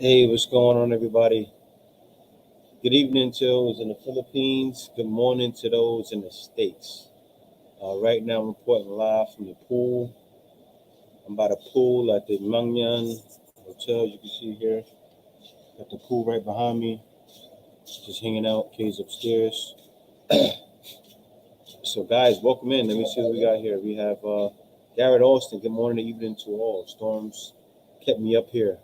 Hey, what's going on, everybody? Good evening to those in the Philippines. Good morning to those in the States. Right now, I'm reporting live from the pool. I'm by the pool at the Mangyan Hotel. You can see here. Got the pool right behind me. Just hanging out. K's upstairs. So, guys, welcome in. Let me see what we got here. We have Garrett Austin. Good morning, evening to all. Storms kept me up here.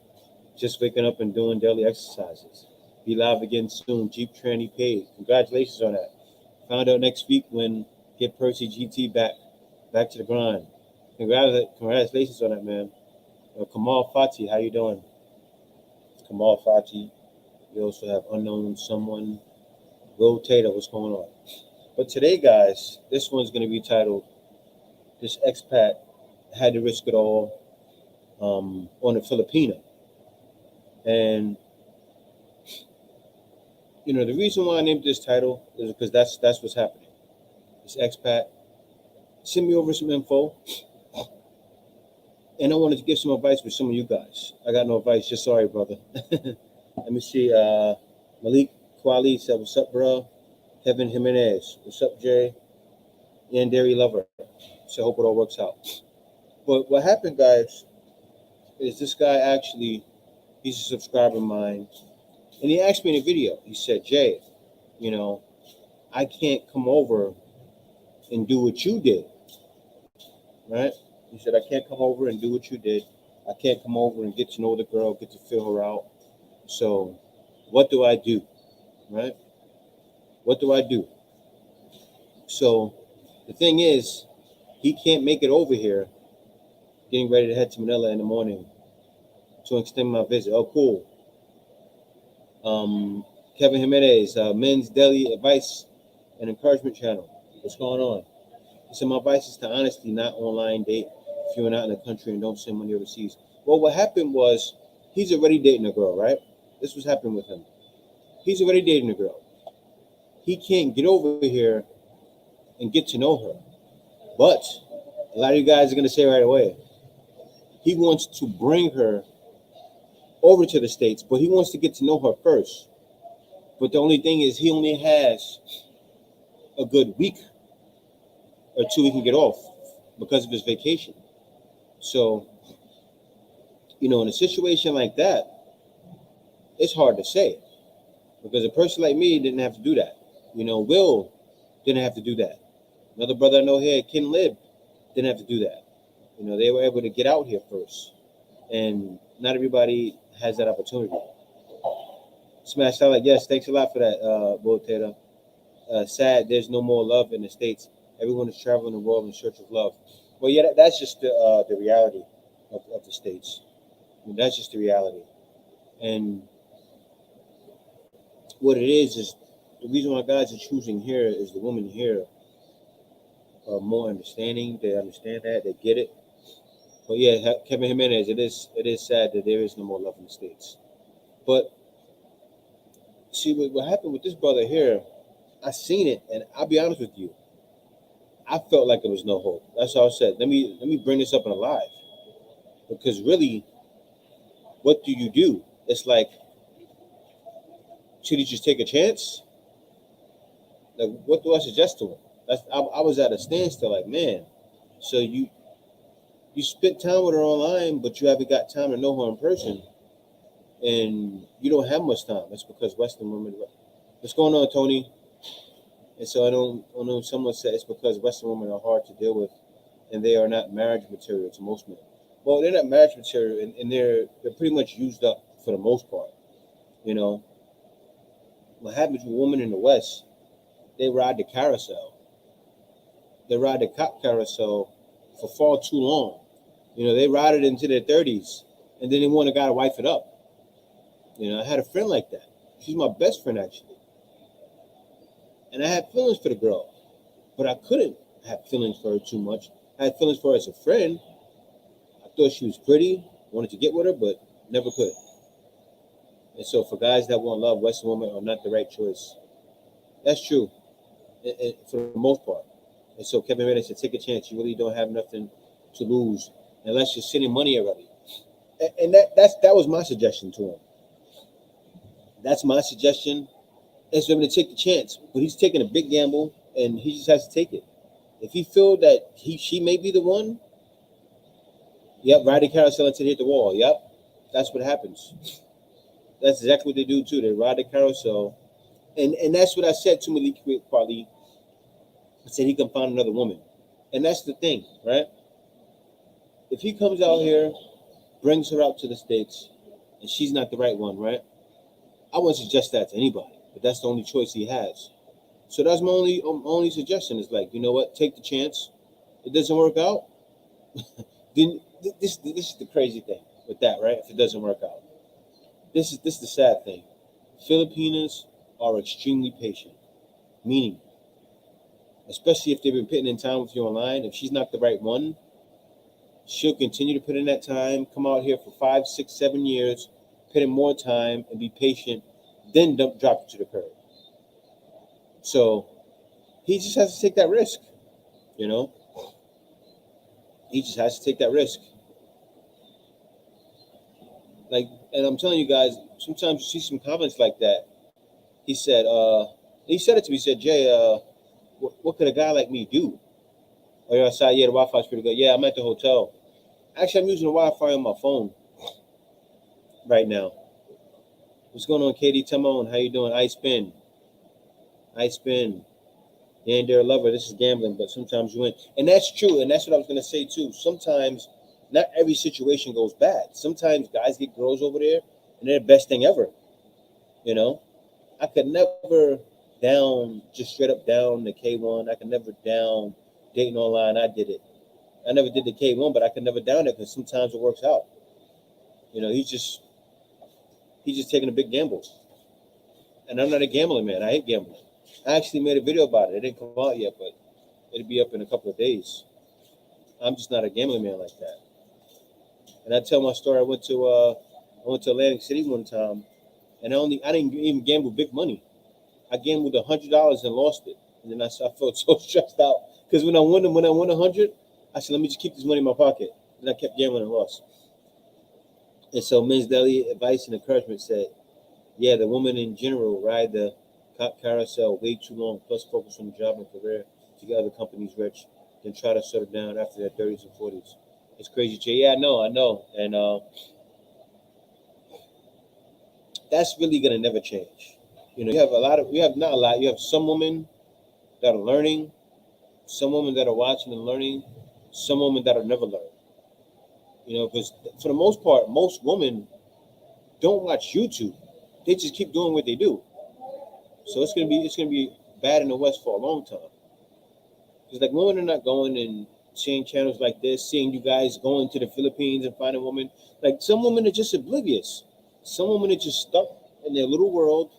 Just waking up and doing daily exercises. Be live again soon. Jeep tranny paid. Congratulations on that. Found out next week when get Percy GT back to the grind. Congratulations on that, man. Kamal Fati, how you doing? Kamal Fati. We also have unknown someone. Will Tater, what's going on? But today, guys, this one's going to be titled "This Expat Had to Risk It All on the Filipina." And the reason why I named this title is because that's what's happening. This expat sent me over some info, and I wanted to give some advice for some of you guys. I got no advice, just sorry, brother. Let me see. Malik Kwali said, "What's up, bro?" Kevin Jimenez, "What's up, Jay?" And Dairy Lover. So I hope it all works out. But what happened, guys, is this guy actually, he's a subscriber of mine, and he asked me in a video. He said, "Jay, I can't come over and do what you did, right?" He said, "I can't come over and do what you did. I can't come over and get to know the girl, get to feel her out. So what do I do, right? What do I do?" So the thing is, he can't make it over here, getting ready to head to Manila in the morning to extend my visit. Oh, cool. Kevin Jimenez, Men's Daily Advice and Encouragement Channel. What's going on? He said, "My advice is to honestly not online date if you're not in the country and don't send money overseas." Well, what happened was he's already dating a girl, right? This was happening with him. He's already dating a girl. He can't get over here and get to know her. But a lot of you guys are going to say right away, he wants to bring her over to the States, but he wants to get to know her first. But the only thing is he only has a good week or two he can get off because of his vacation. So, in a situation like that, it's hard to say because a person like me didn't have to do that. Will didn't have to do that. Another brother I know here, Ken Lib, didn't have to do that. They were able to get out here first, and not everybody has that opportunity. Smash Salad, yes, thanks a lot for that, Boteta. Sad, there's no more love in the States. Everyone is traveling the world in search of love. Well, yeah, that's just the reality of the States. That's just the reality. And what it is the reason why guys are choosing here is the women here are more understanding. They understand that. They get it. But yeah, Kevin Jimenez, it is sad that there is no more love in the States. But see, what happened with this brother here, I seen it, and I'll be honest with you, I felt like there was no hope. That's all I said. Let me bring this up in a live, because really, what do you do? It's like, should he just take a chance? Like, what do I suggest to him? I was at a standstill. Like, man, so you spent time with her online, but you haven't got time to know her in person, and you don't have much time. That's because Western women. What's going on, Tony? And so I know someone said it's because Western women are hard to deal with, and they are not marriage material to most men. Well, they're not marriage material, and they're pretty much used up for the most part. What happens with women in the West? They ride the carousel. They ride the cop carousel for far too long. They ride it into their 30s, and then they want a guy to wife it up. I had a friend like that. She's my best friend, actually. And I had feelings for the girl, but I couldn't have feelings for her too much. I had feelings for her as a friend. I thought she was pretty, wanted to get with her, but never could. And so for guys that want love, Western women are not the right choice. That's true, for the most part. And so Kevin Reddick said, take a chance. You really don't have nothing to lose unless you're sending money already. And that was my suggestion to him. That's my suggestion. Is for him to take the chance, but he's taking a big gamble, and he just has to take it. If he feel that she may be the one, yep, ride the carousel until they hit the wall. Yep, that's what happens. That's exactly what they do too. They ride the carousel, and that's what I said to Malik Kweli. I said he can find another woman, and that's the thing, right? If he comes out here, brings her out to the states, and she's not the right one, right? I wouldn't suggest that to anybody, but that's the only choice he has. So that's my only suggestion. Is like, you know what? Take the chance. It doesn't work out. Then this is the crazy thing with that, right? If it doesn't work out, this is the sad thing. Filipinas are extremely patient, meaning, especially if they've been putting in time with you online. If she's not the right one, she'll continue to put in that time, come out here for 5, 6, 7 years, put in more time, and be patient, then drop it to the curb. So he just has to take that risk, you know. He just has to take that risk. Like, and I'm telling you guys, sometimes you see some comments like that. He said, he said it to me. He said, Jay, what could a guy like me do? Oh, you're outside. Yeah, the Wi-Fi's pretty good. Yeah, I'm at the hotel. Actually, I'm using the Wi-Fi on my phone right now. What's going on, Katie? Timon, how you doing? I spin. You ain't there, lover. This is gambling, but sometimes you win, and that's true. And that's what I was gonna say too. Sometimes, not every situation goes bad. Sometimes guys get girls over there, and they're the best thing ever. You know, I could never down just straight up down the K1. I could never down dating online. I did it. I never did the K1, but I could never down it because sometimes it works out. You know, he's just taking a big gamble. And I'm not a gambling man. I hate gambling. I actually made a video about it. It didn't come out yet, but it'll be up in a couple of days. I'm just not a gambling man like that. And I tell my story. I went to Atlantic City one time, and I didn't even gamble big money. I gambled $100 and lost it, and then I felt so stressed out because when I won 100, I said, let me just keep this money in my pocket, and I kept gambling and lost. And so Men's Daily Advice and Encouragement said, yeah, the women in general ride the carousel way too long, plus focus on the job and career to get other companies rich, then try to settle down after their 30s and 40s. It's crazy, Jay. Yeah, I know. And that's really going to never change. You know, you have not a lot, you have some women that are learning, some women that are watching and learning, some women that are never learn. You know, because for the most part, most women don't watch YouTube. They just keep doing what they do. So it's gonna be bad in the West for a long time. Because like women are not going and seeing channels like this, seeing you guys going to the Philippines and finding women. Like some women are just oblivious. Some women are just stuck in their little world,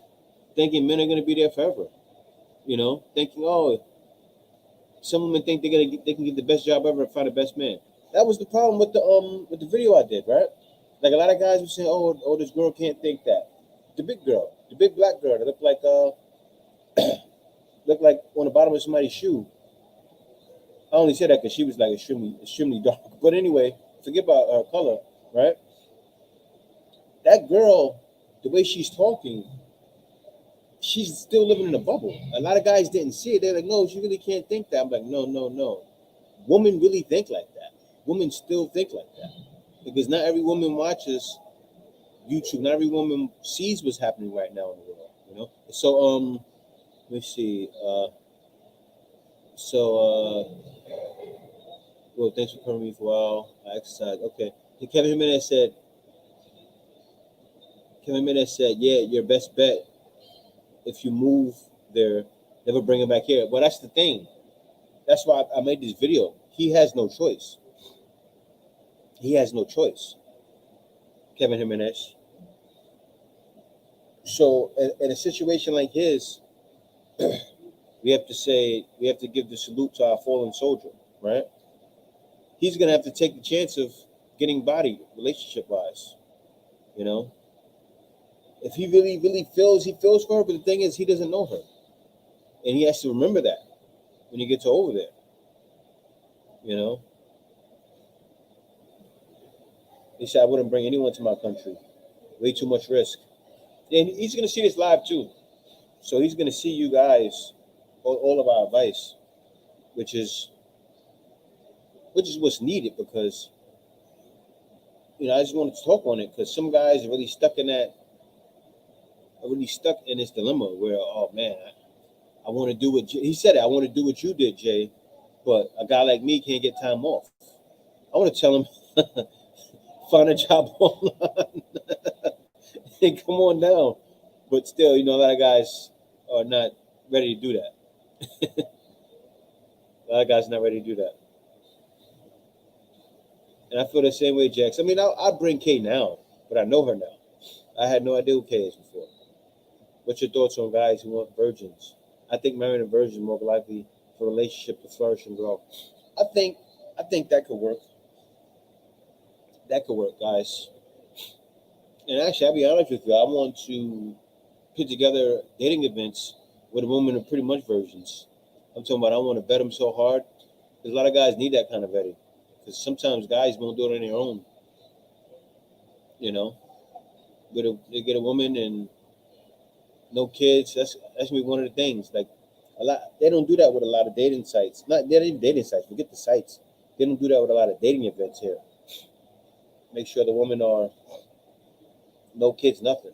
thinking men are gonna be there forever. You know, thinking, oh, some women think they can get the best job ever and find the best man. That was the problem with the video I did, right? Like a lot of guys were saying, oh, this girl can't think that. The big girl, the big black girl that looked like on the bottom of somebody's shoe. I only said that because she was like extremely dark. But anyway, forget about her color, right? That girl, the way she's talking, she's still living in a bubble. A lot of guys didn't see it. They're like, no, she really can't think that. I'm like, no, no, no. Women really think like that. Women still think like that. Because not every woman watches YouTube. Not every woman sees what's happening right now in the world. You know. So let me see. Well, thanks for covering me for a while. I exercise. Okay. And Kevin Jimenez said, yeah, your best bet if you move there, never bring him back here. Well, that's the thing. That's why I made this video. He has no choice. He has no choice. Kevin Jimenez. So in a situation like his, we have to give the salute to our fallen soldier, right? He's gonna have to take the chance of getting body relationship wise, you know. If he really feels for her, but the thing is he doesn't know her. And he has to remember that when he gets over there. You know. He said I wouldn't bring anyone to my country. Way too much risk. And he's gonna see this live too. So he's gonna see you guys, all of our advice, which is what's needed because I just wanted to talk on it because some guys are really stuck in this dilemma where, oh man, I want to do what he said. I want to do what you did, Jay, but a guy like me can't get time off. I want to tell him, find a job online and come on down. But still, a lot of guys are not ready to do that. A lot of guys not ready to do that. And I feel the same way, Jax. I mean, I bring Kay now, but I know her now. I had no idea who Kay is before. What's your thoughts on guys who want virgins? I think marrying a virgin is more likely for a relationship to flourish and grow. I think that could work. That could work, guys. And actually, I'll be honest with you. I want to put together dating events with women are pretty much virgins. I'm talking about I want to vet them so hard. Because a lot of guys need that kind of vetting. Because sometimes guys won't do it on their own. They get a woman and no kids. That's gonna be one of the things. Like a lot, they don't do that with a lot of dating sites. Not even dating sites. Forget the sites. They don't do that with a lot of dating events here. Make sure the women are no kids, nothing.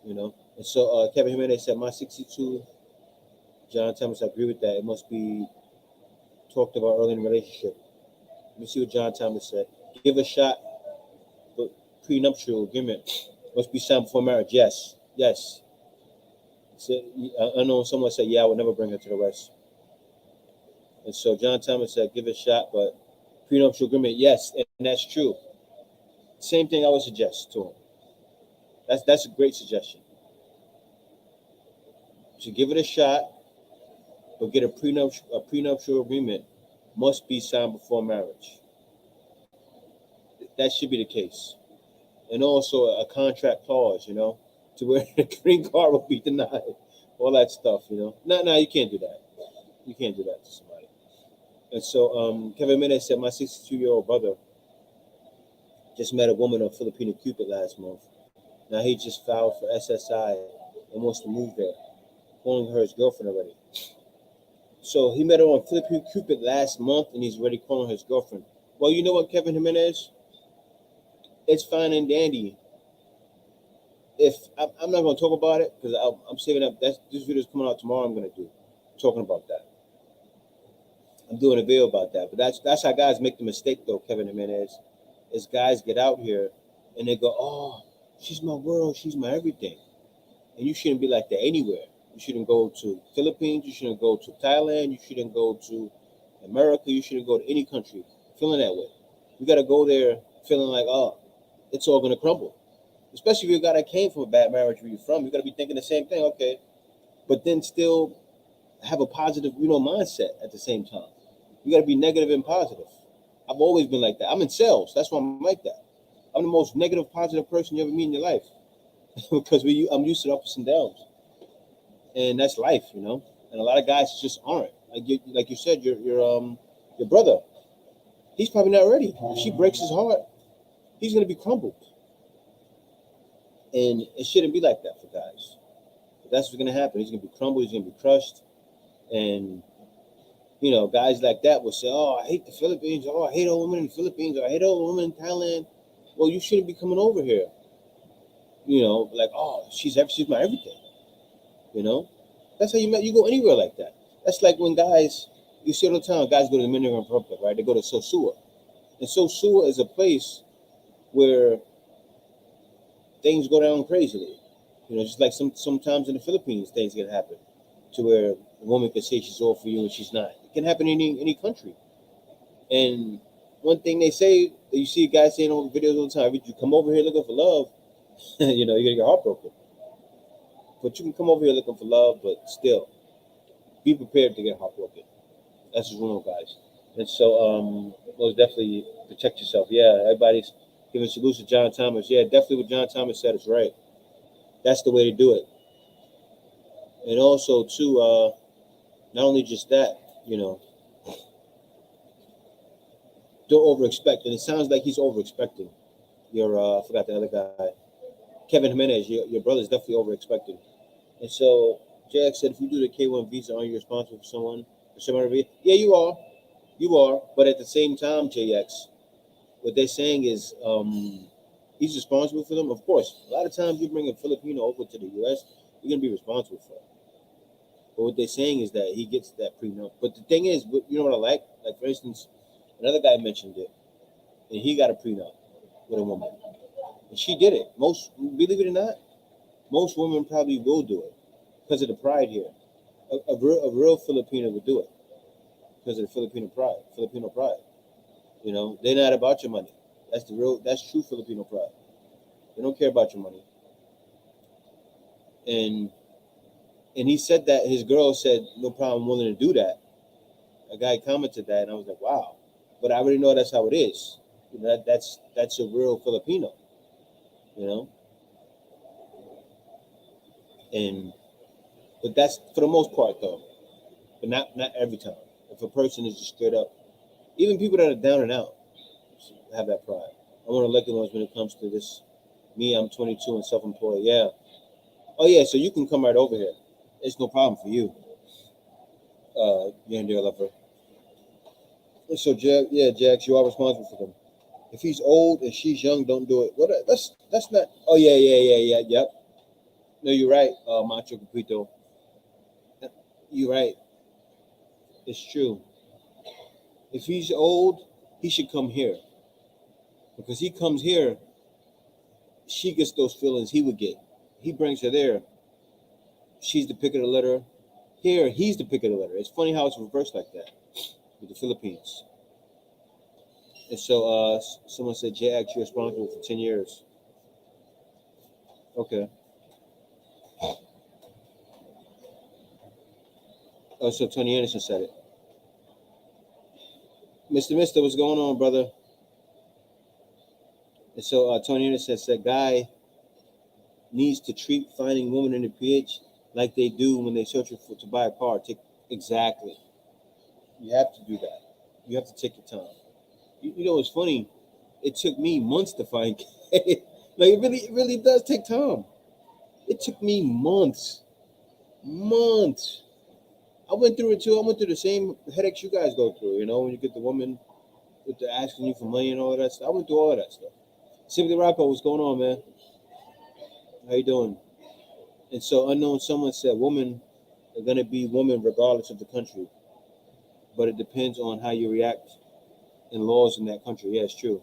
And so Kevin Jimenez said, my 62. John Thomas, I agree with that. It must be talked about early in the relationship. Let me see what John Thomas said. Give a shot, but prenuptial agreement must be signed before marriage. Yes. So, I know someone said, yeah, I would never bring her to the West. And so John Thomas said, give it a shot, but prenuptial agreement, yes, and that's true. Same thing I would suggest to him. That's a great suggestion. So give it a shot, but get a prenuptial agreement must be signed before marriage. That should be the case. And also a contract clause, to where the green card will be denied. All that stuff, No, you can't do that. You can't do that to somebody. And so Kevin Menez said, my 62-year-old brother just met a woman on Filipina Cupid last month. Now he just filed for SSI and wants to move there, calling her his girlfriend already. So he met her on Filipina Cupid last month and he's already calling her his girlfriend. Well, you know what, Kevin Jimenez? It's fine and dandy. If I'm not going to talk about it because I'm saving up. This video is coming out tomorrow. I'm going to do talking about that. I'm doing a video about that. But that's how guys make the mistake, though, Kevin Jimenez. Is guys get out here and they go, oh, she's my world, she's my everything, and you shouldn't be like that anywhere. You shouldn't go to Philippines. You shouldn't go to Thailand. You shouldn't go to America. You shouldn't go to any country feeling that way. You got to go there feeling like, oh, it's all going to crumble. Especially if you're a guy that came from a bad marriage where you're from, you got to be thinking the same thing, okay, but then still have a positive, mindset at the same time. You got to be negative and positive. I've always been like that. I'm in sales. That's why I'm like that. I'm the most negative, positive person you ever meet in your life because I'm used to the ups and downs, and that's life, And a lot of guys just aren't. Like you said, your brother, he's probably not ready. If she breaks his heart, he's gonna be crumbled. And it shouldn't be like that for guys. But that's what's gonna happen. He's gonna be crumbled. He's gonna be crushed. And guys like that will say, "Oh, I hate the Philippines. Oh, I hate all women in the Philippines. Or I hate all women in Thailand." Well, you shouldn't be coming over here. Like, oh, she's my everything. That's how you go anywhere like that. That's like when guys, you see all the time, guys go to the Dominican Republic, right? They go to Sosua. And Sosua is a place where things go down crazily. Just like sometimes in the Philippines, things can happen to where a woman can say she's all for you and she's not. It can happen in any country. And one thing they say, you see guys saying on videos all the time, if you come over here looking for love, you're going to get heartbroken. But you can come over here looking for love, but still, be prepared to get heartbroken. That's just wrong, guys. And so, most definitely protect yourself. Yeah, everybody's giving salutes to John Thomas. Yeah, definitely what John Thomas said is right. That's the way to do it. And also, too, not only just that, don't over-expect. And it sounds like he's over-expecting. I forgot the other guy. Kevin Jimenez, your brother's definitely over expecting. And so JX said, if you do the K1 visa, aren't you responsible for someone? For somebody? Yeah, you are. You are. But at the same time, JX, what they're saying is he's responsible for them. Of course, a lot of times you bring a Filipino over to the U.S., you're going to be responsible for it. But what they're saying is that he gets that prenup. But the thing is, you know what I like? Like, for instance, another guy mentioned it, and he got a prenup with a woman. And she did it. Most, believe it or not, most women probably will do it because of the pride here. A real Filipino would do it because of the Filipino pride. You know, they're not about your money. That's true Filipino pride. They don't care about your money. And he said that his girl said, no problem, I'm willing to do that. A guy commented that, and I was like, wow. But I already know that's how it is. You know, that's a real Filipino. You know, and but that's for the most part though. But not every time. If a person is just straight up, even people that are down and out have that pride. I want to look at ones when it comes to this. Me, I'm 22 and self-employed. Yeah. Oh yeah, so you can come right over here. It's no problem for you, dear lover. So Jack, yeah, Jax, you are responsible for them. If he's old and she's young, don't do it. What? That's not. Oh yeah. Yep. No, you're right, Macho Capito. You're right. It's true. If he's old, he should come here because he comes here, she gets those feelings he would get. He brings her there. She's the pick of the litter. Here, he's the pick of the litter. It's funny how it's reversed like that with the Philippines. And so, someone said, JX, you're responsible for 10 years. Okay. Oh, so Tony Anderson said it. Mister, what's going on, brother? And so, Tony Anderson said, guy needs to treat finding women in the PH like they do when they search for to buy a car. Exactly. You have to do that. You have to take your time. You know, it's funny. It took me months to find Kay. Like it really does take time. It took me months. I went through it too. I went through the same headaches you guys go through. You know, when you get the woman with the asking you for money and all of that stuff. I went through all of that stuff. Simply Rocco, what's going on, man? How you doing? And so unknown someone said women are gonna be women regardless of the country, but it depends on how you react in laws in that country. Yeah, it's true.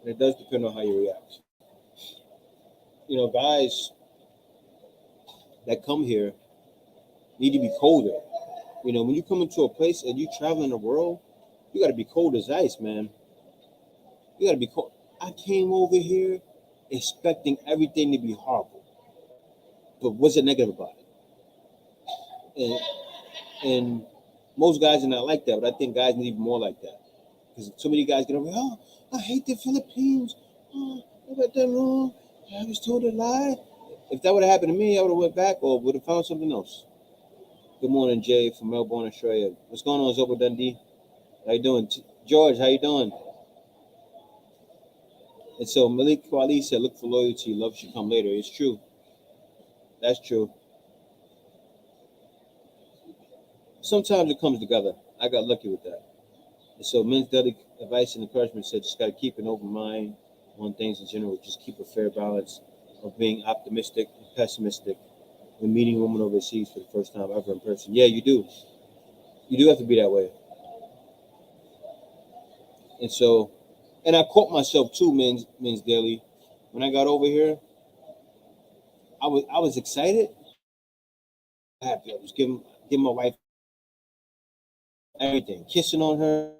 And it does depend on how you react. You know, guys that come here need to be colder. You know, when you come into a place and you travel in the world, you got to be cold as ice, man. You got to be cold. I came over here expecting everything to be horrible, but wasn't negative about it. And most guys are not like that, but I think guys need to be more like that because so many guys get over. Oh, I hate the Philippines. Oh, I got them wrong. I was told a lie. If that would have happened to me, I would have went back or would have found something else. Good morning, Jay from Melbourne, Australia. What's going on, Zobo Dundee? How you doing, George? How you doing? And so Malik Kwali said, "Look for loyalty. Love should come later." It's true. That's true. Sometimes it comes together. I got lucky with that. And so men's daily advice and encouragement said, just got to keep an open mind on things in general. Just keep a fair balance of being optimistic and pessimistic when meeting women overseas for the first time ever in person. Yeah, you do. You do have to be that way. And so, and I caught myself too, men's daily. When I got over here, I was excited, happy. I was giving my wife everything, kissing on her.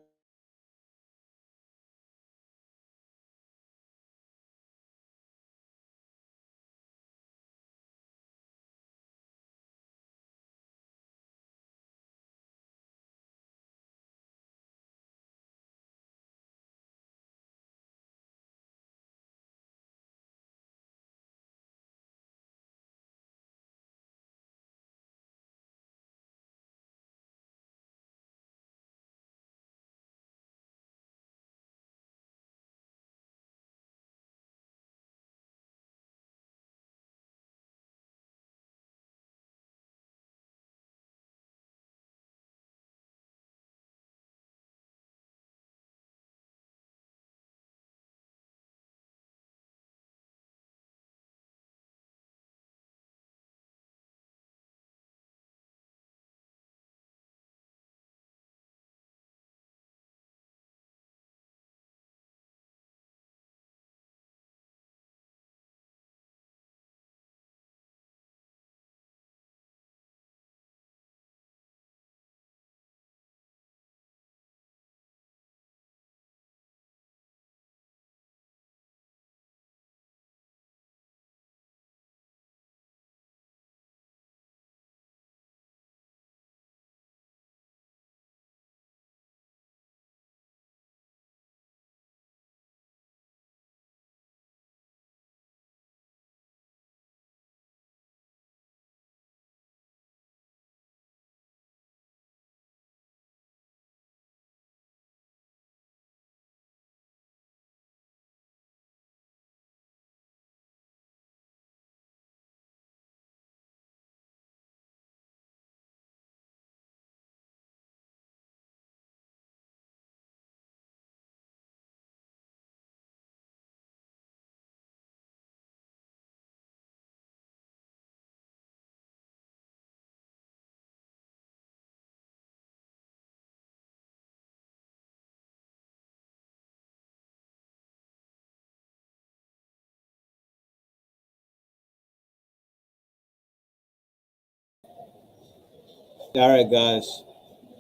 All right, guys.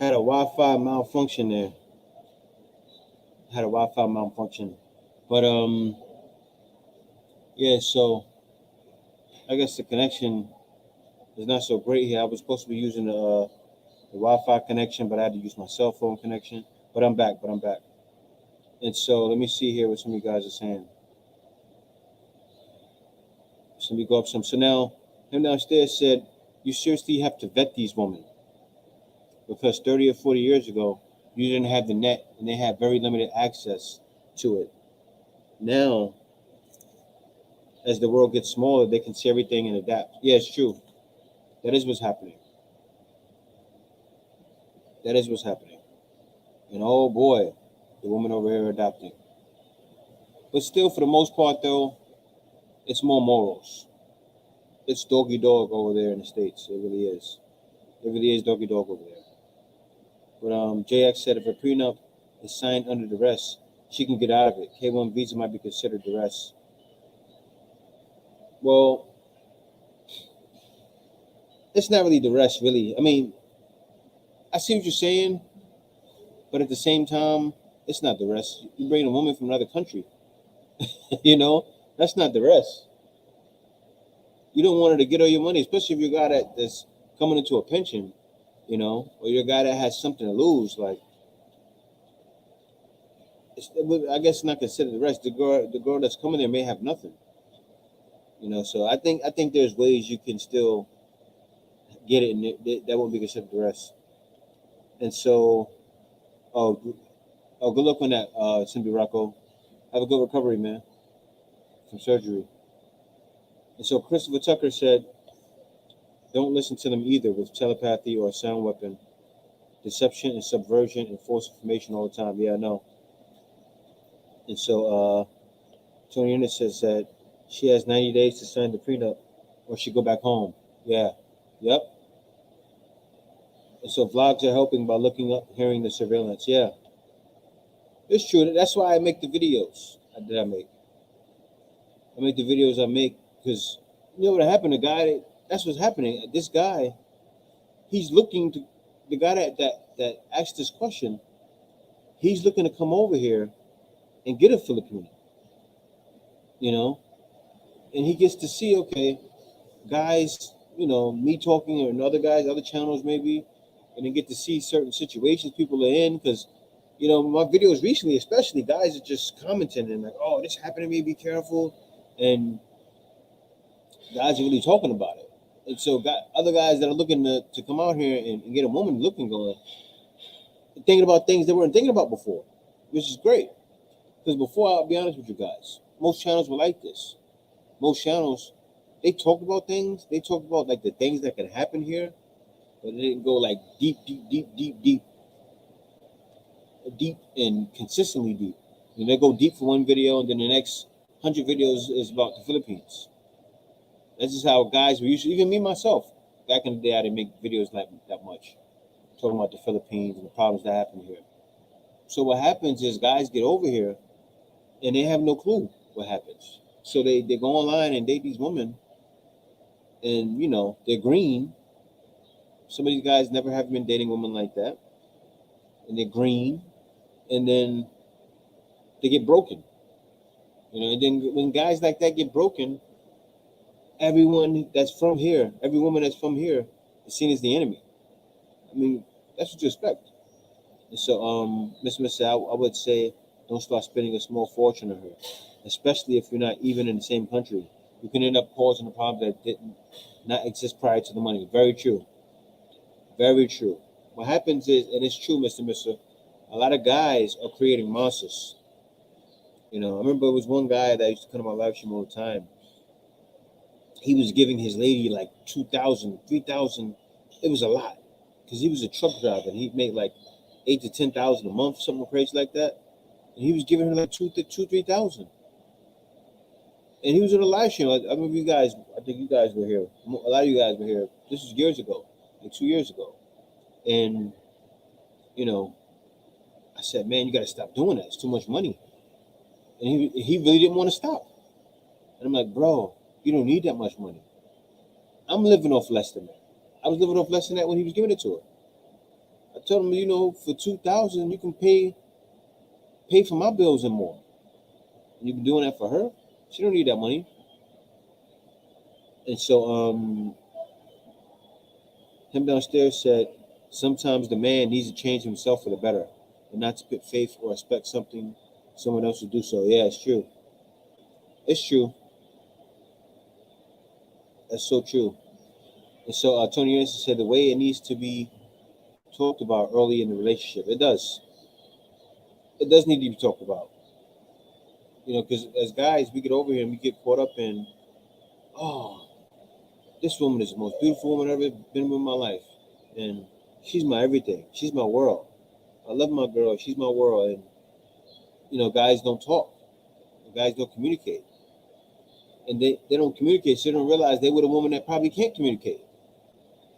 Had a Wi-Fi malfunction there. Had a Wi-Fi malfunction, but yeah. So I guess the connection is not so great here. I was supposed to be using the Wi-Fi connection, but I had to use my cell phone connection. But I'm back. And so let me see here what some of you guys are saying. So let me go up some. So now him downstairs said, "You seriously have to vet these women because 30 or 40 years ago you didn't have the net and they had very limited access to it. Now, as the world gets smaller, they can see everything and adapt." Yeah, it's true. That is what's happening. That is what's happening. And oh boy, the woman over here adapting. But still, for the most part, though, it's more morals. It's doggy dog over there in the States. It really is. It really is doggy dog over there. But JX said if a prenup is signed under duress, she can get out of it. K1 visa might be considered duress. Well, it's not really duress, really. I mean, I see what you're saying, but at the same time, it's not duress. You bring a woman from another country, you know, that's not duress. You don't want her to get all your money, especially if you're a guy that's coming into a pension, or you're a guy that has something to lose. Like, I guess it's not considered duress. The girl that's coming there may have nothing, So I think there's ways you can still get it, and that won't be considered duress. And so, oh, oh, good luck on that, Cindy Rocco. Have a good recovery, man, from surgery. And so Christopher Tucker said, don't listen to them either with telepathy or a sound weapon. Deception and subversion and false information all the time. Yeah, I know. And so Tony Ennis says that she has 90 days to sign the prenup or she go back home. Yeah. Yep. And so vlogs are helping by looking up, hearing the surveillance. Yeah. It's true. That's why I make the videos that I make. I make the videos I make because you know what happened? That's what's happening. This guy, he's looking to, the guy that asked this question, he's looking to come over here and get a Filipino, you know, and he gets to see, okay, guys, me talking or other guys, other channels maybe, and then get to see certain situations people are in because, my videos recently, especially guys are just commenting and like, oh, this happened to me, be careful, and guys are really talking about it. And so other guys that are looking to come out here and get a woman looking going, thinking about things they weren't thinking about before, which is great. Because before, I'll be honest with you guys, most channels were like this. Most channels, they talked about things. They talked about like the things that can happen here, but they didn't go like deep, and consistently deep. And they go deep for one video, and then the next 100 videos is about the Philippines. That's just how guys were usually. Even me myself, back in the day, I didn't make videos like that much, talking about the Philippines and the problems that happen here. So what happens is guys get over here, and they have no clue what happens. So they go online and date these women, and they're green. Some of these guys never have been dating women like that, and they're green, and then they get broken. And then when guys like that get broken, everyone that's from here, every woman that's from here, is seen as the enemy. I mean, that's what you expect. And so, Miss Missa, I would say don't start spending a small fortune on her, especially if you're not even in the same country. You can end up causing a problem that did not exist prior to the money. Very true. Very true. What happens is, and it's true, Mr. Mister, a lot of guys are creating monsters. I remember it was one guy that used to come to my live stream all the time. He was giving his lady like 2,000, 3,000. It was a lot because he was a truck driver and he'd make like 8 to 10,000 a month, something crazy like that. And he was giving her like 3,000. And he was in a live stream. I remember you guys. I think you guys were here. A lot of you guys were here. This was years ago, like 2 years ago. And I said, man, you got to stop doing that. It's too much money. And he really didn't want to stop. And I'm like, bro, you don't need that much money. I'm living off less than that. I was living off less than that when he was giving it to her. I told him, for $2,000, you can pay for my bills and more. And you've been doing that for her. She don't need that money. And so, him downstairs said, sometimes the man needs to change himself for the better, and not to put faith or expect someone else to do so. Yeah, it's true. It's true. That's so true. And so, Tony Anderson said the way it needs to be talked about early in the relationship. It does. It does need to be talked about. Because as guys, we get over here and we get caught up in, oh, this woman is the most beautiful woman I've ever been with in my life, and she's my everything. She's my world. I love my girl. She's my world. And guys don't talk. Guys don't communicate, and they don't communicate. So they don't realize they with a woman that probably can't communicate.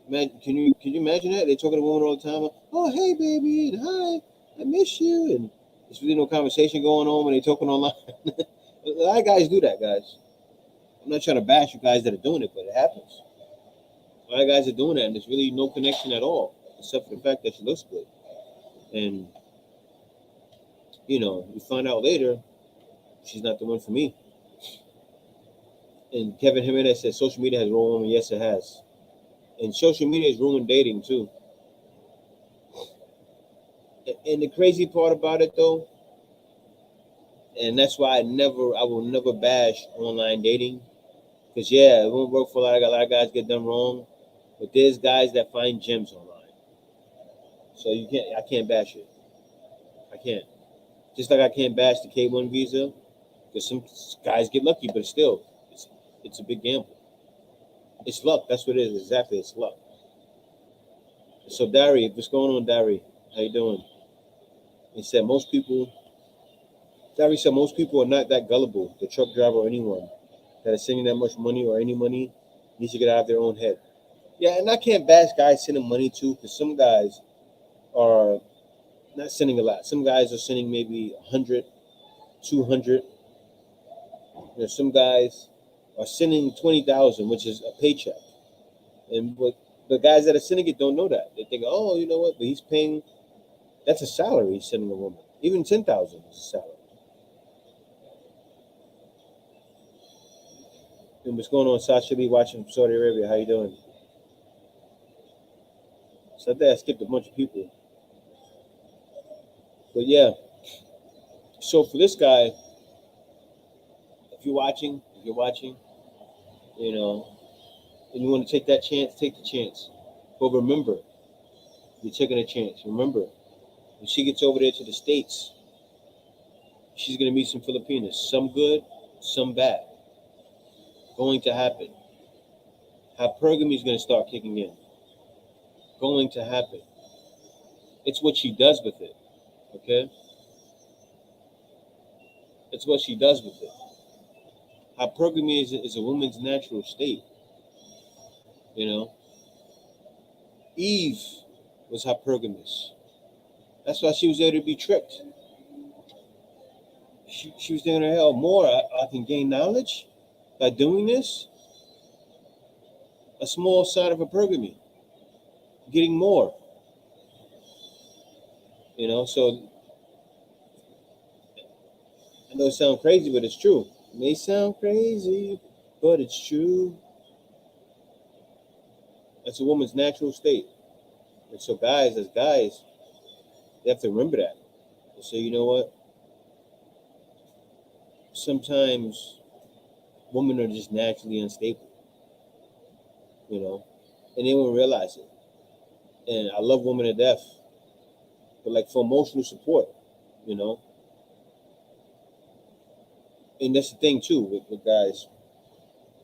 Can you imagine that? They're talking to a woman all the time. Oh, hey, baby, and hi, I miss you, and there's really no conversation going on when they're talking online. A lot of guys do that, guys. I'm not trying to bash you guys that are doing it, but it happens. A lot of guys are doing that, and there's really no connection at all, except for the fact that she looks good. And you find out later she's not the one for me. And Kevin Jimenez says social media has ruined women. Yes, it has. And social media has ruined dating too. And the crazy part about it, though, and that's why I will never bash online dating, because it won't work for a lot of guys get done wrong, but there's guys that find gems online. So I can't bash it. I can't. Just like I can't bash the K1 visa, because some guys get lucky, but still, it's a big gamble. It's luck. That's what it is. Exactly, it's luck. So Dari, what's going on, Dari? How you doing? He said Dari said most people are not that gullible. The truck driver or anyone that is sending that much money or any money needs to get out of their own head. Yeah, and I can't bash guys sending money too, because some guys are not sending a lot. Some guys are sending maybe 100, 200. Some guys are sending 20,000, which is a paycheck. And what the guys that are sending it don't know that. They think, oh, you know what? But he's paying. That's a salary he's sending a woman. Even 10,000 is a salary. And what's going on, Sasha Lee, watching from Saudi Arabia? How you doing? So I think I skipped a bunch of people. But yeah. So for this guy, if you're watching, and you want to take that chance, take the chance. But remember, you're taking a chance. Remember, when she gets over there to the States, she's going to meet some Filipinas. Some good, some bad. Going to happen. Hypergamy is going to start kicking in. Going to happen. It's what she does with it. Okay? It's what she does with it. Hypergamy is a woman's natural state. Eve was hypergamous. That's why she was able to be tricked. She was thinking, hell, more. I can gain knowledge by doing this. A small side of hypergamy. Getting more. So I know it sounds crazy, but it's true. It may sound crazy, but it's true. That's a woman's natural state. And so guys, as guys, they have to remember that. And say, you know what? Sometimes women are just naturally unstable. And they won't realize it. And I love women to death. But like for emotional support, And that's the thing too with guys.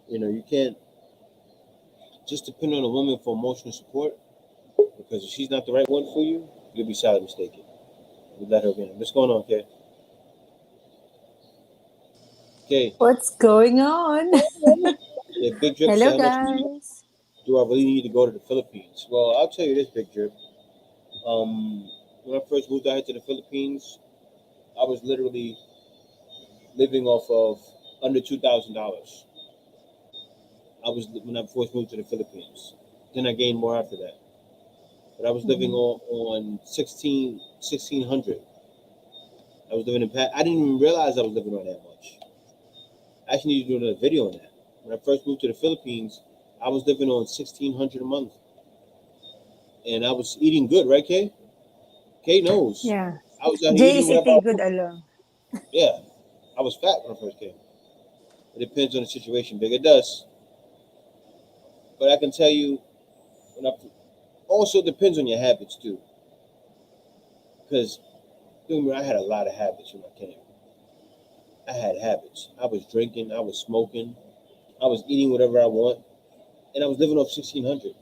You can't just depend on a woman for emotional support, because if she's not the right one for you, you'll be sadly mistaken. You let her in. What's going on, Kay? Okay. What's going on? Yeah, Big Drip Hello, said, how much guys. do I really need to go to the Philippines? Well, I'll tell you this, Big Drip. When I first moved out here to the Philippines, I was literally living off of under $2,000. When I first moved to the Philippines. Then I gained more after that. But I was living Mhm. on 1600. I was living in Pat. I didn't even realize I was living on that much. I actually need to do another video on that. When I first moved to the Philippines, I was living on 1600 a month, and I was eating good, right, Kay? Kay knows. Yeah. I was out here Jay eating is whatever I eating good wanted. alone. Yeah, I was fat when I first came. It depends on the situation, big it does. But I can tell you, when I, also depends on your habits too. Because I had a lot of habits when I came. I had habits. I was drinking, I was smoking, I was eating whatever I want, and I was living off 1600.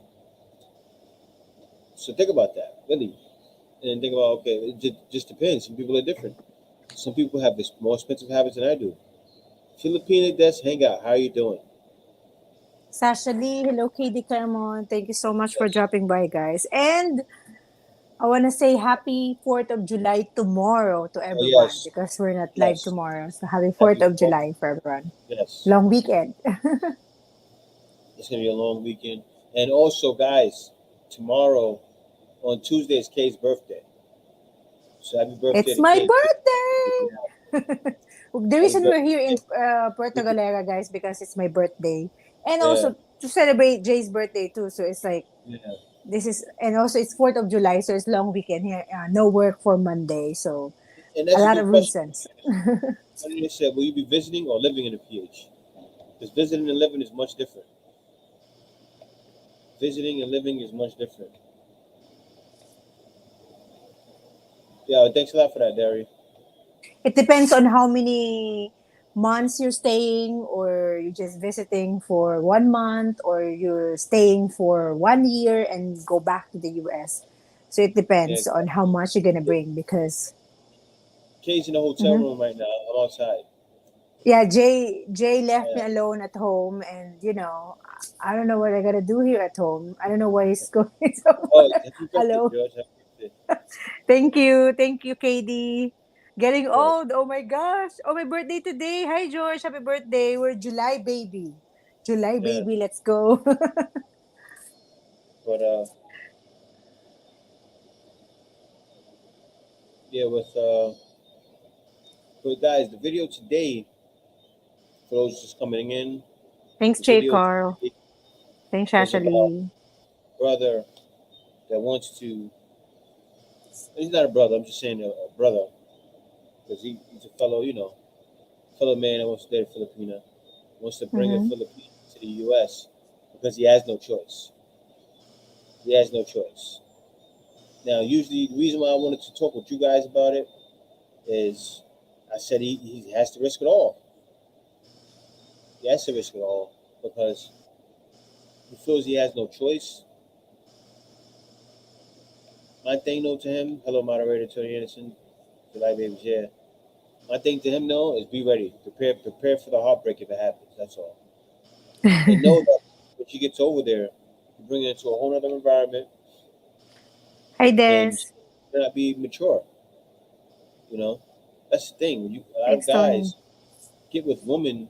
So think about that, really. And then think about, okay, it just depends. Some people are different. Some people have this more expensive habits than I do. Filipina Des Hangout, how are you doing? Sasha Lee, hello KD Claremont. Thank you so much for Yes. dropping by, guys. And I want to say happy 4th of July tomorrow to Oh, everyone yes. because we're not live Yes. tomorrow. So happy 4th Happy of 4th. July for everyone. Yes. Long weekend. It's going to be a long weekend. And also, guys, tomorrow on Tuesday is Kay's birthday. So happy birthday It's to my Kay. birthday. The Happy reason we're birthday. here in Puerto Galera, guys, because it's my birthday, and Yeah. also to celebrate Jay's birthday too. So it's like Yeah. this is, and also it's 4th of July, so it's long weekend here. No work for Monday, so And a that's a lot good of question. reasons. What did they say? Will you be visiting or living in a PH? Because visiting and living is much different. Visiting and living is much different. Yeah, thanks a lot for that, Derry. It depends on how many months you're staying, or you're just visiting for 1 month, or you're staying for 1 year and go back to the US. So it Yeah, depends on how exactly. much you're gonna bring because Kay's in the hotel Mhm. room right now. I'm outside. Yeah, Jay left me Yeah. alone at home, and I don't know what I gotta do here at home. I don't know why he's going Oh, somewhere happy birthday, alone. George. Happy birthday. Thank you, KD. Getting Yes. old. Oh my gosh. Oh, my birthday today. Hi, George. Happy birthday. We're July baby. July Yeah. baby. Let's go. But yeah, but guys, the video today, for those just coming in, Thanks, the Jay video Carl. today Thanks, is about Shashali. a brother that wants to. He's not a brother. I'm just saying a brother because he's a fellow, fellow man that wants to date a Filipina, wants to bring a Mm-hmm. Filipina to the U.S. because he has no choice. He has no choice. Now, usually, the reason why I wanted to talk with you guys about it is I said he has to risk it all. He has to risk it all because he feels he has no choice. My thing, though, to him, hello, moderator Tony Anderson, July Baby's here. My thing to him, though, is be ready. Prepare for the heartbreak if it happens. That's all. And know that when she gets over there, you bring her into a whole other environment Hi, and she Des. may not be mature. You know, that's the thing. When a lot of Thanks, Tony. guys get with women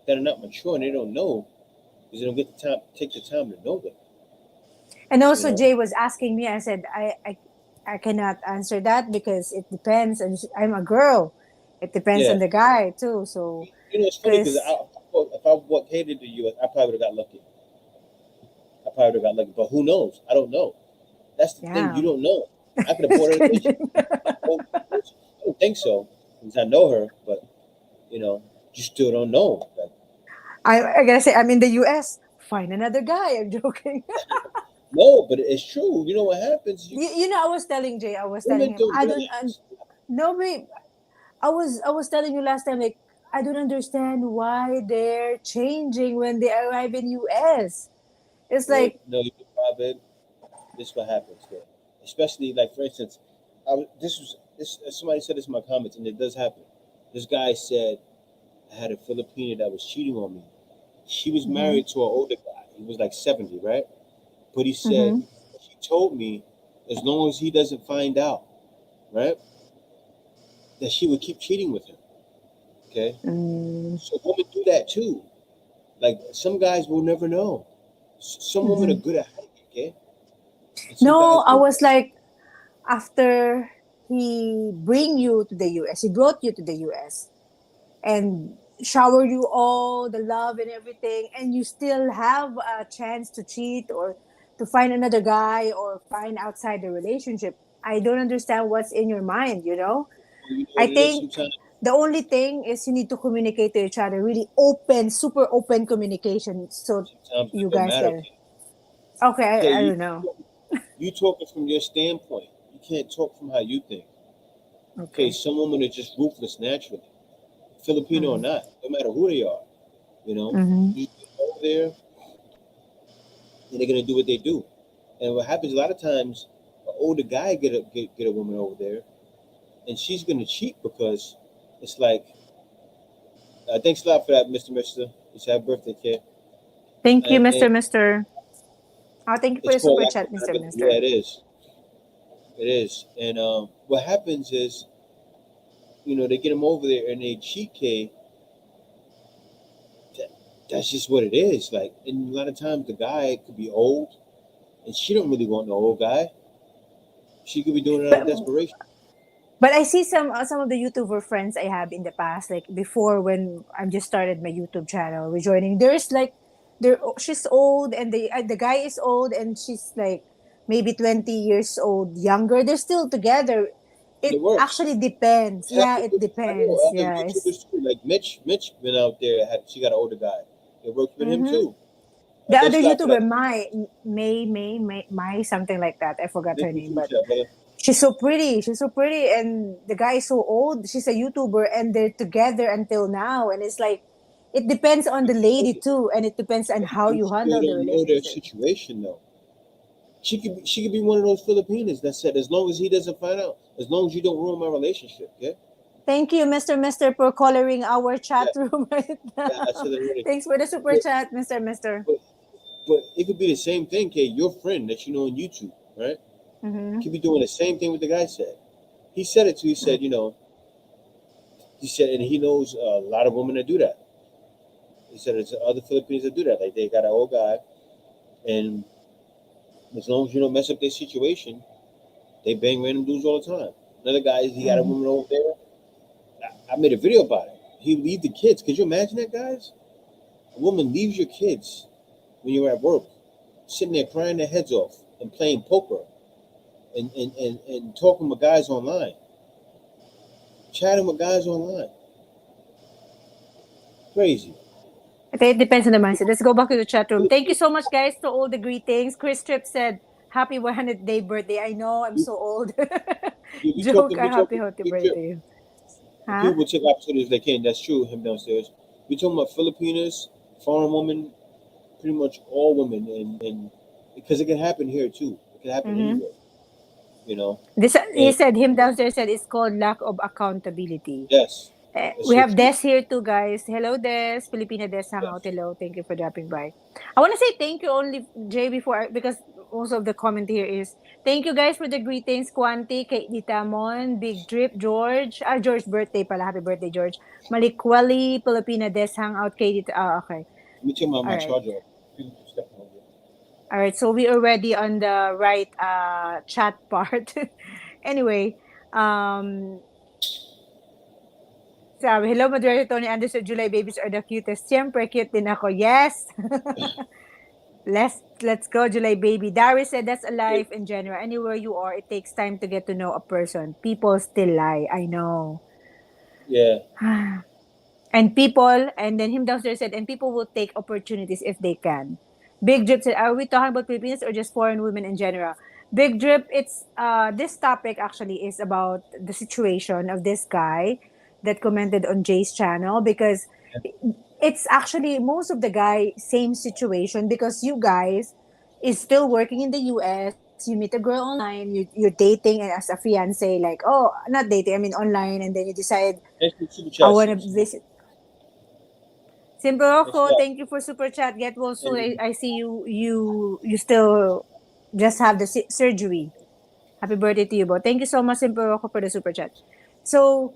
that are not mature and they don't know because they don't get the time, take the time to know them. And You also, know, Jay was asking me. I said, I cannot answer that because it depends. And I'm a girl. It depends yeah. on the guy, too. So, It's funny because because, if I hated the U.S., I probably would have got lucky. I probably would have got lucky, but who knows? I don't know. That's the thing. You yeah. don't know. I could have bought her. Kidding. I don't think so because I know her, but you still don't know. Like, I gotta say, I'm in the US. Find another guy. I'm joking. no, but it's true. You know what happens? I was telling Jay, I was telling Women him, don't I don't, realize. no, babe. I was telling you last time, like, I don't understand why they're changing when they arrive in US. It's Well, like, no, you can probably. This is what happens there. Especially like for instance, this was this somebody said this in my comments, and it does happen. This guy said I had a Filipina that was cheating on me. She was mm-hmm, married to an older guy. He was like 70, right? But he said mm-hmm, she told me as long as he doesn't find out, right, that she would keep cheating with him. Okay, mm-hmm, so women do that too. Like some guys will never know. Some women are mm-hmm. good at hiding. okay? And some No, guys I do. was like, after he bring you to the US, he brought you to the US and shower you all the love and everything, and you still have a chance to cheat or to find another guy or find outside the relationship. I don't understand what's in your mind, you know? You know I what it is think sometimes? the only thing is you need to communicate to each other, really open, super open communication, so Sometimes it you don't guys matter, can. okay? Okay, Okay, I don't know. you talking from your standpoint. You can't talk from how you think. Okay, Okay. some women are just ruthless naturally, Filipino or Mm-hmm. not, no matter who they are. You know, Mm-hmm. you get over there and they're gonna do what they do. And what happens a lot of times, an older guy get a woman over there, and she's gonna cheat because it's like, thanks a lot for that, Mister. It's happy birthday, kid. Thank you, And Mr. Oh, thank you for it's the called super lack of chat, Mr. accountability. Yeah, Mister. it is. It is. And what happens is, they get them over there and they cheat, K. That, that's just what it is. Like, and a lot of times the guy could be old, and she don't really want the old guy. She could be doing it out But of desperation. I see some of the YouTuber friends I have in the past, like before when I just started my YouTube channel, rejoining. There's like, there she's old and the guy is old and she's like maybe 20 years old younger. They're still together. And it It works. actually depends. It Yeah, happens it with, I know, depends. I have Yeah, it's. YouTubers too. Like Mitch been out there. She got an older guy. It worked with him Mm-hmm. too. The other Thanks a lot for that. YouTuber, May, something like that. I forgot Thank her you, name, super but chat, brother. she's so pretty. She's so pretty, and the guy is so old. She's a YouTuber, and they're together until now. And it's like, it depends on the lady too, and it depends on how You you still handle the don't know their relationship. situation though. She could be one of those Filipinas that said, as long as he doesn't find out, as long as you don't ruin my relationship, yeah, Thank you, Mister, for coloring our yeah, chat room right yeah. I now. said it already. Thanks for the super But chat, Mister. but but it could be the same thing, Kay. Your friend that you know on YouTube, right? Mm-hmm. Could be doing the same thing what the guy said. He said it too. He said, he said, and he knows a lot of women that do that. He said it's other Filipinos that do that. Like they got an old guy, and as long as you don't mess up their situation, they bang random dudes all the time. Another guy, he got a Mm-hmm. woman over there. I made a video about it. He would leave the kids. Could you imagine that, guys? A woman leaves your kids when you're at work, sitting there crying their heads off and playing poker and talking with guys online, chatting with guys online. Crazy. Okay, it depends on the mindset. Let's go back to the chat room. Thank you so much, guys, to all the greetings. Chris Tripp said, "Happy 100th day birthday." I know I'm We, so old. we Joke, talking, we happy talking, happy we birthday trip. to you. And Huh? people take opportunities if they can. That's true. Him downstairs. We talking about Filipinas, foreign women, pretty much all women, and because it can happen here too. It can happen Mm-hmm. anywhere, you know. This he And said him downstairs said it's called lack of accountability. yes, that's We so have true. Des here too, guys. Hello, Des. Filipina Des Hangout. Yes. Hello. Thank you for dropping by. I want to say thank you only, Jay, because most of the comment here is thank you, guys, for the greetings. Quanti, Kate Ditamon, Big Drip, George. George birthday pala. Happy birthday, George. Malikwali, Filipina Des Hangout, Kate. Okay. Let me take my All right. charger off. People keep stepping over it. All right. So we already on the right chat part. Anyway, um, sabi, hello, Moderator Tony Anderson, July babies are the cutest. Siyempre, cute din ako. Yes! Let's go, July baby. Darius said that's a Yeah, life in general. Anywhere you are, it takes time to get to know a person. People still lie. I know. yeah. And then him downstairs said, and people will take opportunities if they can. Big Drip said, are we talking about Filipinas or just foreign women in general? Big Drip, it's this topic actually is about the situation of this guy that commented on Jay's channel, because it's actually most of the guy same situation, because you guys is still working in the US. You meet a girl online, you're dating and as a fiance, like, oh, not dating, I mean online, and then you decide Thanks for the super I chat, want to sis. visit. Simple Thanks a Rocco, lot. thank you for super chat. Get well soon. And I see you still just have the surgery. Happy birthday to you, bro. Thank you so much, Simple Rocco, for the super chat. So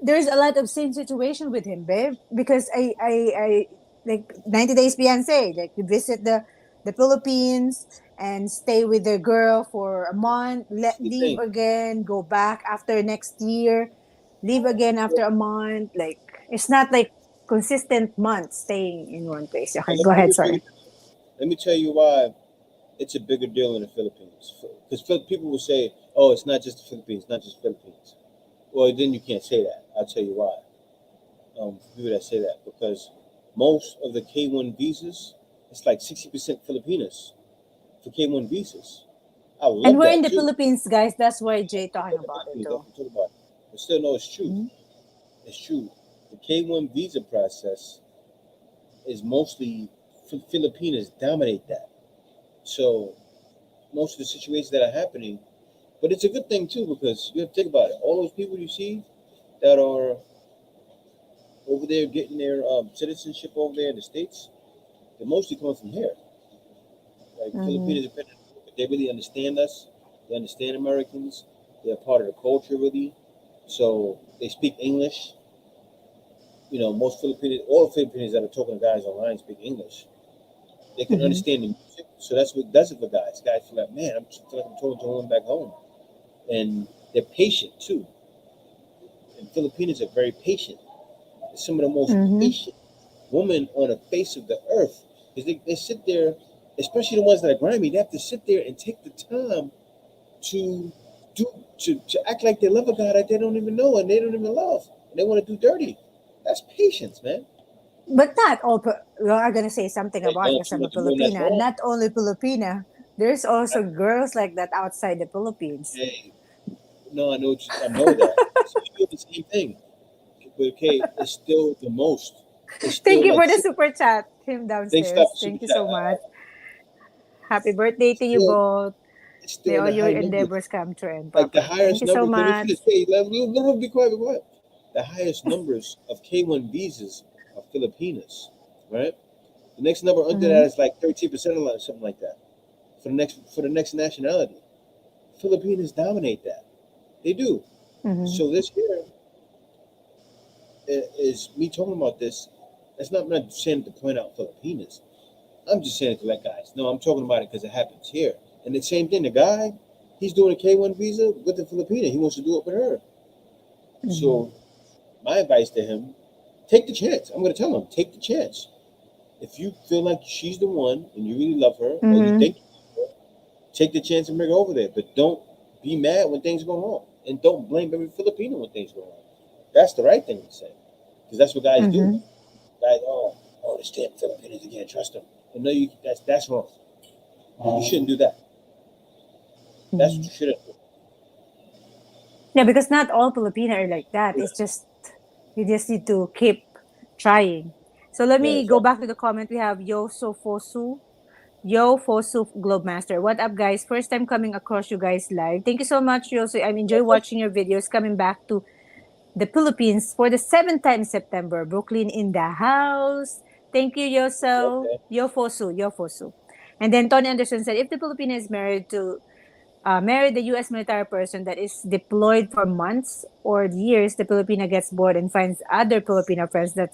there's a lot of same situation with him, babe, because I like 90 Days Fiancé. Like we visit the Philippines, and stay with their girl for a month, This is the leave thing. again, go back after next year, leave again after a month. Like it's not like consistent months staying in one place. But Okay, go let ahead. me break Sorry. it down. Let me tell you why it's a bigger deal in the Philippines. Because people will say, "Oh, it's not just the Philippines, not just Philippines." Well, then you can't say that. I'll tell you why. For people that say that, because most of the K1 visas, it's like 60% Filipinas for K1 visas. I And love we're in that the too. Philippines, guys. That's why Jay talking about it Definitely, too. definitely talk about it. But still, no, it's true. Mhm. It's true. The K1 visa process is mostly Filipinas dominate that. So most of the situations that are happening, but it's a good thing too because you have to think about it. All those people you see that are over there getting their citizenship over there in the states, they're mostly coming from here. Like Mhm. Filipinos, they really understand us. They understand Americans. They're part of the culture really. So they speak English. Most Filipinos, all Filipinos that are talking to guys online speak English. They can Mhm. understand the music. So that's what does it for guys. Guys feel like, man, feel like I'm talking to one back home. And they're patient too. And Filipinos are very patient. They're some of the most Mhm. patient women on the face of the earth. Because they sit there, especially the ones that are grimy, they have to sit there and take the time to do to act like they love a guy that they don't even know and they don't even love. And they want to do dirty. That's patience, man. But not all. Well, I'm gonna say something Hey, about it no, because too I'm a much more, that's Filipina. wrong. Not only Filipina. There's also girls like that outside the Philippines. Hey, no, I know that. So you do the same thing. But okay, it's still the most. It's Thank still you like for the six. super chat. Him Thanks, stop downstairs. the super Thank you chat. so much. Happy birthday to you Still, both. it's May still in all the your high numbers. endeavors come true and Like the proper. Thank highest you so numbers. Let me much. finish. Hey, be quiet, be quiet. The highest numbers of K1 visas are Filipinas, right? The next number under that Mm-hmm. is like 13% or something like that. For the next nationality, Filipinas dominate that. They do. Mm-hmm. So this here is me talking about this. That's not I'm not saying to point out Filipinas. I'm just saying it to let guys know. I'm talking about it because it happens here. And the same thing. The guy, he's doing a K1 visa with the Filipina. He wants to do it with her. Mm-hmm. So my advice to him: take the chance. I'm going to tell him, take the chance. If you feel like she's the one and you really love her, or you Mm-hmm. think you love her, take the chance and bring her over there. But don't be mad when things go wrong, and don't blame every Filipino when things go wrong. That's the right thing to say, because that's what guys do. Mm-hmm. Guys, oh, this damn Filipinos, you can't trust them. And no, that's wrong. You shouldn't do that. That's what Mm-hmm. you shouldn't do. Yeah, because not all Filipino are like that. It's just you just need to keep trying. So let Yeah, me go exactly. back to the comment. We have Yo Fosu Globe Master. What up, guys? First time coming across you guys live. Thank you so much, Yoso. I enjoy watching your videos. Coming back to the Philippines for the seventh time in September. Brooklyn in the house. Thank you, Yoso. Okay. Yo Fosu, Yo Fosu. And then Tony Anderson said, if the Filipino is married the U.S. military person that is deployed for months or years, the Filipina gets bored and finds other Filipino friends that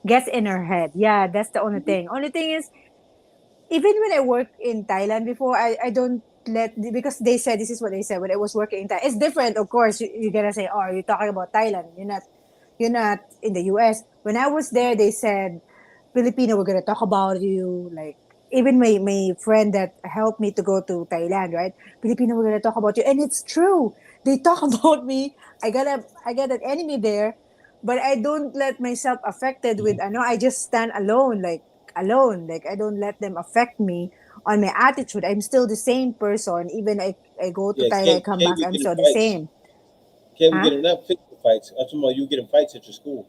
gets in her head. Yeah, that's the only thing. Only thing is, even when I worked in Thailand before, I don't let because they said this is what they said when I was working in Thailand. It's different, of course. You're gonna say, "Oh, you're talking about Thailand. You're not in the U.S." When I was there, they said, "Filipino, we're gonna talk about you." Like even my friend that helped me to go to Thailand, right? Filipino, we're gonna talk about you, and it's true. They talk about me. I got an enemy there, but I don't let myself affected with. I know I just stand alone, like alone. Like I don't let them affect me on my attitude. I'm still the same person. Even I go to Yeah, Thailand, I come can't back, we I'm get in still the fights? same. Can't we Huh? get in not physical fights? I'm talking about you get in fights at your school.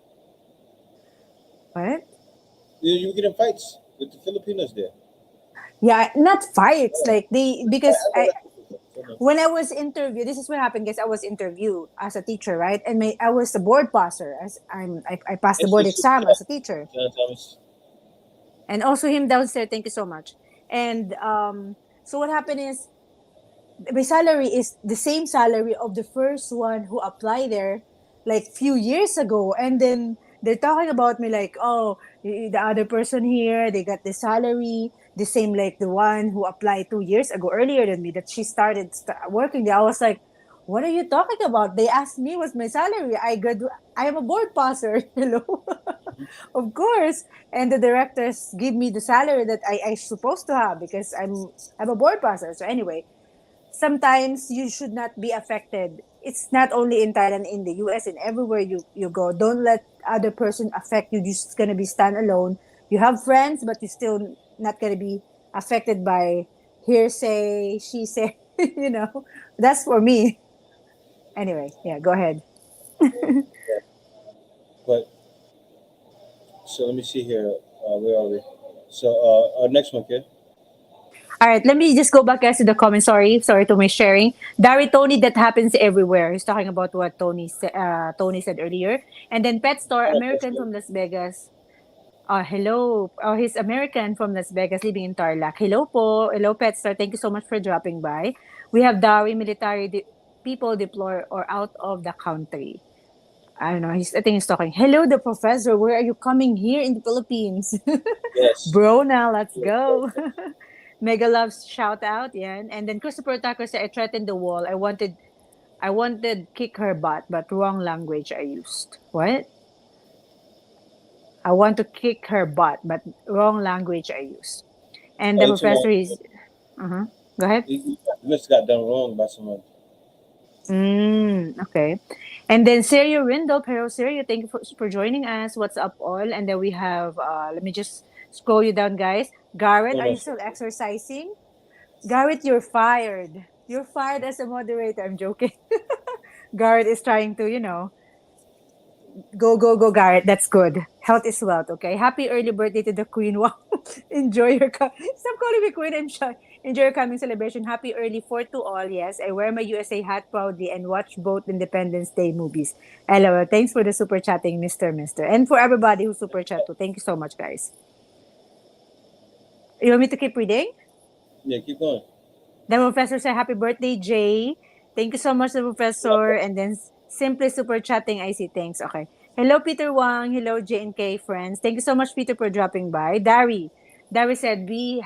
What? You get in fights with the Filipinos there. Yeah, not fights. Yeah. Like they That's because I know I that's different. I know. when I was interviewed, this is what happened, guys. I was interviewed as a teacher, right? And I was the board passer as I passed the Thanks for board the super exam chat, as a teacher. John Thomas. And also him downstairs, thank you so much. And so what happened is my salary is the same salary of the first one who applied there like few years ago, and then They're talking about me like, oh, the other person here, they got the salary, the same like the one who applied 2 years ago, earlier than me, that she started working there. I was like, what are you talking about? They asked me what's my salary. I am a board passer, of course. And the directors give me the salary that I supposed to have because I'm a board passer. So anyway, sometimes you should not be affected. It's not only in Thailand, in the US, and everywhere you go. Don't let other person affect you. You're just gonna be stand alone. You have friends, but you're still not gonna be affected by hearsay, she say. That's for me. Anyway, yeah, go ahead. Yeah. But so let me see here. Where are we? So next one, kid. All right, let me just go back guys to the comments. Sorry to my sharing. Dari Tony, that happens everywhere. He's talking about what Tony said earlier. And then Pet Store, Hold on, American from Las Vegas. Hello. Oh, he's American from Las Vegas, living in Tarlac. Hello po. Hello, Pet Store. Thank you so much for dropping by. We have Dari military people deploy or out of the country. I don't know. I think he's talking. Hello, the professor. Where are you coming here in the Philippines? yes. Bro, now let's Yes. go. Mega loves shout out, yeah. And then Christopher Tucker said, I threatened the wall. I wanted kick her butt, but wrong language I used. What? I want to kick her butt, but wrong language I used. And Oh, the you talking professor about is, go ahead. you must have got done wrong by someone. Okay. And then Sergio Rindo, Pero Sergio, thank you for joining us. What's up, all? And then we have, let me just scroll you down, guys. Garrett, No, are no. you still exercising? Garrett, you're fired. You're fired as a moderator. I'm joking. Garrett is trying to, go, go, go, Garrett. That's good. Health is wealth, okay? Happy early birthday to the queen. Wow. Enjoy your... Stop calling me queen. I'm shy. Enjoy your coming celebration. Happy early 4th to all. Yes, I wear my USA hat proudly and watch both Independence Day movies. LOL. Thanks for the super chatting, Mr. And for everybody who super chat too. Thank you so much, guys. You want me to keep reading? Yeah, keep going. The professor said, Happy birthday, Jay. Thank you so much, the professor. And then simply super chatting, I see. Thanks. Okay. Hello, Peter Wang. Hello, J and K friends. Thank you so much, Peter, for dropping by. Dari said, we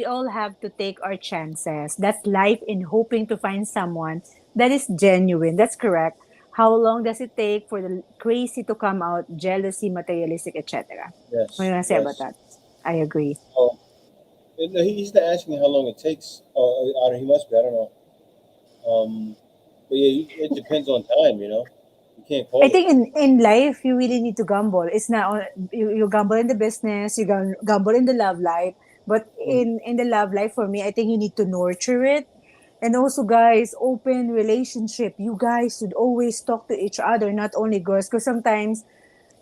all have to take our chances. That's life in hoping to find someone that is genuine. That's correct. How long does it take for the crazy to come out? Jealousy, materialistic, etc. What do you Yes, want to say about yes. that? I agree. Oh, no, he's not asking how long it takes. I don't, he must be. I don't know. But yeah, it depends on time. You can't I call it. think in life you really need to gamble. It's not you gamble in the business, you gamble in the love life, but Mhm. in the love life for me, I think you need to nurture it. And also, guys, open relationship. You guys should always talk to each other, not only girls, because sometimes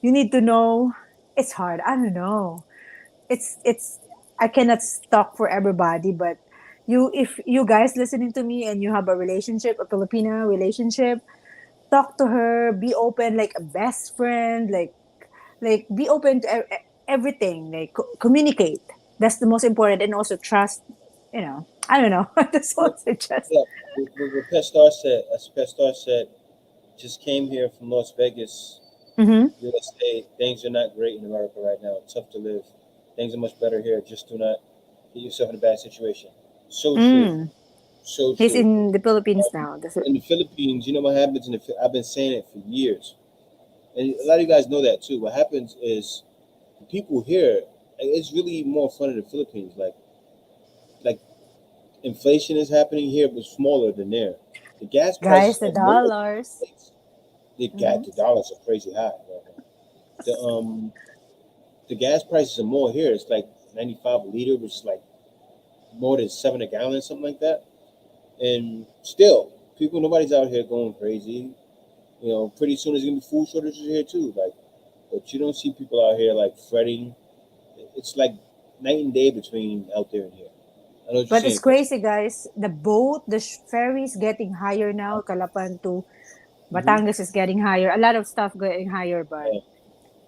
you need to know. It's hard. I don't know. It's. I cannot talk for everybody, but if you guys listening to me and you have a relationship, a Filipina relationship, talk to her, be open like a best friend, like be open to everything, like communicate. That's the most important, and also trust. I don't know. That's Yeah, what I suggest. yeah. What Pet Star said, as Pet Star said, just came here from Las Vegas, Mm-hmm. USA. Things are not great in America right now. It's tough to live. Things are much better here. Just do not get yourself in a bad situation. So true. Mm. So He's true. in the Philippines Um, now. That's it. in the Philippines, you know what happens I've been saying it for years, and a lot of you guys know that too. What happens is the people here, it's really more fun in the Philippines. Like inflation is happening here, but smaller than there. The gas Guys, prices the are more in dollars. the States. Mm-hmm. The dollars are crazy high right now. The gas prices are more here. It's like 95 a liter, which is like more than 7 a gallon, something like that. And still, nobody's out here going crazy. Pretty soon there's gonna be food shortages here too. Like, but you don't see people out here like fretting. It's like night and day between out there and here. I know what you're But it's saying, Chris. crazy, guys. The boat, the ferry is getting higher now. Calapan to Hmm. Batangas is getting higher. A lot of stuff getting higher, but Yeah,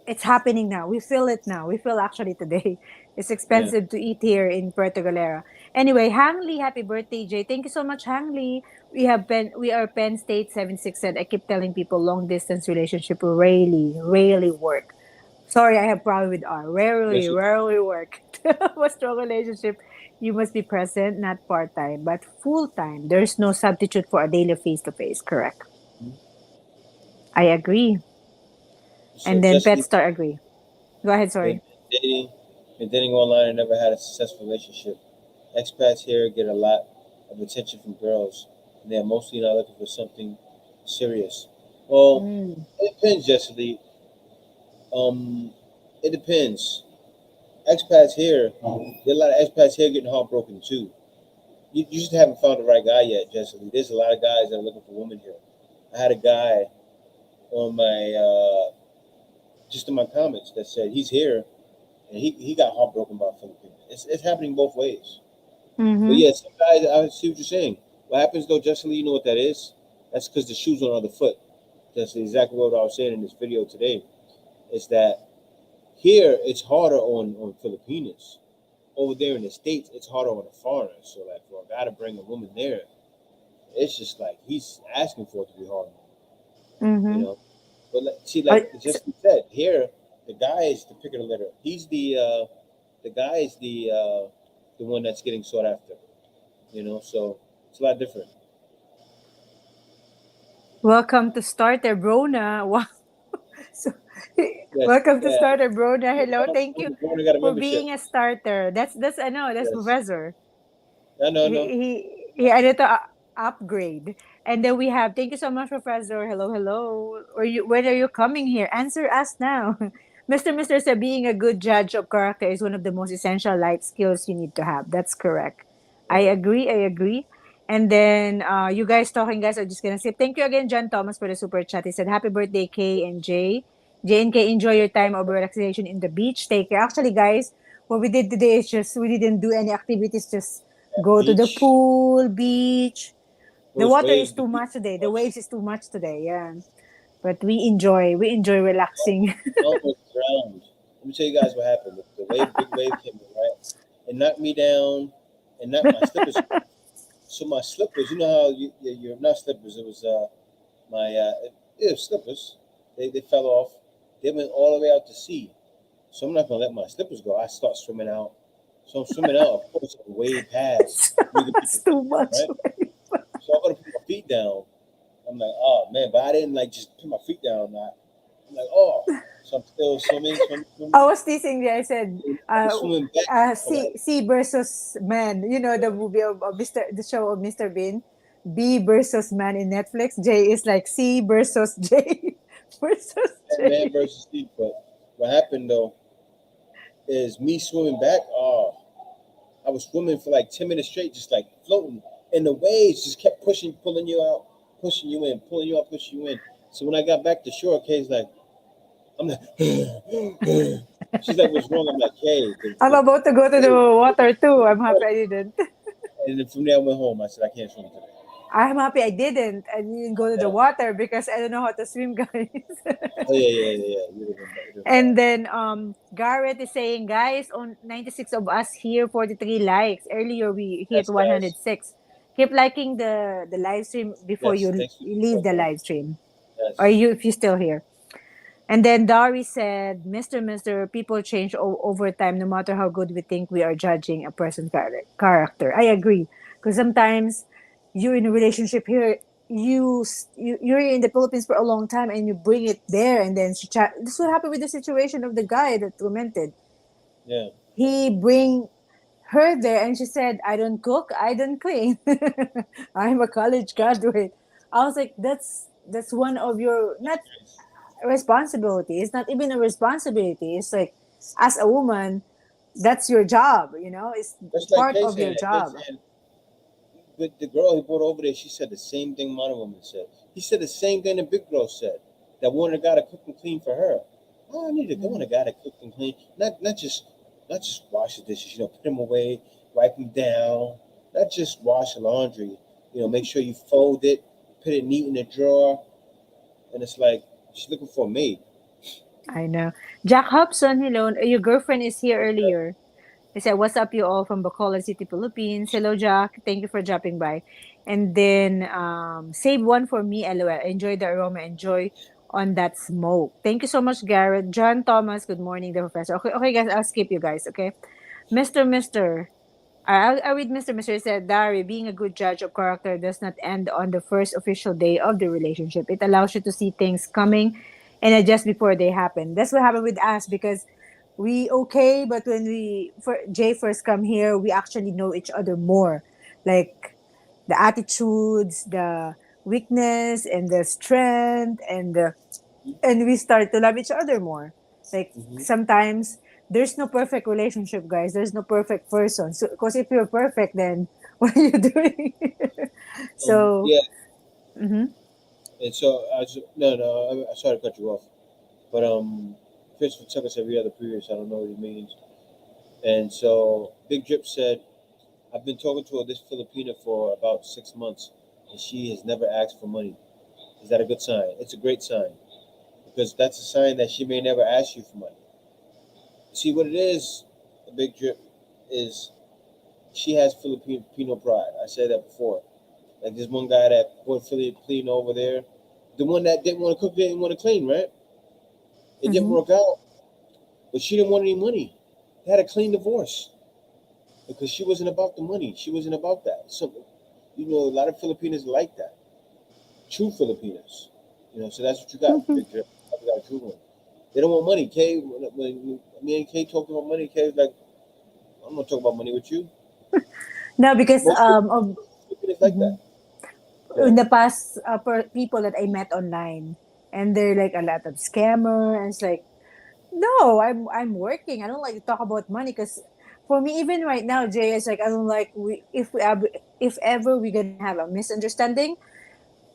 it's happening now. We feel it now. We feel actually today. It's yeah. expensive to eat here in Puerto Galera. Anyway, Hang Lee, happy birthday, Jay. Thank you so much, Hang Lee. We are Penn State 76 said. I keep telling people long distance relationship really, really work. Sorry, I have problem with R. Rarely, Yes, rarely work. A strong relationship, you must be present, not part time, but full time. There's no substitute for a daily face to face. Correct. I agree. so And then just Pet Star agree. Go ahead. been Sorry. dating, been dating online and never had a successful relationship. Expats here get a lot of attention from girls, and they're mostly not looking for something serious. Well, Mm. it depends, Jesse. Um, it depends. Expats here, there are a lot of expats here getting heartbroken too. You just haven't found the right guy yet, Jesse. There's a lot of guys that are looking for women here. I had a guy on my just in my comments that said he's here and he got heartbroken by Filipina. It's happening both ways. But Mm-hmm. yeah, some guys I see what you're saying. What happens though, Jesse, you know what that is? That's because the shoes on the other foot. That's exactly what I was saying in this video today. Is that here it's harder on Filipinas. Over there in the States, it's harder on the foreigners. So like for a guy to bring a woman there, it's just like he's asking for it to be hard, you Mm-hmm. know. But like, see, like just said here, the guy is the pick of the litter. He's the guy is the one that's getting sought after, you know. So it's a lot different. Welcome to Starter Brona. Wow. So, Yes, welcome to yeah. Starter Brona. Hello. Thank you Brony got a for membership. being a starter. That's I know that's Yes, Professor. I know, no. He added to upgrade. And then we have thank you so much, Professor. Hello, hello. Or you when are you coming here? Answer us now. Mr. said being a good judge of character is one of the most essential life skills you need to have. That's correct. I Uh-huh. agree, I agree. And then you guys talking guys are just gonna say thank you again, John Thomas, for the super chat. He said happy birthday, K and J. J and K, enjoy your time of relaxation in the beach. Take care. Actually, guys, what we did today is just we didn't do any activities, just At go to the beach, pool, beach. The those water is waves, the too beach much is today. too The much. waves is too much today. Yeah, but we enjoy relaxing. I almost drowned. Let me tell you guys what happened. The wave, big wave came in, right? It knocked me down and knocked my slippers. So my slippers, you know how you're not slippers. It was my slippers. They fell off. They went all the way out to sea. So I'm not gonna let my slippers go. I start swimming out. So I'm swimming out. Of course, a wave pass. You can put It's your too feet down, much. right? So I'm gonna put my feet down. I'm like, oh man, but I didn't like just put my feet down. I'm like, oh, so I'm still swimming, swimming, I swimming. was teasing you. I said, And I'm swimming back. I'm like, sea versus man. You know the movie of Mr. The show of Mr. Bean, B versus man in Netflix. J is like C versus J versus man J. versus sea. But what happened though is me swimming back. Oh, I was swimming for like 10 minutes straight, just like floating, and the waves just kept pushing, pulling you out, pushing you in, pulling you out, pushing you in. So when I got back to shore, Kay's like, I'm like, she's like, what's wrong? I'm like, Kay, I'm about to go to the wave. water too. I'm happy I didn't. And then from there I went home. I said, I can't swim today. I'm happy I didn't. I didn't go to the Yeah. water because I don't know how to swim, guys. Oh yeah. You'd have been bad. And then Garrett is saying, guys, on 96 of us here, 43 likes. Earlier we hit Yes, guys. 106. Keep liking the live stream before Yes, thanks for the leave support, the man. live stream. Or Yes, you if you're still here. And then Dari said, Mr. People change over time no matter how good we think we are judging a person's character. I agree. Because sometimes you're in a relationship here, you're in the Philippines for a long time and you bring it there and then this is what happened with the situation of the guy that commented. yeah. He bring her there and she said, I don't cook, I don't clean. I'm a college graduate. I was like, that's one of your not responsibility. It's not even a responsibility. It's like, as a woman, that's your job. It's Just like part Kay of your saying that. Kay job. saying, but the girl he brought over there, she said the same thing my woman said. He said the same thing the big girl said. That wanted a guy to cook and clean for her. Oh, I want a Mm. guy to cook and clean. Not just wash the dishes. Put them away, wipe them down. Not just wash the laundry. Make sure you fold it, put it neat in the drawer. And it's like she's looking for a maid. I know. Jack Hobson, hello. Your girlfriend is here earlier. He said, what's up, you all from Bacolod City, Philippines? Hello, Jack. Thank you for dropping by. And then save one for me, LOL. Enjoy the aroma. Enjoy on that smoke. Thank you so much, Garrett. John Thomas, good morning, the professor. Okay, okay, guys, I'll skip you guys, okay? Mr. I read Mr. He said, Dari, being a good judge of character does not end on the first official day of the relationship. It allows you to see things coming and adjust before they happen. That's what happened with us because we okay, but when Jay first come here, we actually know each other more. Like the attitudes, the weakness, and the strength, and we start to love each other more. Like Mm-hmm. sometimes there's no perfect relationship, guys. There's no perfect person. So, because if you're perfect, then what are you doing? So, Yeah, mhm, and so no, I sorry to cut you off, but Christopher took us every other previous. I don't know what he means. And so Big Drip said, I've been talking to this Filipina for about 6 months, and she has never asked for money. Is that a good sign? It's a great sign because that's a sign that she may never ask you for money. See what it is, a Big Drip, is she has Filipino pride. I said that before. Like this one guy that brought Filipino over there, the one that didn't want to cook, didn't want to clean, right? It didn't mhm, work out, but she didn't want any money. They had a clean divorce because she wasn't about the money. She wasn't about that. So, a lot of Filipinos like that. True Filipinos. So that's what you got, mhm. Big Drip. You got a true one. They don't want money. Kay, when me and Kay talked about money, Kay was like, I'm not talking about money with you. No, because Most Filipinos like mhm. that. Yeah. In the past, people that I met online, and they're like a lot of scammer, and it's like, no, I'm working. I don't like to talk about money because for me, even right now, Jay, it's like I don't like if ever we're gonna have a misunderstanding,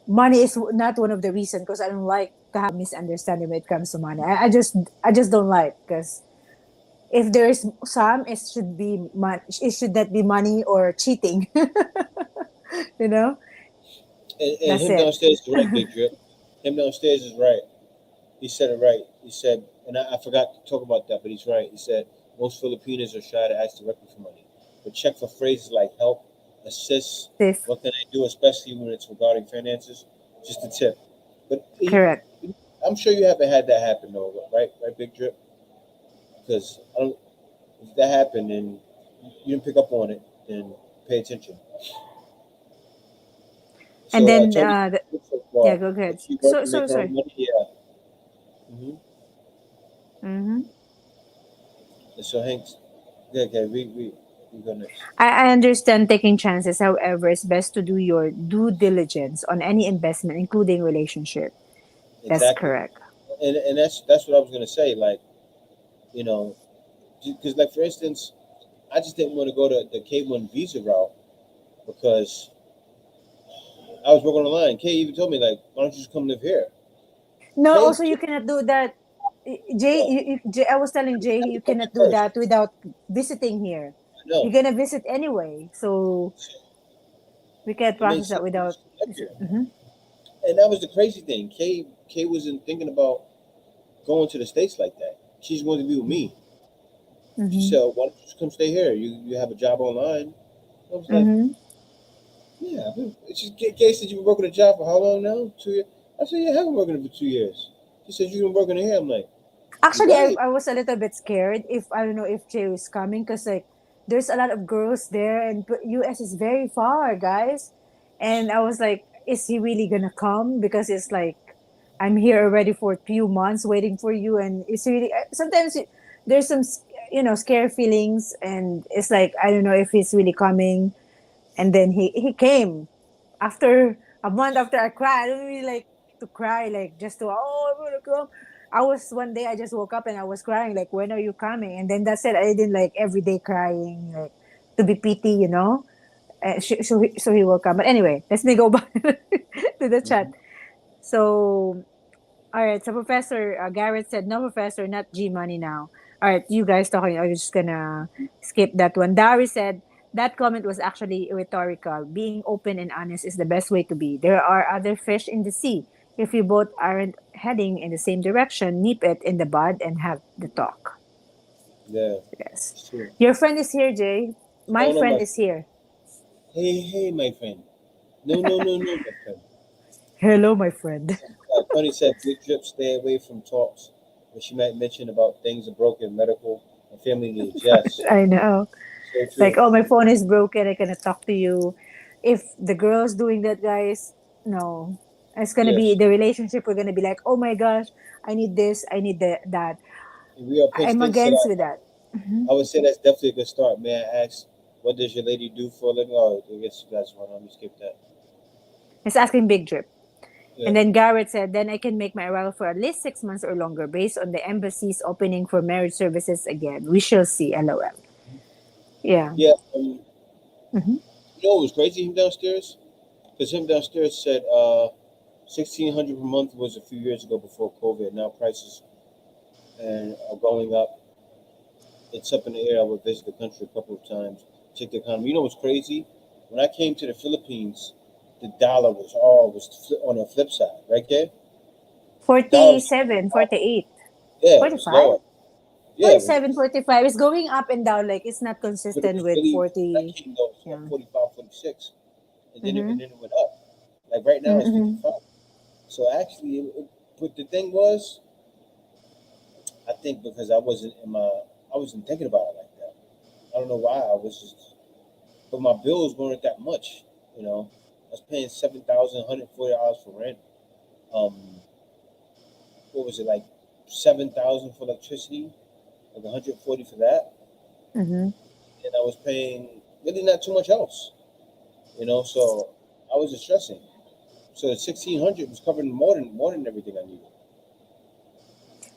money is not one of the reasons because I don't like to have a misunderstanding when it comes to money. I just don't like because if there's some, it should not be money or cheating. you know, And that's him it. downstairs is right, Big Drip. Him downstairs is right. He said it right. He said, and I forgot to talk about that, but he's right. He said most Filipinos are shy to ask directly for money, but check for phrases like help, assist, This what can I do, especially when it's regarding finances. Just a tip. But correct. I'm sure you haven't had that happen though, right? Right, Big Drip? Because I don't. If that happened and you didn't pick up on it, then pay attention. And So, then Tony, so far, yeah, go ahead. if she worked So to make her sorry. own money, yeah. Mm-hmm. And so, Hank, yeah, okay, we go next. I understand taking chances. However, it's best to do your due diligence on any investment, including relationship. That's Exactly. correct. And that's what I was gonna say. Like, you know, because like for instance, I just didn't want to go to the K1 visa route because I was working online. K even told me like, why don't you just come live here? No, K, also you cannot do that. Jay, no, Jay, I was telling Jay, I had to you come here cannot do first. that without visiting here. No, You're gonna visit anyway, so so we can't it made process that sense to without. just come live here. Mhm, And that was the crazy thing. K wasn't thinking about going to the states like that. She's going to be with me. She mhm, said, why don't you just come stay here? You have a job online. I was like, mhm. yeah. She Kay said you've been working a job for how long now? 2 years. I said, yeah, I have been working it for 2 years. She said you've been working here. I'm like, you're Actually, right. I was a little bit scared if I don't know if Jay was coming because like there's a lot of girls there and US is very far, guys. And I was like, is he really gonna come? Because it's like I'm here already for a few months waiting for you, and it's really sometimes there's some scare feelings, and it's like I don't know if he's really coming. And then he came after a month after I cried. I don't really like to cry, like just to I'm gonna come. I was one day I just woke up and I was crying, like when are you coming? And then that's it. I didn't like every day crying, like to be pity. So he woke up. But anyway, let's me go back to the chat. Mm-hmm. So all right, so Professor Garrett said, no, Professor, not G Money now. All right, you guys talking, I'm just gonna skip that one. Dari said, that comment was actually rhetorical. Being open and honest is the best way to be. There are other fish in the sea. If you both aren't heading in the same direction, nip it in the bud and have the talk. Yeah, Yes. it's true. Your friend is here, Jay. What's My going on, friend my is friend? here. Hey, my friend. No, no, no, no, my friend. Hello, my friend. Tony said, "Big Drip, stay away from talks where she might mention about things are broken, medical, and family needs." Yes, I know. so Like, true. oh, my phone is broken. I cannot talk to you. If the girl's doing that, guys, no. It's gonna be Yes, the relationship. We're gonna be like, oh my gosh, I need this, I need that. and Real Pink I'm Stick said, against with that. Mhm. I would say that's definitely a good start. May I ask, what does your lady do for a living?" Oh, I guess you guys want to let me skip that. It's asking Big Drip. Yeah, And then Garrett said, then I can make my arrival for at least 6 months or longer based on the embassy's opening for marriage services again. We shall see. LOL. Yeah. yeah. Hmm. You know what was crazy? Him downstairs, because him downstairs said 1,600 per month was a few years ago before COVID. Now prices and are going up. It's up in the air. I would visit the country a couple of times, check the economy. You know what's crazy? When I came to the Philippines, the dollar was on the flip side, right there. Dollar was 47, 48, yeah, it was 45, lower. Yeah, it was 47, 45. It's going up and down. Like, it's not but it consistent was with really when I 40. came though, it was like Yeah. 45, 46, Mm-hmm. and then it went up. Like right now, it's Mm-hmm. 55. So actually, but the thing was, I think because I wasn't thinking about it like that. I don't know why. I was just, but my bills weren't that much. You know, I was paying $7,140 for rent. Um, what was it like 7,000 for electricity, like 140 for that, Mm-hmm. and I was paying really not too much else. You know, so I was just stressing. So the 1,600 was covering more than everything I needed.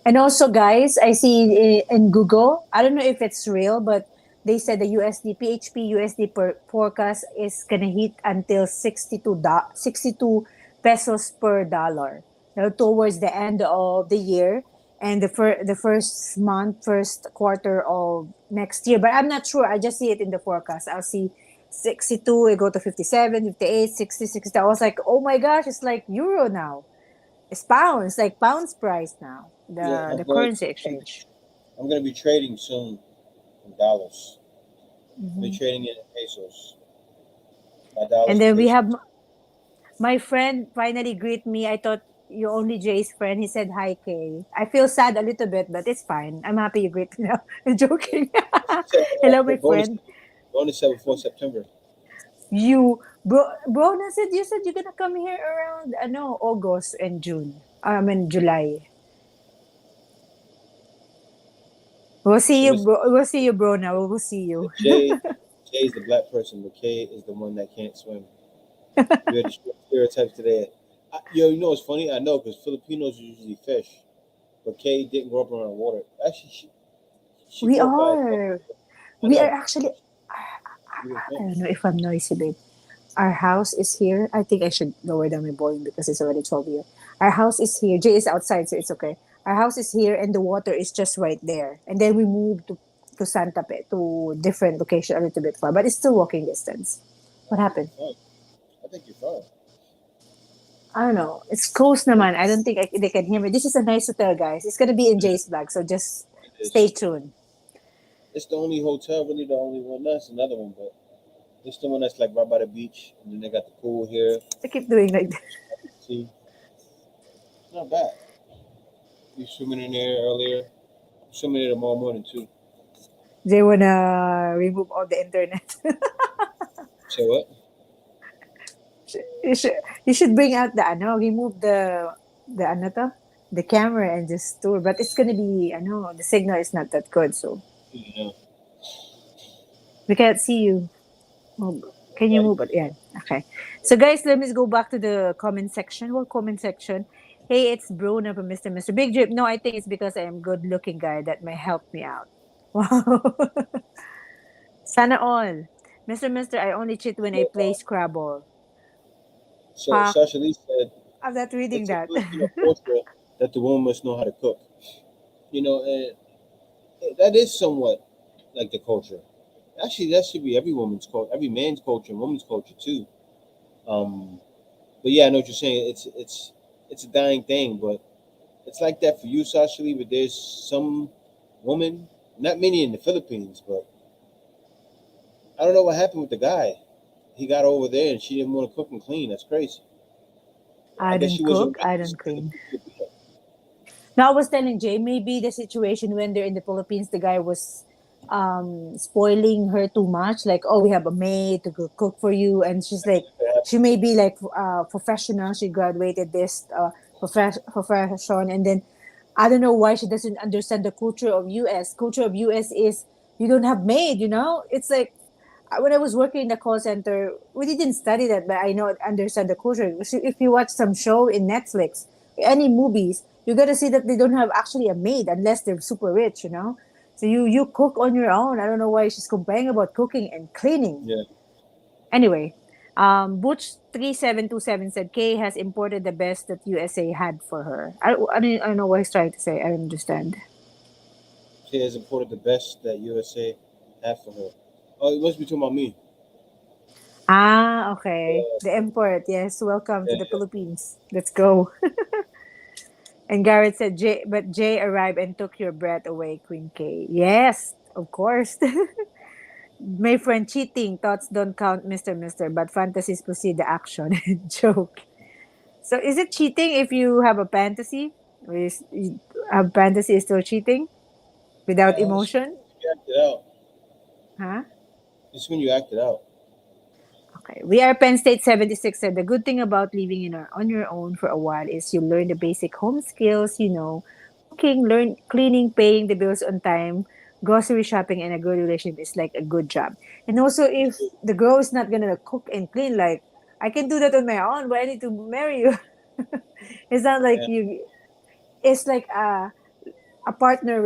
And also, guys, I see in Google, I don't know if it's real, but they said the USD, PHP USD forecast is going to hit until 62 pesos per dollar. Now, towards the end of the year and the first month, first quarter of next year. But I'm not sure. I just see it in the forecast. I'll see 62, it go to 57, 58, 60, 60. I was like, oh my gosh, it's like euro now. It's pounds, like pounds price now. Yeah, The currency exchange. I'm going to be trading soon in dollars. I'll be Hmm. trading it in pesos. My dollars And and then we have pesos. my friend finally greet me. I thought you only Jay's friend. He said hi, Kay. I feel sad a little bit, but it's fine. I'm happy you greet me now. I'm joking. She said, Hello, my bonus, friend. bonus said before September. You, bro, said you said you're gonna come here around no August and June. I mean July. We'll see So you, Mr. bro. We'll see you, bro. Now we'll see So you. Jay is the black person, but K is the one that can't swim. You had the stereotypes today. Yo, you know what's funny? I know because Filipinos usually fish, but Kay didn't grow up around water. Actually, she We grew up by a couple. are. I We are know. actually. You would I think. don't know if I'm noisy, babe. Our house is here. I think I should lower down my volume because it's already 12 here. Our house is here. Jay is outside, so it's okay. Our house is here, and the water is just right there. And then we moved to Santa Fe, to different location, a little bit far, but it's still walking distance. What I think happened? you're fine. I think you're fine. I don't know. It's close naman. I don't think they can hear me. This is a nice hotel, guys. It's gonna be in Yeah, Jay's vlog, so just it stay is. tuned. It's the only hotel, really the only one. That's another one, but it's the one that's like right by the beach, and then they got the pool here. I keep doing like that. See, it's not bad. You swimming in there earlier. I'm swimming there tomorrow morning too. They wanna remove all the internet. Say what? You should you should bring out the ano, remove the ano to, the camera and just tour. But it's gonna be ano, the signal is not that good, so You know. we can't see you. Move. Can you Yeah, move it? Yeah. Okay. So guys, let me go back to the comment section. What comment section? Hey, it's Bruno from Mr. Big Drip. No, I think it's because I am good looking guy that may help me out. Wow. Sana all. Mr. I only cheat when I so, play Scrabble. so Pak. Sasha Lee said I'm not reading it's a that. Filipino culture that the woman must know how to cook. You know, and that is somewhat like the culture. Actually, that should be every woman's culture, every man's culture, and woman's culture too. Um, but yeah, I know what you're saying. It's a dying thing, but it's like that for you, Sasha Lee. But there's some woman, not many in the Philippines, but I don't know what happened with the guy. He got over there, and she didn't want to cook and clean. That's crazy. I guess she don't wasn't cook, I ready don't to clean. Filipino. Now I was telling Jay, maybe the situation when they're in the Philippines, the guy was spoiling her too much. Like, oh, we have a maid to cook for you, and she's like, she may be like professional. She graduated this profession, and then I don't know why she doesn't understand the culture of U.S. Culture of U.S. is you don't have maid. You know, it's like when I was working in the call center, we didn't study that, but I know understand the culture. So if you watch some show in Netflix, any movies, you gotta see that they don't have actually a maid unless they're super rich, you know. So you cook on your own. I don't know why she's complaining about cooking and cleaning. Yeah. Anyway, Butch 3727 said Kay has imported the best that USA had for her. I don't know what he's trying to say. I don't understand. She has imported the best that USA had for her. Oh, it must be talking about me. Ah, okay. Yeah, The import. Yes, welcome to yeah, the yeah. Philippines. Let's go. And Garrett said, Jay, but Jay arrived and took your breath away, Queen K. Yes, of course. My friend cheating. Thoughts don't count, Mr. But fantasies precede the action. Joke. So is it cheating if you have a fantasy? Or is, you have fantasy is still cheating without It's emotion? when you act it out. Huh? It's when you act it out. Okay. We are Penn State 76 said the good thing about living on your own for a while is you learn the basic home skills, cooking, learn cleaning, paying the bills on time, grocery shopping, and a good relationship is like a good job. And also if the girl is not gonna cook and clean, like I can do that on my own, but I need to marry you. It's not like Yeah, it's like a partner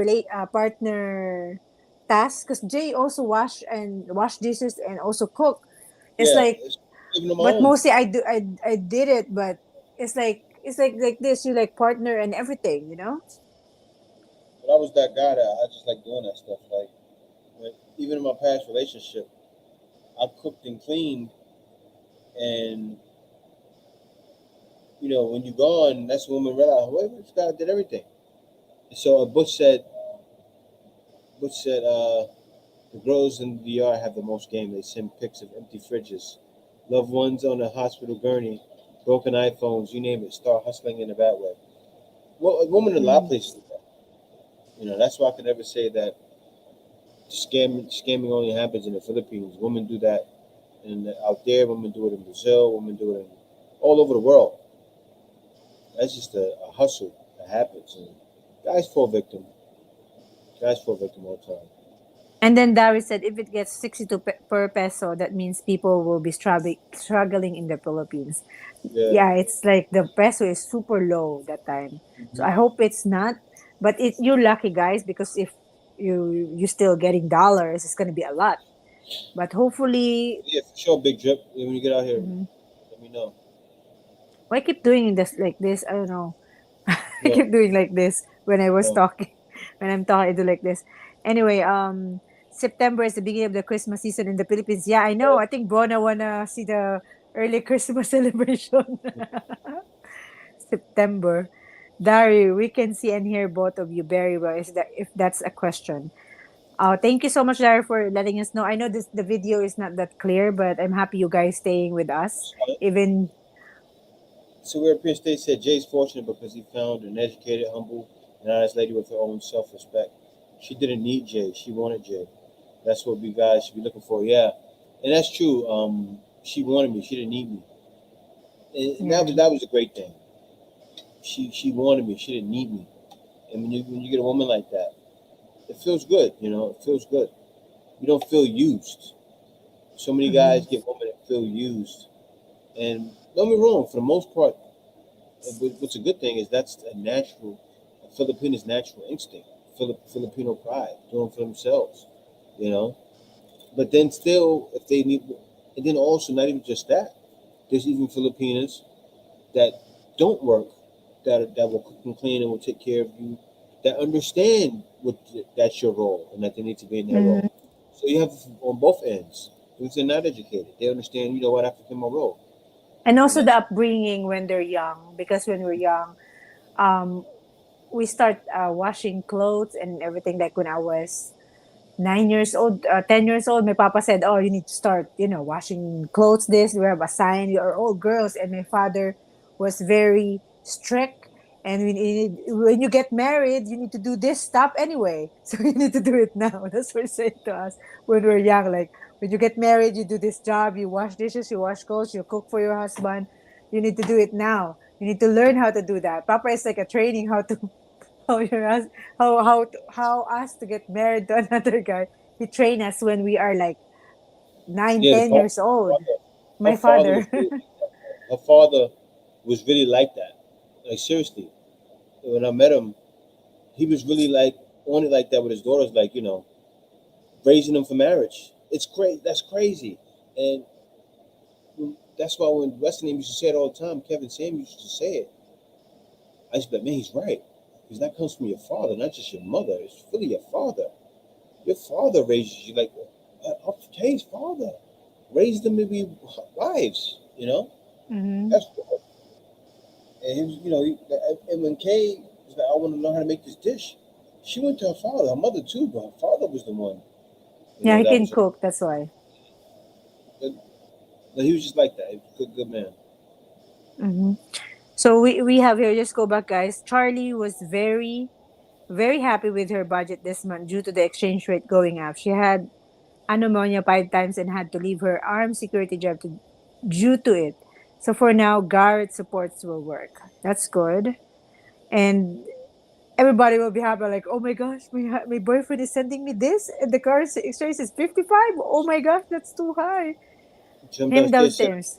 task because Jay also wash dishes and also cook. It's yeah. like It's living on my but own. mostly I did it, but it's like this, you like partner and everything, you know. But I was that guy that I just like doing that stuff. Like even in my past relationship, I cooked and cleaned, and when you gone, that's when women realize, wait, this guy did everything. So Butch said, the girls in the DR have the most game. They send pics of empty fridges, loved ones on a hospital gurney, broken iPhones, you name it. Start hustling in a bad way. Well, a woman in a lot of Mm. places do that. That's why I could never say that scamming only happens in the Philippines. Women do that, and out there, women do it in Brazil. Women do it in all over the world. That's just a hustle that happens. And guys fall victim. Guys fall victim all the time. And then Darius said if it gets 62 per peso, that means people will be struggling in the Philippines. Yeah. Yeah, it's like the peso is super low that time. So I Hmm. hope it's not. But you're lucky, guys, because if you still getting dollars, it's gonna be a lot. But hopefully, Yeah, for sure, big drip. When you get out here, mhm. let me know. Why I keep doing this like this? I don't know. I No, keep doing like this when I was no. talking. When I'm talking, I do like this. Anyway, September is the beginning of the Christmas season in the Philippines. Yeah, I know. I think Brona wanna see the early Christmas celebration. September. Dari, we can see and hear both of you very well. If that's a question? Thank you so much, Dari, for letting us know. I know the video is not that clear, but I'm happy you guys staying with us. Even So European State said Jay's fortunate because he found an educated, humble, and honest lady with her own self-respect. She didn't need Jay; she wanted Jay. That's what we guys should be looking for. Yeah, and that's true. She wanted me; she didn't need me, and that was yeah. that was a great thing. She wanted me; she didn't need me. And when you get a woman like that, it feels good. It feels good. You don't feel used. So many Hmm. guys get women that feel used, and don't be wrong. For the most part, what's a good thing is that's a Filipino's natural instinct, Filipino pride, doing for themselves, you know. But then still, if they need, and then also not even just that, there's even Filipinas that don't work, that will cook and clean and will take care of you, that understand that's your role and that they need to be in their role. So you have on both ends. Because they're not educated, they understand. You know what? I have to play my role, And and also the that's upbringing when they're young, because when we're young, um, we start washing clothes and everything. Like when I was 9 years old, 10 years old, my papa said, "Oh, you need to start, washing clothes. This we have a sign. We are all girls." And my father was very strict. And when you get married, you need to do this stuff anyway. So you need to do it now. That's what he said to us when we were young. Like, when you get married, you do this job, you wash dishes, you wash clothes, you cook for your husband. You need to do it now. You need to learn how to do that. Papa is like a training how to how your how us to get married to another guy. He trained us when we are like nine, Yeah, 10 years old. her My father father. was really, her father was really like that. Like seriously, when I met him, he was really like on it like that with his daughters, like raising them for marriage. It's crazy. That's crazy, and that's why when Weston used to say it all the time, Kevin Sam used to say it. I just be like, man, he's right, because that comes from your father, not just your mother. It's really your father. Your father raises you like Kay's father raised them to be wives. Hmm. That's and he was, and when Kay was like, I want to learn how to make this dish, she went to her father, her mother too, but her father was the one, Yeah, he that can was. cook. That's why. But he was just like that. He was a good man. Hmm. So we have here. Just go back, guys. Charlie was very happy with her budget this month due to the exchange rate going up. She had pneumonia 5 times and had to leave her armed security job due to it. So for now, Garrett supports will work. That's good. And everybody will be happy, like, oh my gosh, my boyfriend is sending me this, and the car exchange is 55. Oh my gosh, that's too high. Jim Him downstairs said, downstairs.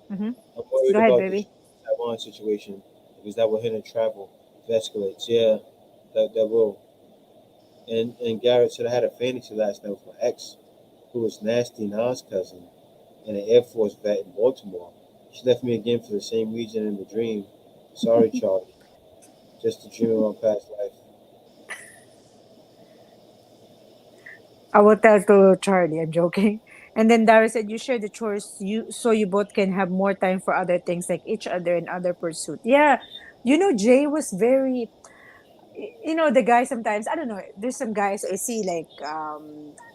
Hmm. I'm worried Go ahead, about this baby. Taiwan situation because that will hinder travel if it escalates. Yeah, that will. And Garrett said I had a fantasy last night with my ex, who was Nasty Nas' cousin and an Air Force vet in Baltimore. She left me again for the same reason in the dream. Sorry, Charlie. Just a dream of my past life. I will tell to Charlie. I'm joking. And then Dara said, "You share the chores, so you both can have more time for other things like each other and other pursuit." Yeah, Jay was very the guys sometimes, I don't know, there's some guys I see, like,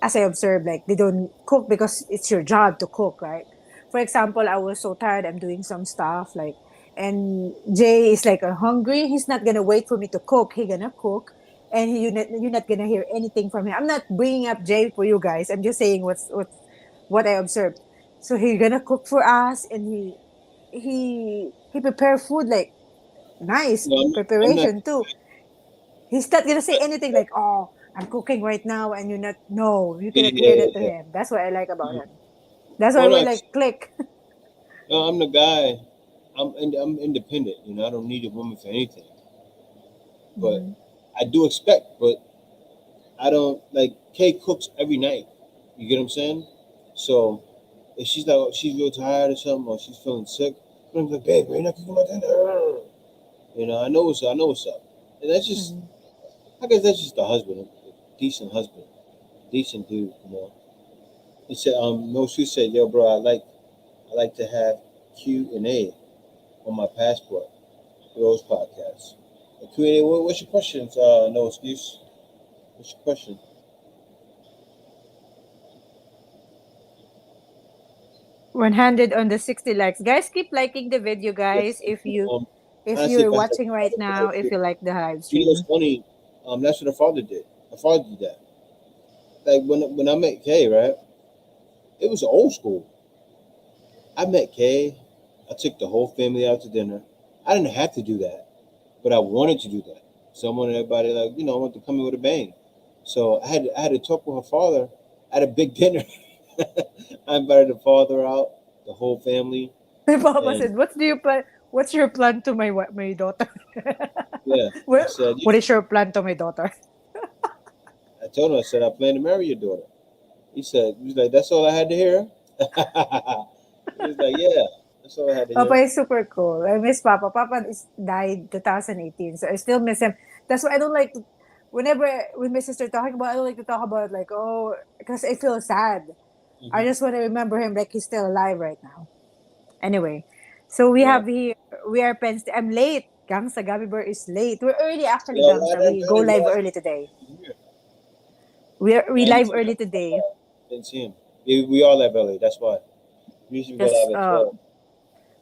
as I observe, like, they don't cook because it's your job to cook, right? For example, I was so tired, I'm doing some stuff, like, and Jay is like, hungry, he's not gonna wait for me to cook, he gonna cook. And you're not gonna hear anything from him. I'm not bringing up Jay for you guys, I'm just saying what I observed. So he gonna cook for us, and he prepare food, like, nice No, I'm not. preparation too. He's not gonna say anything like, "Oh, I'm cooking right now," and you're not. No, you Yeah, cannot hear yeah, that to yeah. him. That's what I like about him. That's why Well, we're no, like click. no, I'm the guy. I'm independent. I don't need a woman for anything. But Hmm. I do expect. But I don't like. Kay cooks every night. You get what I'm saying? So if she's like she's real tired or something, or she's feeling sick, I'm like, babe, you're not cooking my dinner. I know what's up. And that's just, Hmm. I guess that's just a husband, a decent husband, decent dude. He said, no, she said, yo, bro, I like to have Q&A on my passport for those podcasts. Q&A, what's your questions? No excuse. What's your question? 100 on the 60 likes, guys. Keep liking the video, guys. Yes. If Honestly, you're if I had watching right now, if you like the live what's stream. funny? That's what her father did. Her father did that. Like when I met Kay, right? It was old school. I met Kay. I took the whole family out to dinner. I didn't have to do that, but I wanted to do that. So I wanted everybody, like, I wanted to come in with a bang. So I had to talk with her father at a big dinner. I invited the father out, the whole family, My papa and said, "What do you plan? What's your plan to my daughter? yeah, I Well, said, what is your plan to my daughter?" I told him, I said, I plan to marry your daughter. He was like, that's all I had to hear. He was like, yeah, that's all I had to Papa hear. is super cool. I miss Papa. Papa is died 2018, so I still miss him. That's why I don't like to, whenever with my sister talking about, I don't like to talk about, like, oh, because I feel sad. I Hmm. just want to remember him like he's still alive right now. Anyway, so we Yeah, have here, we are I'm late. Gangsa Gabby is late. We're early actually, yeah, Gangsa. I We go didn't live realize early today. he was here. We I didn't live see him. early today. Didn't see him. Yeah, we all at LA. That's why. Usually we go Because live at 12.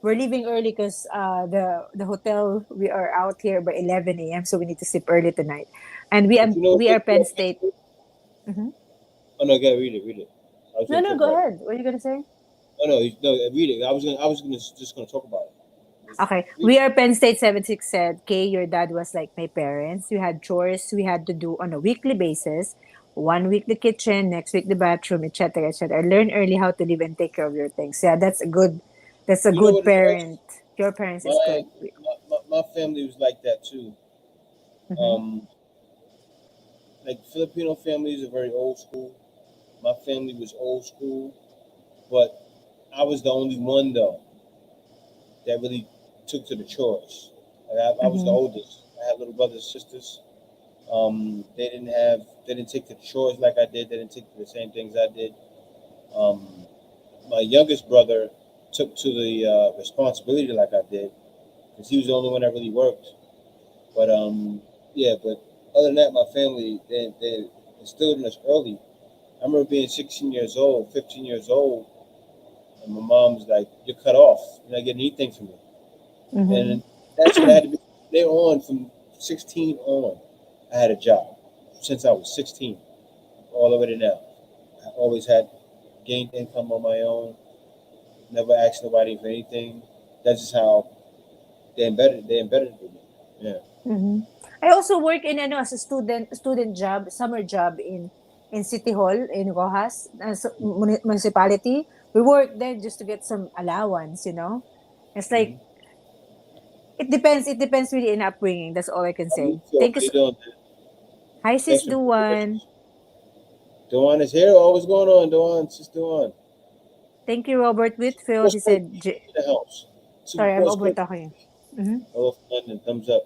we're leaving early because the hotel we are out here by 11 a.m. So we need to sleep early tonight, and But you know we what? are Penn State. Hmm. Oh no, go read it. Read it. I was No, gonna no, talk go about it. ahead. What are you gonna say? Oh no, no, read it. I was gonna just gonna talk about it. Okay, Read we it. are Penn State 76 said, Kay, your dad was like my parents. We had chores we had to do on a weekly basis. 1 week the kitchen, next week the bathroom, etc., etc. Learn early how to live and take care of your things. Yeah, that's a You know good what it parent. was? Your parents is My good. my family was like that too. Mm-hmm. Um, like Filipino families are very old school. My family was old school, but I was the only one though that really took to the chores. Like I was the Mm-hmm. oldest. I had little brothers and sisters. They didn't take to the chores like I did. They didn't take to the same things I did. Um, my youngest brother took to the responsibility like I did because he was the only one that really worked. But yeah. But other than that, my family they instilled in us early. I remember being 16 years old, 15 years old, and my mom's like, "You're cut off. You're not getting anything from me." Mm-hmm. And that's what I had to be. There on from 16 on, I had a job since I was 16 all the way to now. I always had gained income on my own. Never asked nobody for anything. That's just how they embedded it with me. Yeah. Mm-hmm. I also work in as a student job, summer job in City Hall in Rojas, municipality. We work there just to get some allowance, you know. It's like Mm-hmm. it depends. It depends really in upbringing. That's all I can How you say. feel? Thank How you. you So, doing? hi, sis Thanks for being with Duan. us. Dawn is here. Oh, what's going on, Dawn? Just Dawn. Thank you, Robert Whitfield. What's He Kirk said, TV in the house? Super sorry, I'm Boss Kirk overtalking TV. you. Mm-hmm. Hello from London. Thumbs up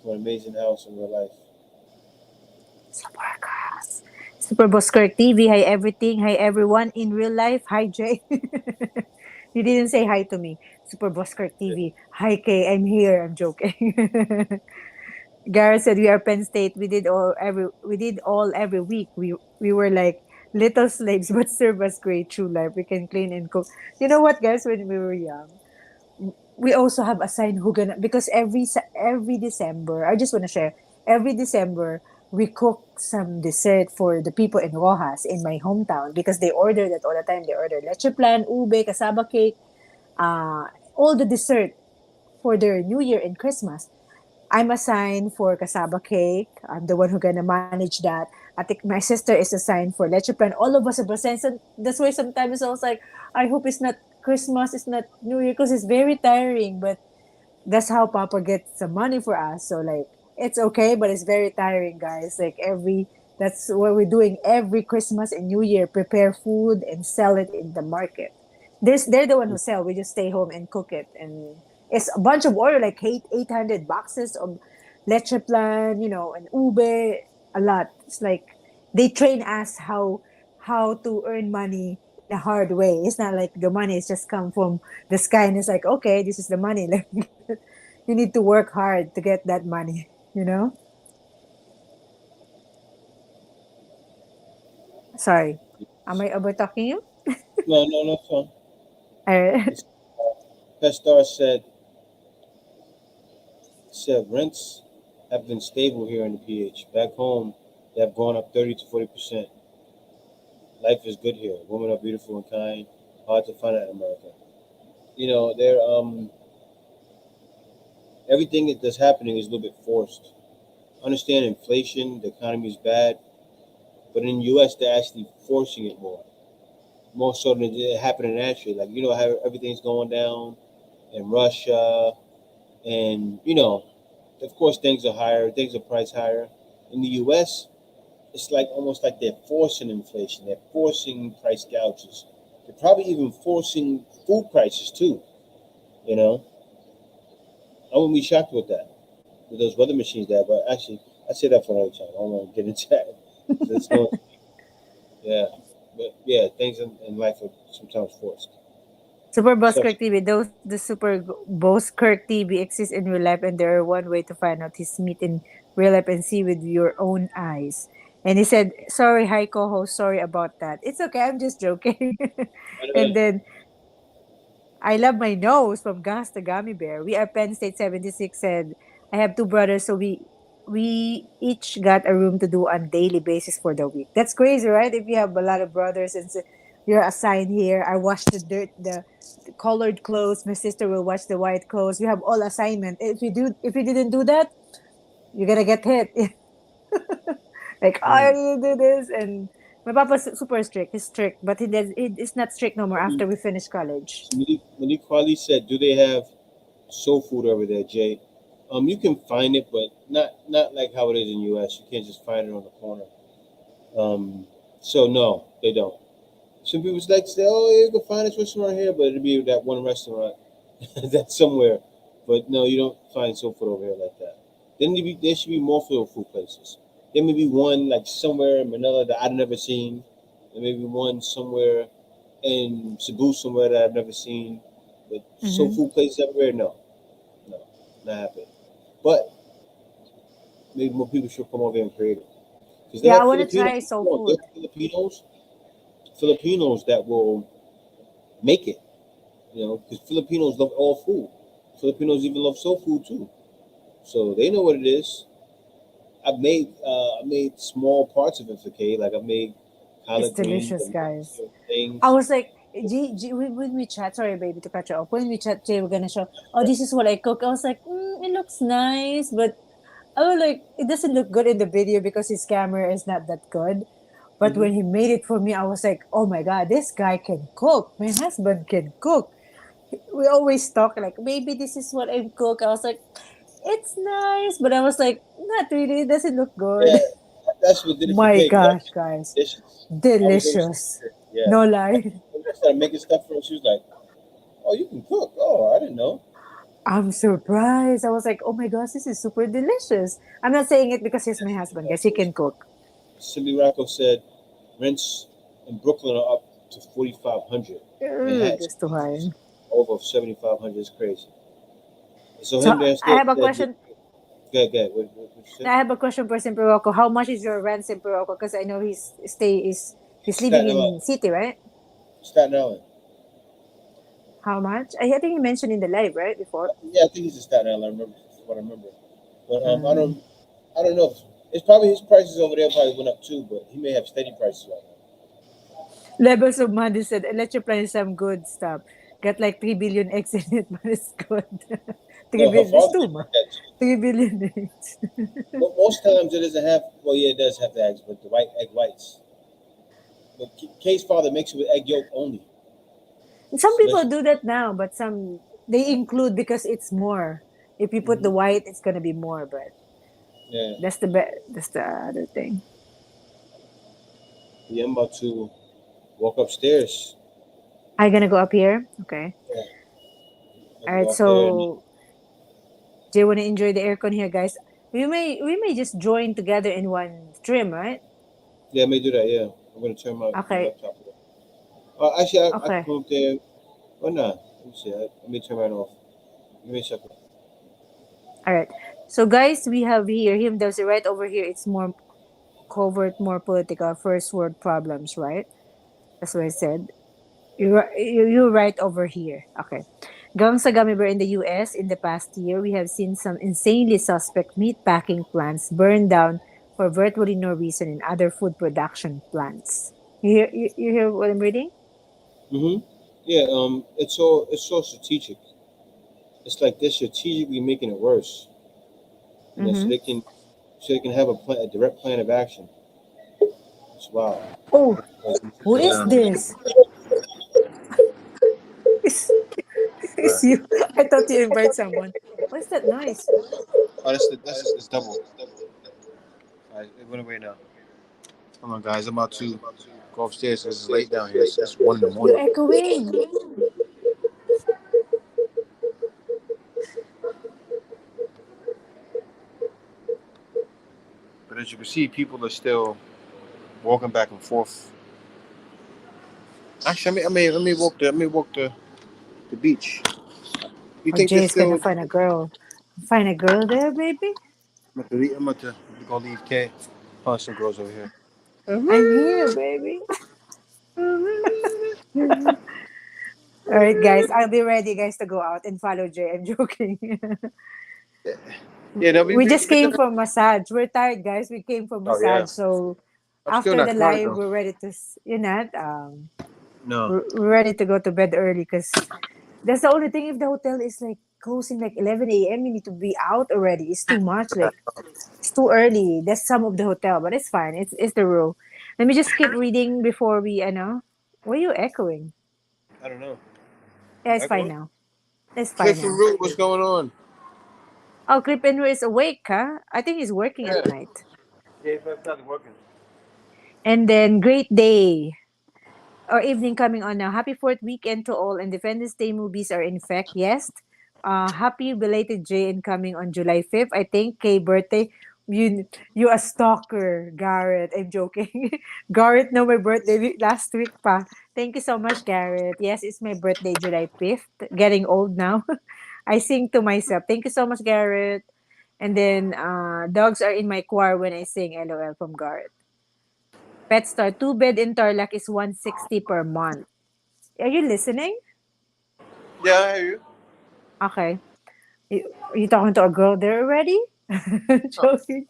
for an amazing house in real life. Super girls. Super Boss Kirk TV. Hi, everything. Hi, everyone in real life. Hi, Jay. You didn't say hi to me. Super Boss Kirk Yeah. TV. Hi, Kay. I'm here. I'm joking. Gareth said we are Penn State. We did all every week. We were like little slaves, but serve us great true life. We can clean and cook. You know what, guys? When we were young, we also have assigned who gonna because every December, I just want to share. Every December, we cook some dessert for the people in Rojas in my hometown because they order that all the time. They order leche plan, ube, cassava cake, uh, all the dessert for their New Year and Christmas. I'm assigned for cassava cake. I'm the one who gonna manage that. I think my sister is assigned for leche plan. All of us are assigned. So that's why sometimes I was like, I hope it's not Christmas, it's not New Year, because it's very tiring. But that's how Papa gets some money for us. So like it's okay, but it's very tiring, guys. Like that's what we're doing every Christmas and New Year. Prepare food and sell it in the market. They're the one who sell. We just stay home and cook it, and it's a bunch of order, like 800 boxes of leche plan, and ube, a lot. It's like they train us how to earn money in a hard way. It's not like the money is just come from the sky and it's like, okay, this is the money. Like you need to work hard to get that money, you know? Sorry. Am I over talking you? No, no, no, fun. Uh, It's, Pestar said rents have been stable here in the PH. Back home, they have gone up 30 to 40%. Life is good here. Women are beautiful and kind. Hard to find in America. They're everything that's happening is a little bit forced. Understand inflation, the economy is bad, but in the U.S. they're actually forcing it more so than it happening naturally. Like how everything's going down in Russia, and of course things are higher, things are priced higher. In the U.S., it's like almost like they're forcing inflation. They're forcing price gouges. They're probably even forcing food prices too. You know, I wouldn't be shocked with that, with those weather machines there. But actually, I say that for another time. I don't want to get into that. So let's go. Yeah, but yeah, things in life are sometimes forced. Super Boss Such Kirk TV. Those the Super Boss Kirk TV exists in real life, and there are one way to find out his meet in real life and see with your own eyes. And he said, "Sorry, hi co-host. Sorry about that. It's okay. I'm just joking." And then I love my nose from Gas to Gummy Bear. We are Penn State 76 said, I have two brothers, so we each got a room to do on daily basis for the week. That's crazy, right? If you have a lot of brothers and you're assigned here, I wash the colored clothes. My sister will wash the white clothes. We have all assignment. If you didn't do that, you're gonna get hit. Like, oh, Mm. you do this, and my papa's super strict. He's strict, but he's not strict no more after we finish college. Malik Kwali said, "Do they have soul food over there, Jay?" You can find it, but not like how it is in U.S. You can't just find it on the corner. Um, so no, they don't. Some people like say, "Oh, yeah, you can find this restaurant here," but it'll be that one restaurant that's somewhere. But no, you don't find soul food over here like that. There should be more soul food places. There may be one like somewhere in Manila that I've never seen. There may be one somewhere in Cebu somewhere that I've never seen. But soul Hmm. food places everywhere, no, no, not happening. But maybe more people should come over here and create it because they Yeah, I have want to Filipinos. try soul Come on, they food. have Filipinos that will make it. You know, because Filipinos love all food. Filipinos even love soul food too. So they know what it is. I made small parts of it for Kay. Like I made It's collard greens delicious, and guys. certain I things. was like, when we chat, sorry, baby, to cut you off. When we chat, Jay, we're gonna show, oh, this is what I cook. I was like, it looks nice, but I was like, it doesn't look good in the video because his camera is not that good. But Mm-hmm. when he made it for me, I was like, oh my God, this guy can cook. My husband can cook. We always talk like, maybe this is what I cook. I was like, it's nice, but I was like, not really. It doesn't look Yeah, good. that's what did it for My Kay. Cause I gosh, was guys, dishes. I was always delicious. yeah. No lie. I started making stuff for her. She was like, "Oh, you can cook? Oh, I didn't know." I'm surprised. I was like, oh my gosh, this is super delicious. I'm not saying it because he's my husband, guys. He can cook. Cindy Rocco said rents in Brooklyn are up to 4,500. Ugh, Manhattan that's too high. over 7,500 is crazy. So So him I downstairs have a said, yeah, question. good. What you said? I have a question for Simperoco. How much is your rent, Simperoco? Because I know he's living Staten Island. in city, right? Staten Island. How much? I think you mentioned in the live, right, before. Yeah, I think he's in Staten Island. I remember what I remember. But Um, I don't know. It's probably his prices over there probably went up too, but he may have steady prices right now. Levels of Money said, and let you plan some good stuff. Got like 3 billion eggs in it, but it's good. 3 No, her billion, it's father too did much. like that too. 3 billion eggs. Most times it doesn't have. Well, yeah, it does have the eggs, but the white egg whites. But Kay's father makes it with egg yolk only. Some It's people delicious. do that now, but some they include because it's more. If you put the Hmm. white, it's gonna be more. But Yeah. that's the other thing. Yeah, I'm about to walk upstairs. Are you gonna go up here? Okay. Yeah, I All can right. go up there and So do you want to enjoy the aircon here, guys? We may just join together in one stream, right? yeah, I may do that. Yeah, I'm gonna turn my Okay. laptop off. Actually, I can Okay. come up there. Or not? Let me see. Let me turn mine off. Give me a second. All right. So guys, we have here him. There's a right over here. It's more covert, more political, first world problems, right? That's what I said. You're right over here. Okay. Going sa gummy bear in the US in the past year, we have seen some insanely suspect meatpacking plants burned down for virtually no reason in other food production plants. You hear what I'm reading? Mm-hmm. Yeah. It's so strategic. It's like they're strategically making it worse. You know, Mm-hmm. so they can have a direct plan of action. It's wild. Oh, who is Um, this? It's, it's you. I thought you invite someone. What's that noise? oh, that's double. All right, it went away now. Come on, guys. I'm about to go upstairs because it's late down here. It's 1 in the morning. You're echoing. But as you can see, people are still walking back and forth. Actually, let me walk the beach. You Oh, think there's Jay's gonna still? find a girl. Find a girl there, baby? I'm about to go leave K. Oh, some girls over here. I'm here, baby. All right, guys. I'll be ready, guys, to go out and follow Jay. I'm joking. Yeah, no, We just we came gonna. from massage. We're tired, guys. We came from Oh yeah, massage. So I'm still after not the tired live, though. we're ready to, you know, No, we're ready to go to bed early because that's the only thing. If the hotel is like closing like 11 a.m., you need to be out already. It's too much. Like, it's too early. That's some of the hotel, but it's fine. It's the rule. Let me just keep reading before we, you know. Why are you echoing? I don't know. Yeah, it's fine Echoing. now. It's fine Cliff and now. Root, what's going on? Oh, Clip Enro is awake, huh? I think he's working at Yeah, night. yeah, it's not working. And then Great Day or evening coming on now. Happy fourth weekend to all. Independence Day movies are in fact, yes. Happy belated J coming on July 5th. I think K birthday. You a stalker, Garrett. I'm joking. Garrett, no, my birthday last week pa. Thank you so much, Garrett. Yes, it's my birthday, July 5th. Getting old now. I sing to myself. Thank you so much, Garrett. And then dogs are in my choir when I sing LOL from Garrett. Pet Star, two bed in Tarlac is 160 per month. Are you listening? Yeah, I hear you. Okay. You talking to a girl there already? Oh, Joking.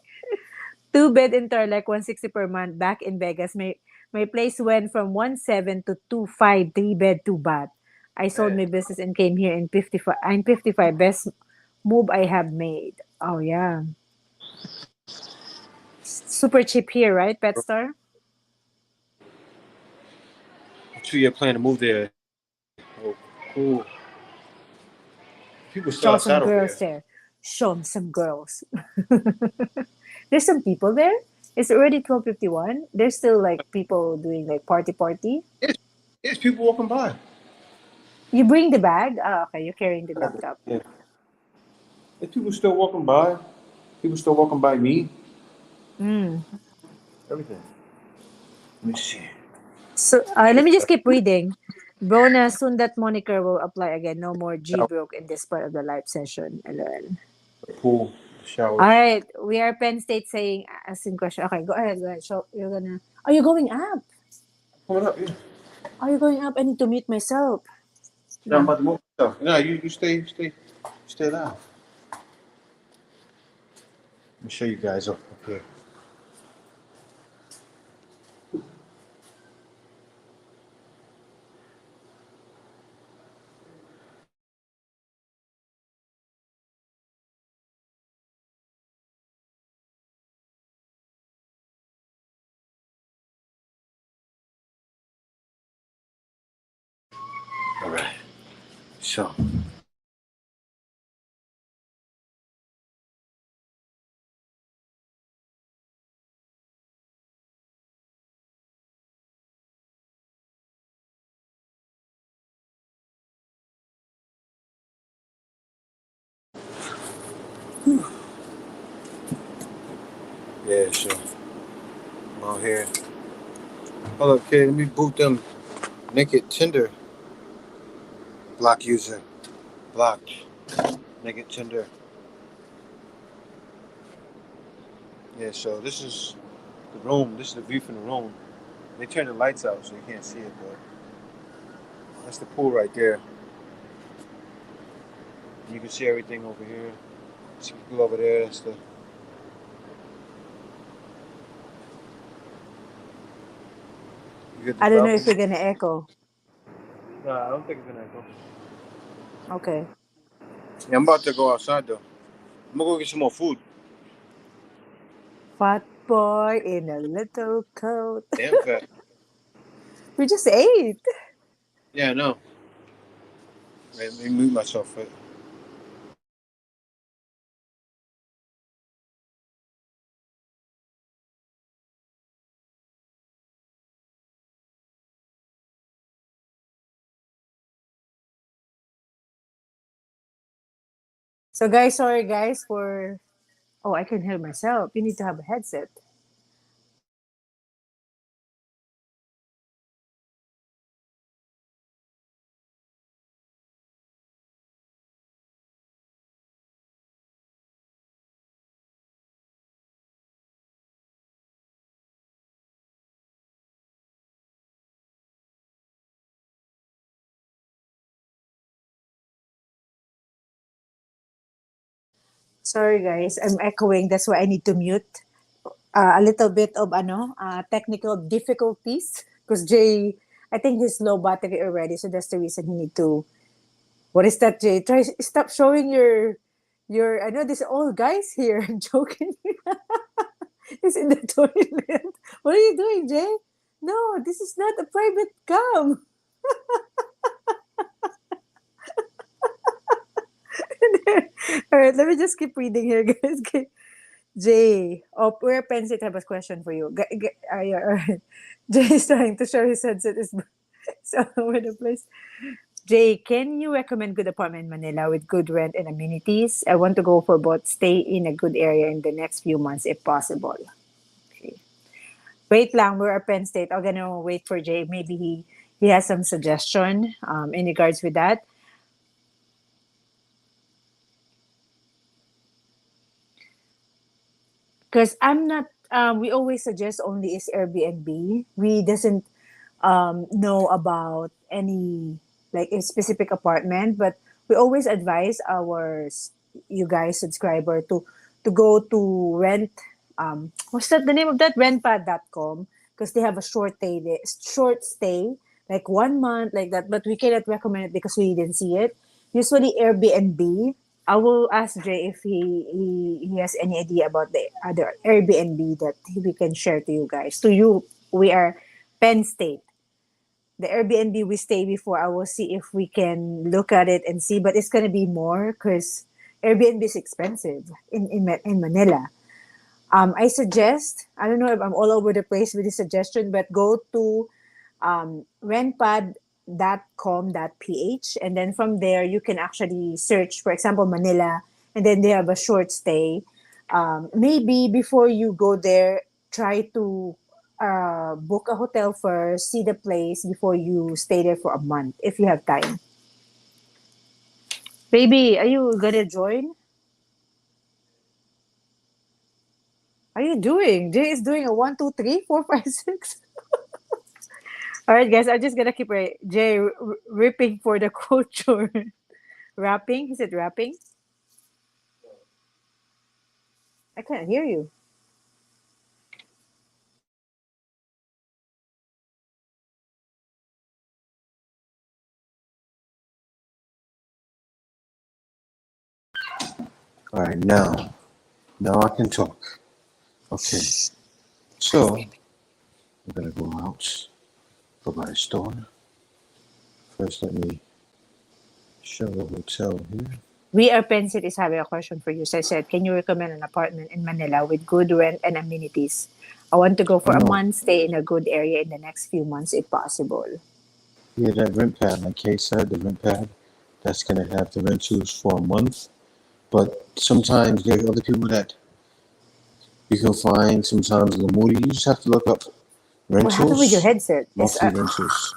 Two bed in Tarlac, 160 per month. Back in Vegas, my place went from 1.7 to 2.5, three bed, two bath. I sold man. my business and came here in 55. I'm 55. Best move I have made. Oh yeah. Super cheap here, right, Pet Star? So you're planning to move there? Oh, cool. People still Show outside some over there. girls there. Show 'em some girls. There's some people there. It's already 12:51. There's still like people doing like party. Yes, yes, people walking by. You bring the bag? Ah, okay, you're carrying the laptop. Yeah, there's people still walking by. People still walking by me. Mm. Everything. Let me see. So let me just keep reading. Bonus, soon that moniker will apply again. No more G broke in this part of the live session. LOL. The pool, the All showers. right, we are Penn State saying asking question. Okay, go ahead. Go ahead. So you're gonna. Are you going up? Coming up, yeah. Are you going up? I need to mute myself. Yeah, I'm No. about to move stuff. No, you stay down. Let me show you guys up here. All right. So, yeah, so I'm out here. Hold up, kid. Let me boot them. Naked Tinder block user. Blocked. Naked Tinder. Yeah, so this is the room. This is the view from the room. They turned the lights out so you can't see it, but that's the pool right there. You can see everything over here. See people over there. That's the you get the I don't know if balcony. you're gonna echo. Nah, I don't think it's gonna go. Okay. Yeah, I'm about to go outside though. I'm gonna go get some more food. Fat boy in a little coat. Damn fat. We just ate. Yeah, I know. Let me mute myself. So guys, sorry guys for. Oh, I can hear myself. You need to have a headset. Sorry, guys. I'm echoing. That's why I need to mute. A little bit of technical difficulties because Jay, I think he's low battery already, so that's the reason he need to. What is that, Jay? Try stop showing your. I know this old guys here. I'm joking. He's in the toilet. What are you doing, Jay? No, this is not a private cam. All right, let me just keep reading here, guys. Okay. Jay, oh, where Pensit have a question for you. Yeah, all right. Jay is trying to show his headset is it's all over the place. Jay, can you recommend good apartment in Manila with good rent and amenities? I want to go for both. Stay in a good area in the next few months if possible. Okay. Wait lang, we're at Penn State. I'm gonna wait for Jay. Maybe he has some suggestion in regards with that. Because I'm not. We always suggest only is Airbnb. We doesn't know about any like a specific apartment, but we always advise our you guys subscriber to go to rent. What's that the name of that rentpad.com because they have a short stay like 1 month like that, but we cannot recommend it because we didn't see it. Usually Airbnb. I will ask Jay if he has any idea about the other Airbnb that we can share to you guys. To you, we are Penn State. The Airbnb we stay before, I will see if we can look at it and see. But it's gonna be more because Airbnb is expensive in Manila. I suggest, I don't know if I'm all over the place with this suggestion, but go to rentpad.com.ph and then from there you can actually search, for example, Manila, and then they have a short stay. Maybe before you go there, try to book a hotel first, see the place before you stay there for a month if you have time. Baby, are you gonna join? Are you doing? Jay is doing a 1, 2, 3, 4, 5, 6. All right, guys, I'm just gonna keep Jay ripping for the culture. Rapping? Is it rapping? I can't hear you. All right, now I can talk. Okay, so we're gonna go out, go by the store. First, let me show the hotel here. We are Pensit is having a question for you. So I said, can you recommend an apartment in Manila with good rent and amenities? I want to go Oh for a no, month, stay in a good area in the next few months if possible. yeah, that rent pad, like Kay said, the rent pad, that's gonna have the rentals for a month. But sometimes there are other people that you can find. Sometimes the moody. You just have to look up What happened with your rentals, headset? monthly rentals.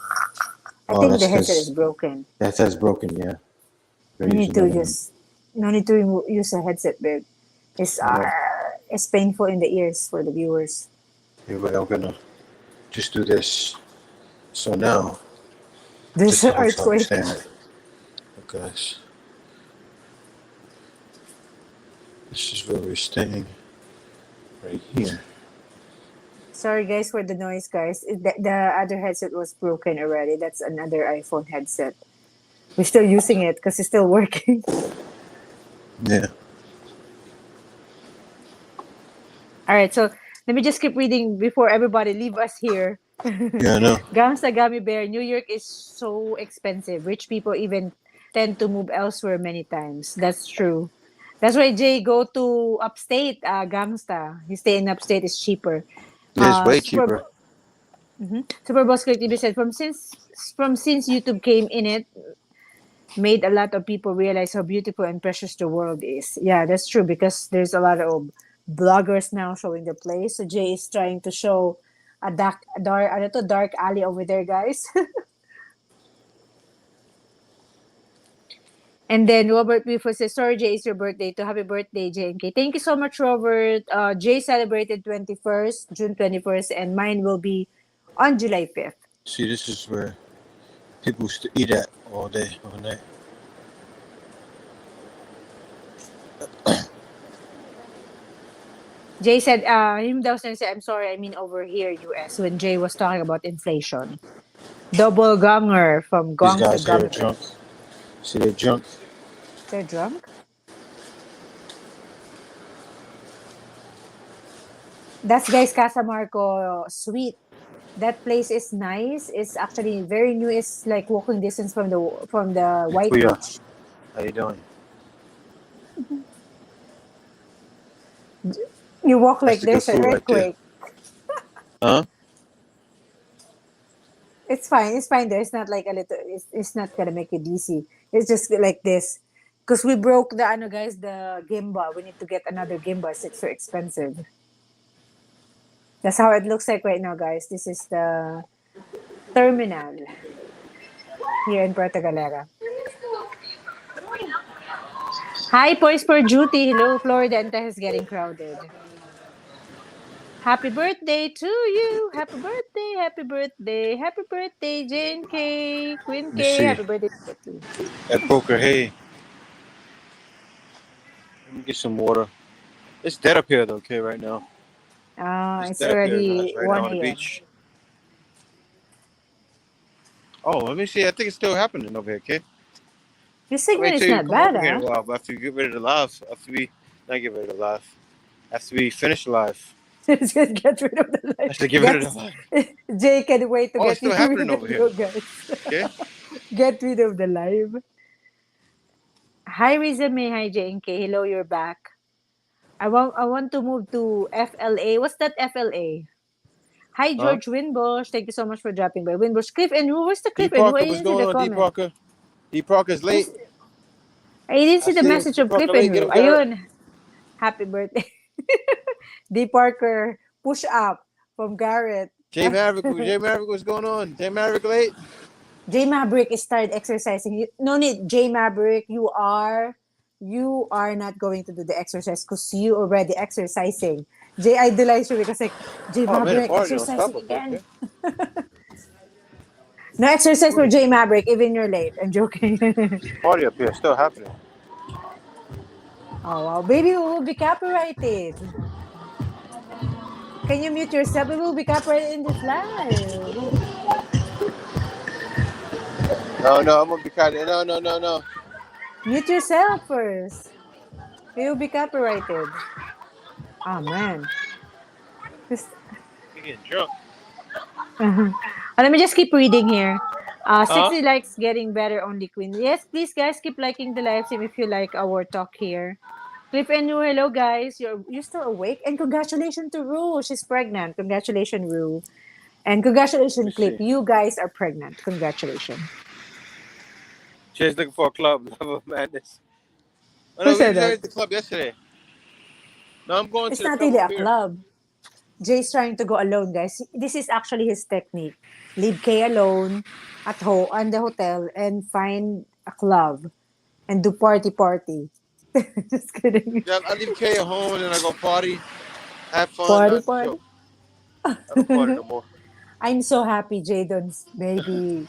I Oh, think that's the headset is because broken. that's broken. Yeah, gotta You use need to another one. just no need to use a headset, babe. All right, It's painful in the ears for the viewers. everybody, I'm gonna just do this. So now, There's just an to help you earthquake. understand it, guys, this is where we're staying, right here. Sorry, guys, for the noise, guys. The other headset was broken already. That's another iPhone headset. We're still using it because it's still working. Yeah, All right, so let me just keep reading before everybody leave us here. yeah, I know. Gangsta Gummy Bear, New York is so expensive. Rich people even tend to move elsewhere many times. That's true. That's why Jay go to upstate, Gangsta. He stay in upstate is cheaper. Yeah, it's way Super cheaper. Super Boss Creative said from since YouTube came in it, made a lot of people realize how beautiful and precious the world is. Yeah, that's true because there's a lot of bloggers now showing the place. So Jay is trying to show a dark alley over there, guys. And then Robert Buford says, sorry, Jay, it's your birthday. To happy birthday, Jay and Kay. Thank you so much, Robert. Jay celebrated 21st, June 21st, and mine will be on July 5th. See, this is where people eat at all day, all night. Jay said, him daw said, I'm sorry, I mean over here, US, when Jay was talking about inflation. Double gonger from These gongs to guys here are gongster. drunk. See, they're drunk. They're drunk? That's guys Casa Marco Suite. That place is nice. It's actually very new. It's like walking distance from the It's White Kuya. Beach. How you doing? You walk That's like the good there's an food right there. earthquake. Huh? It's fine. It's fine. There. It's not like a little. It's not gonna make you dizzy. It's just like this. Because we broke the ano guys the gimbal. We need to get another gimbal. It's so expensive. That's how it looks like right now, guys. This is the terminal here in Puerto Galera. Hi, Poise for Duty. Hello, Florida and Texas getting crowded. Happy birthday to you. Happy birthday. Happy birthday. Happy birthday, Jane K. Queen Let me K. see. Happy birthday to you. At Poker, hey. Let me get some water. It's dead up here, though, okay, right now. It's It's dead up here, guys, already right now 1 on the a.m. beach. Oh, let me see. I think it's still happening over here, okay? Your I may signal is tell you to not come bad, over here huh? in a while, but after you get rid of the live, after we, not get rid of the live, after we finish the live, Just get rid of the I light. should get rid of the live. Jay can wait to Oh, it's get still rid happening of over here, you guys. okay? Get rid of the live. Hi, Resume. Hi, JNK. Hello, you're back. I want to move to FLA. What's that FLA? Hi, Huh? George Winbush. Thank you so much for dropping by. Winbush. Cliff and who? Where's the D Cliff and who? I Parker, what's didn't see going the on, D comment. Parker? D Parker's late. Who's, I didn't I see the see him. message D of Cliff Parker and late. Get who. him, Garrett. Ayun. Happy birthday. D. Parker. Push up from Garrett. J Maverick, what's going on? J Maverick late? J Maverick is started exercising. No need, J Maverick. You are not going to do the exercise because you already exercising. J idolize you because like J Oh man, the Maverick party don't stop exercising up here, again. okay? No exercise for J Maverick, even you're late. I'm joking. Party up here, still happening. Oh wow, baby, we will be copyrighted. Can you mute yourself? We will be copyrighted in this live. No, I'm gonna be kind of no. Mute yourself first. We will be copyrighted. Oh man. This You getting drunk? Let me just keep reading here. Huh? 60 likes getting better only queen. Yes, please guys keep liking the live stream if you like our talk here. Cliff and Rue, hello guys. You're still awake? And congratulations to Rue. She's pregnant. Congratulations, Rue. And Let me congratulations, Cliff. see. You guys are pregnant. Congratulations. Jay's looking for a club. Love of madness. Oh Who no, we said was that? at the club yesterday. No, I'm going to It's the not club really over a here. club. Jay's trying to go alone, guys. This is actually his technique. Leave Kay alone at home on the hotel and find a club and do party. Just kidding. Yeah, I leave Kay at home and then I go party, have fun, Party, not party. joke. I don't party no more. I'm so happy Jadon's baby.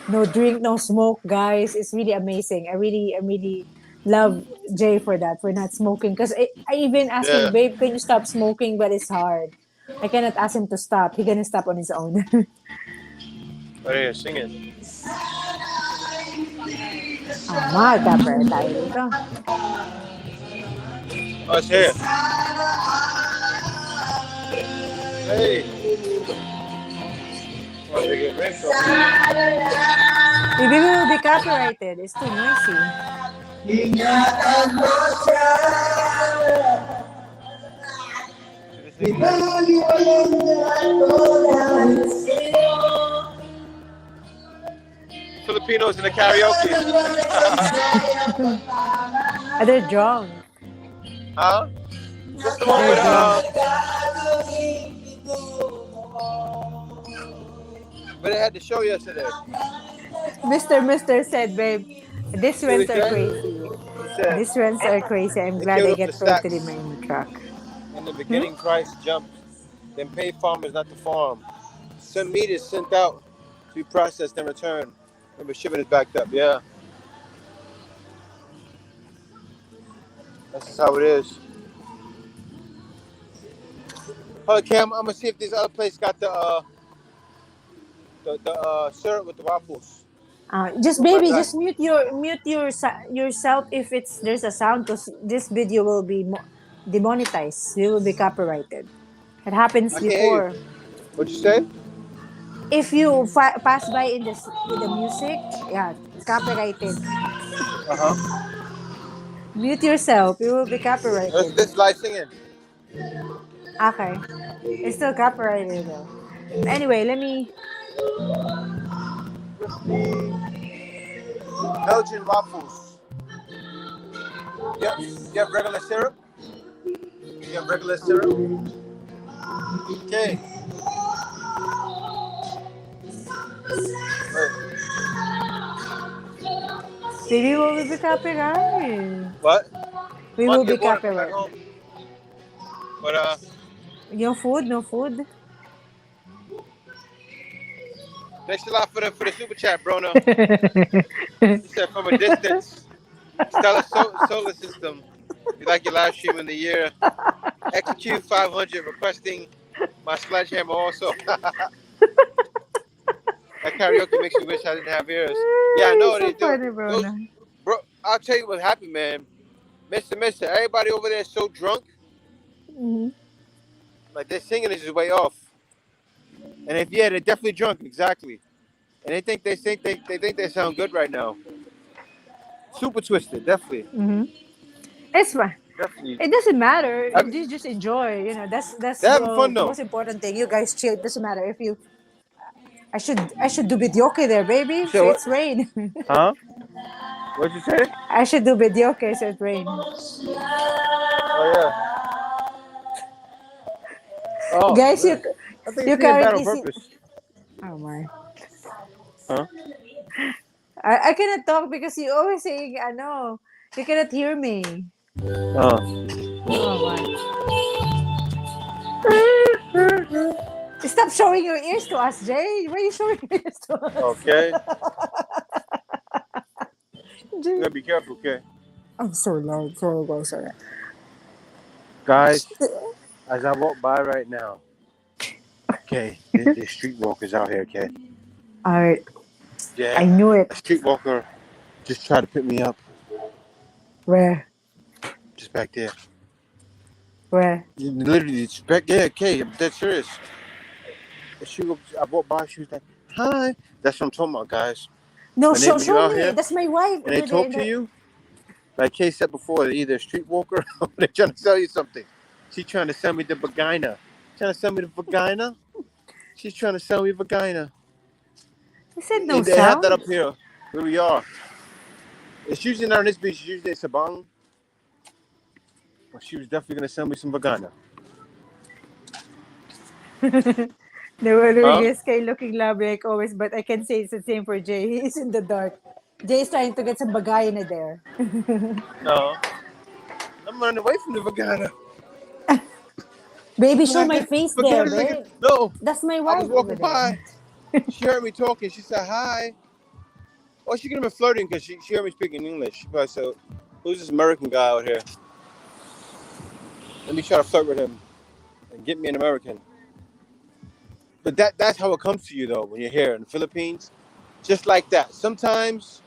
No drink, no smoke, guys. It's really amazing. I really love Jay for that, for not smoking. Because I even asked him, Yeah. babe, can you stop smoking? But it's hard. I cannot ask him to stop. He gonna stop on his own. Right here, sing it. Mag-cover tayo dito. Oh, it's here. Hey. Oh, they get rent on Maybe we will be copyrighted. It's too noisy. Filipinos in the karaoke. They're drunk. Huh? Just the one They're with drunk. but they had the show yesterday. Mr. said, babe, these See what he rents are said? crazy. He said These rents are crazy. I'm they glad killed I off the get totally stacks. my own truck. In the Hmm? beginning, price jumped. Then pay farmers not to farm. Some meat is sent out to be processed and returned. Remember, shipping is backed up. Yeah, that's just how it is. Hold on, Cam. I'm gonna see if this other place got the syrup with the waffles. Just I'll be right baby, back. just yourself if it's there's a sound, because this video will be demonetized. You will be copyrighted. It happens I can't hear you. before. What'd you say? If you pass by in this with the music, yeah, it's copyrighted. Uh huh. Mute yourself. You will be Let's copyrighted. let's live singing. Okay, it's still copyrighted though. Anyway, let me. Belgian waffles. Yep. You have regular syrup. You have regular syrup. Okay. Wait. Baby, will be copyrighted. What? We I'm about will to be get water. Come back copyrighted. home. But No food, no food. thanks a lot for the super chat, Bruno. He said from a distance, stellar solar system. We like your live stream in the year. XQ 500 requesting my sledgehammer also. That karaoke makes me wish I didn't have ears. Yeah, I You're know so they do. funny, bro. Those, bro, I'll tell you what happened, man. Mister, everybody over there is so drunk. Mhm. Like their singing is just way off. And if yeah, they're definitely drunk, exactly. And they think they sound good right now. Super twisted, definitely, Mm-hmm. It's fine. definitely. It doesn't matter. I, You just enjoy. That's they're having fun the though. most important thing. You guys chill. It doesn't matter if you. I should do videoke there, You baby. said So what? it's rain. Huh? What'd you say? I should do videoke so it's rain. Oh yeah. Oh, Guys, really? I think it's you being bad on currently see. purpose. Oh my! Huh? I cannot talk because you always saying I know. You cannot hear me. Oh my! Stop showing your ears to us, Jay. Why are you showing your ears to us? Okay. You Jay. gotta be careful, okay? I'm so loud. Sorry, guys. Sorry. Guys, as I walk by right now, okay, there's streetwalkers out here, okay? Alright. I Yeah. knew A it. streetwalker just tried to pick me up Where? just back there. Where? Literally, it's back there, okay? I'm dead serious. I walked by, she was like, hi. That's what I'm talking about, guys. No, When when you're show out me. here That's my wife and they over there. talk to you, like Kay said before, they're either a streetwalker or they're trying to sell you something. She's trying to sell me the vagina. Trying to sell me the vagina? She's trying to sell me vagina. I said no They have that sound. up here where we are. It's usually not on this beach, it's usually in Sabang. But she was definitely going to sell me some vagina. The weather Huh? is Kay looking lovely like always, but I can say it's the same for Jay. He is in the dark. Jay is trying to get some bagay there. No. I'm running away from the vagina. Baby, I'm show like, my face there, vagina looking. babe. No. That's my I was wife over walking there. by. She heard me talking. She said hi. Oh, she could have been flirting because she heard me speaking English. She probably said, who's this American guy out here? Let me try to flirt with him and get me an American. But that's how it comes to you, though, when you're here in the Philippines. Just like that. Sometimes,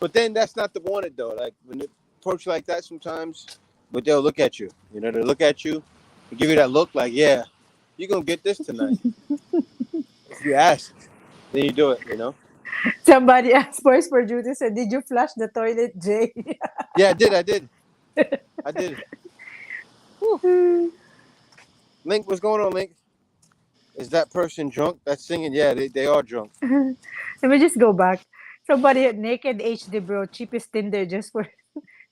but then that's not the wanted, though. Like, when they approach you like that sometimes, but they'll look at you. You know, they'll look at you and give you that look like, yeah, you're going to get this tonight. If you ask, then you do it, you know? Somebody asked Boys for Duty said, did you flush the toilet, Jay? Yeah, I did. Link, what's going on, Link? Is that person drunk? That's singing? Yeah, they are drunk. Let me just go back. Somebody had naked HD bro, cheapest Tinder just for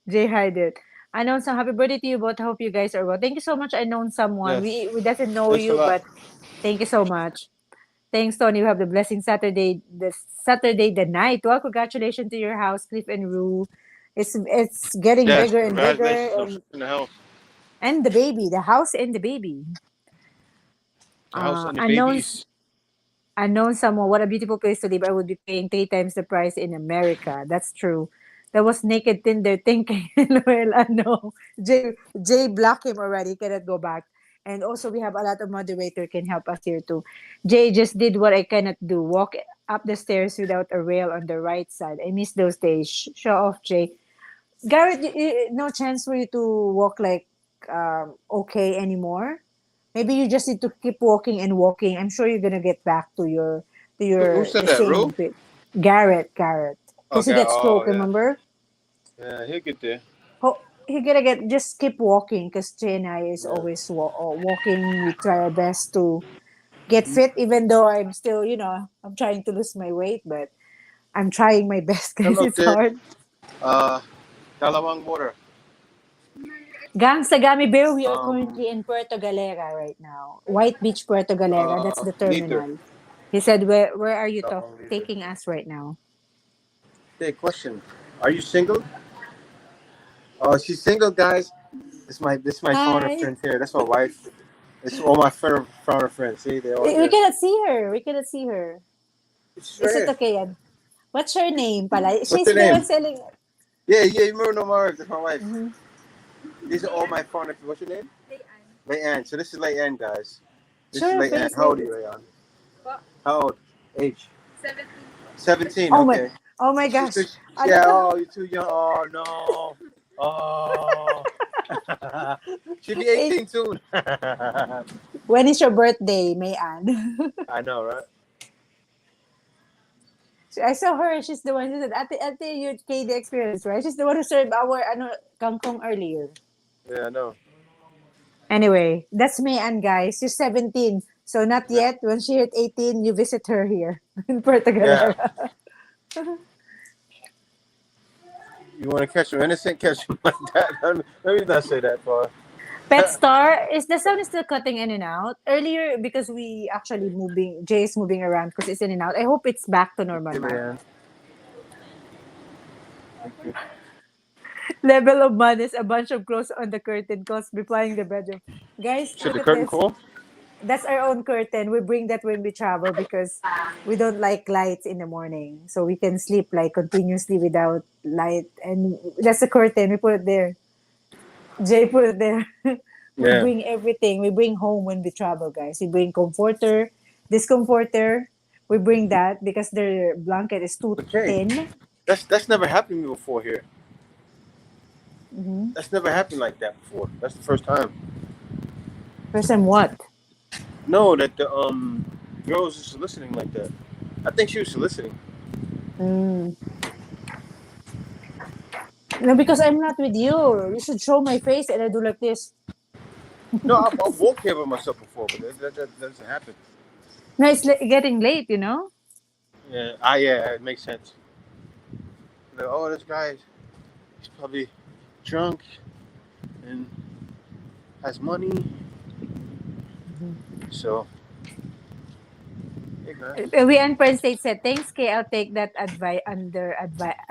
Jay hide it. I know some happy birthday to you both. I hope you guys are well. Thank you so much. I known someone. Yes. We doesn't know Thanks a you, lot. but thank you so much. Thanks, Tony. You have the blessing Saturday. The Saturday the night. Well, congratulations to your house, Cliff and Rue. It's getting Yes, bigger and bigger, congratulations on fixing the house. and the baby, the house and the baby. The house and the Unknown babies. unknown someone. What a beautiful place to live. I would be paying 3 times the price in America. That's true. That was naked Tinder thinking. Well, I know. Jay blocked him already. He cannot go back. And also, we have a lot of moderator can help us here too. Jay just did what I cannot do. Walk up the stairs without a rail on the right side. I miss those days. Show off, Jay. Garrett, no chance for you to walk like okay anymore. Maybe you just need to keep walking and walking. I'm sure you're gonna get back to Who your said the that? same Ru? of it. Garrett, because he Okay. got Oh stroke. yeah. Remember? Yeah, he'll get there. He gonna get just keep walking because Jay and I is Yeah. always walking. We try our best to get fit, even though I'm still, I'm trying to lose my weight, but I'm trying my best, guys. Hello, It's kid. hard. Uh, Kalawang water. Gang Sagami Bear, we are Um, currently in Puerto Galera right now. White Beach, Puerto Galera. That's the neither. terminal. He said, "Where are you No, neither. taking us right now?" Hey, question. Are you single? Oh, she's single, guys. This is my foreigner Hi. friend here. That's my wife. It's all my foreigner friends. See, they're all We here. cannot see her. We cannot see her. She's right Is it here. okay, Yan? What's her name, pala? What's She's her the name? one selling. Yeah, yeah. You remember no more. That's my wife. Mm-hmm. These are all my foreigner. What's your name? Leanne. So this is Leanne, guys. This is Sure, Leanne. face How old are it. you, Leanne? How old? Age? 17. Oh my, Okay. oh my She's gosh. good. A Yeah. lot of, Oh, you're too young. Oh no. Oh. She'll be eh, 18 soon. when is your birthday, Mayan? I know, right? I saw her. She's the one who said, Ate, you the experience, right? She's the one who served our kangkong earlier. Yeah, I know. Anyway, that's Mayan, guys. She's 17. So not Yeah. yet. When she hit 18, you visit her here in Puerto Yeah. Galera. You want to catch them innocent? Catch them like that. Let me not say that, Paul. Pet Star, is the sound is still cutting in and out? Earlier, because we actually Jay is moving around because it's in and out. I hope it's back to normal Hey, now. man. Thank you. Level of madness, a bunch of clothes on the curtain, cause replying the bedroom. Guys, Should look the at curtain this. call? That's our own curtain. We bring that when we travel because we don't like lights in the morning. So we can sleep like continuously without light. And that's the curtain. We put it there. Jay put it there. We Yeah. bring everything. We bring home when we travel, guys. We bring comforter, this comforter. We bring that because their blanket is too Okay. thin. That's never happened to me before here. Mm-hmm. That's never happened like that before. That's the first time. First time what? No, that the girl was soliciting like that. I think she was soliciting. Mm. No, because I'm not with you. You should show my face and I do like this. No, I've walked here by myself before, but that doesn't happen. No, it's getting late, Yeah. Ah, yeah. It makes sense. Like, oh, this guy, he's probably drunk and has money. So, hey guys. We and Penn State said, thanks, Kay. I'll take that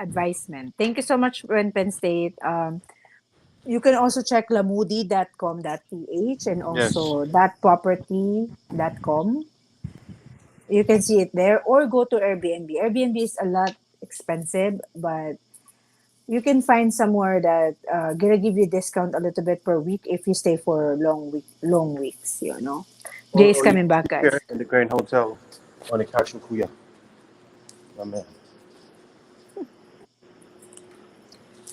advisement. Thank you so much, Penn State. You can also check lamudi.com.ph and Yes. also thatproperty.com. You can see it there or go to Airbnb. Airbnb is a lot expensive, but you can find somewhere that gonna give you discount a little bit per week if you stay for long weeks. Jay's Or you coming can back, sleep here guys. in the Grand Hotel on the couch in Kuya. My man.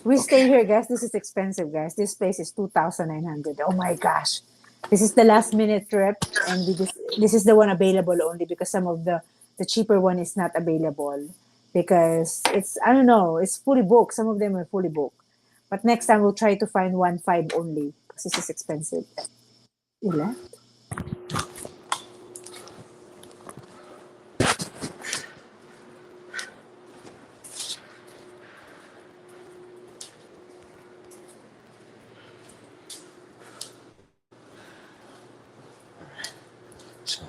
We Okay. stay here, guys. This is expensive, guys. This place is 2,900. Oh my gosh. This is the last minute trip and this is the one available only because some of the cheaper one is not available because it's I don't know, it's fully booked. Some of them are fully booked. But next time we'll try to find 1.5 only because this is expensive. You left? So,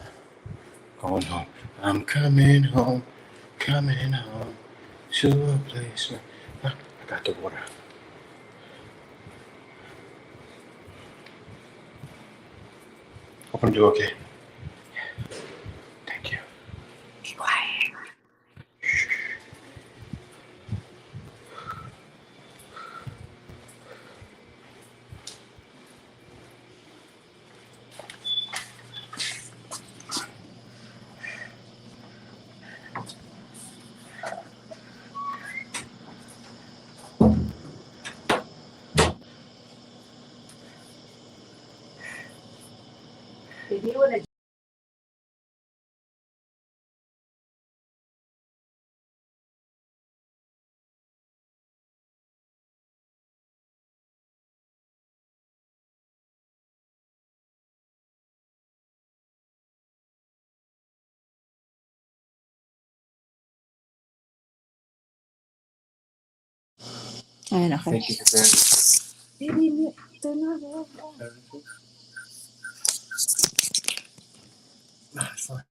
going home. I'm coming home. Coming home to a place where I got the water. Hope I'm doing okay. Thank you. Be quiet. Ayun, okay. Thank you for sharing. It's fine.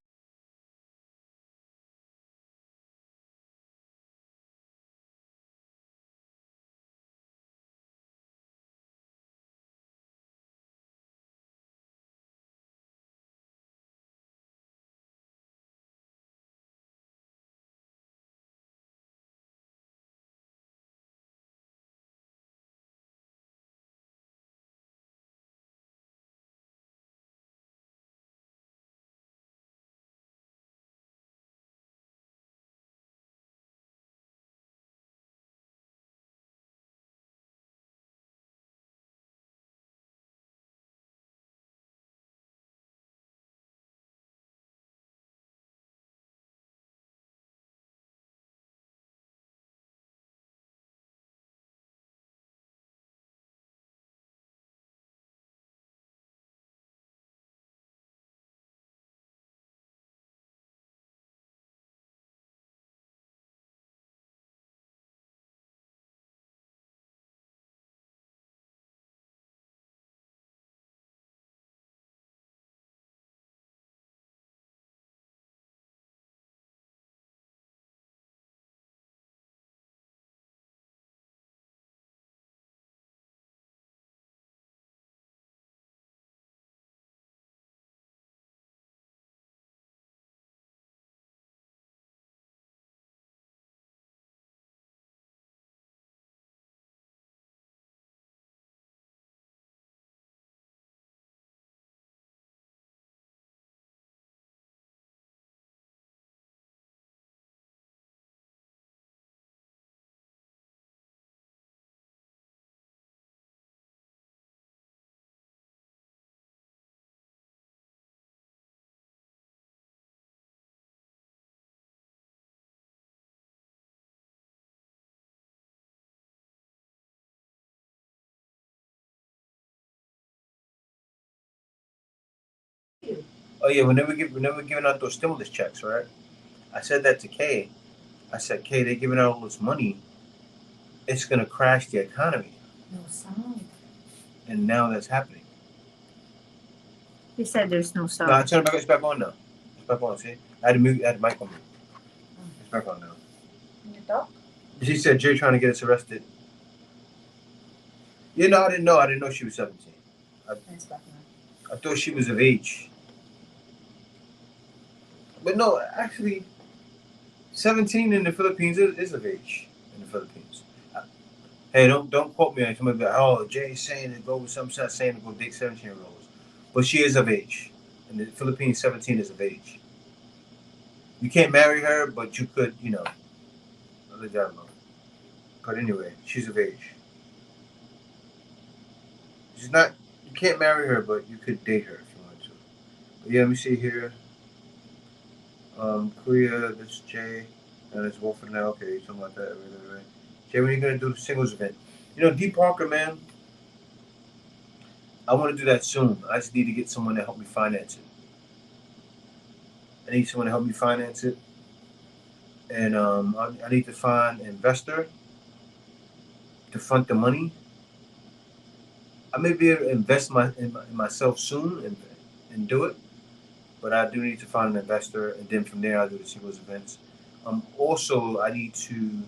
Oh yeah, whenever giving out those stimulus checks, right? I said that to Kay. I said, Kay, they're giving out all this money. It's gonna crash the economy. No sound. And now that's happening. You said there's no sound. No, I turned it back. It's back on now. It's back on. See, I had to mute. I had the mic on mute. It's back on now. Can you talk? She said Jay trying to get us arrested. You know, I didn't know. I didn't know she was 17. It's back now. I thought she was of age. But no, actually, 17 in the Philippines is of age in the Philippines. Hey, don't quote me on somebody be like, oh, Jay's saying to go with some not saying to go date 17-year-olds. But she is of age. In the Philippines, 17 is of age. You can't marry her, but you could, I'll let that alone. But anyway, she's of age. She's not, you can't marry her, but you could date her if you want to. But yeah, let me see here. Korea, this Jay, and it's Wolf now. Okay, something like that. Right. Jay, when are you going to do the singles event? D Parker, man, I want to do that soon. I just need to get someone to help me finance it. I need someone to help me finance it. And I need to find an investor to front the money. I may be able to invest in myself soon and do it, but I do need to find an investor, and then from there I'll do the singles events. Also, I need to.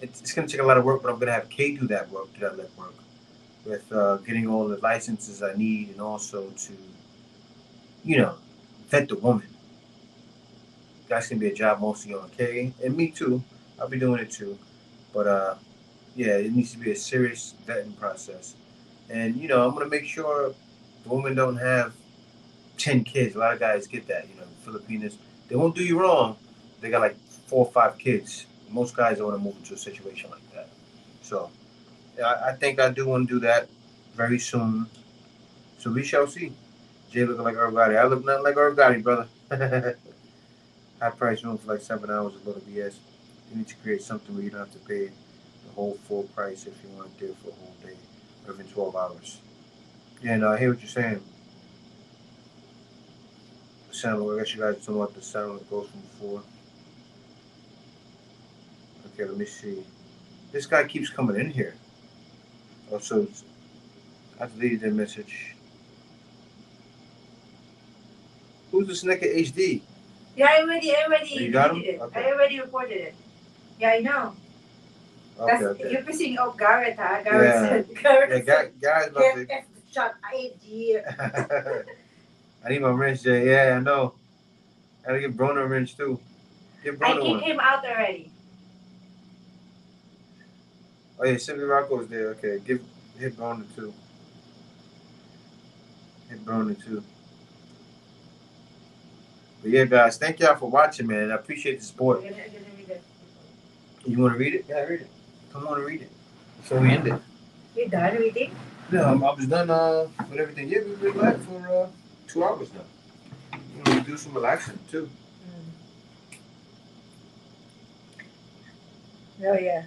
It's going to take a lot of work, but I'm going to have Kay do that legwork with getting all the licenses I need, and also to, vet the woman. That's going to be a job mostly on Kay and me too. I'll be doing it too, but yeah, it needs to be a serious vetting process. And I'm gonna make sure the women don't have 10 kids. A lot of guys get that. Filipinas, they won't do you wrong. They got like 4 or 5 kids. Most guys don't want to move into a situation like that. So I think I do want to do that very soon. So we shall see. Jay looking like Irv Gotti. I look nothing like Irv Gotti, brother. High price room for like 7 hours is a little BS. You need to create something where you don't have to pay the whole full price if you want to do it for a whole day or even 12 hours. Yeah, no, I hear what you're saying. The sound, I guess you guys talking about the sound that goes from before. Okay, let me see. This guy keeps coming in here. Oh, so I deleted the message. Who's this nigga HD? Yeah, I already You got him? did it. Okay. I already reported it. Yeah, I know. Okay, okay. You're pissing off Garrett, huh? Garrett said. Guys about to. Shot ID. I need my wrench, Jay. Yeah, I know. I gotta get Broner a wrench too. Get I Broner kicked one. him out already. Oh yeah, Silvio Rocco's there. Okay, hit Broner too. Hit Broner too. But yeah, guys, thank y'all for watching, man. I appreciate the support. I'm gonna read it. You want to read it? Yeah, read it. Come on and read it. So we end it. You're done reading? No, I was done with everything. Yeah, we've been live for 2 hours now. We do some relaxing too. Oh yeah.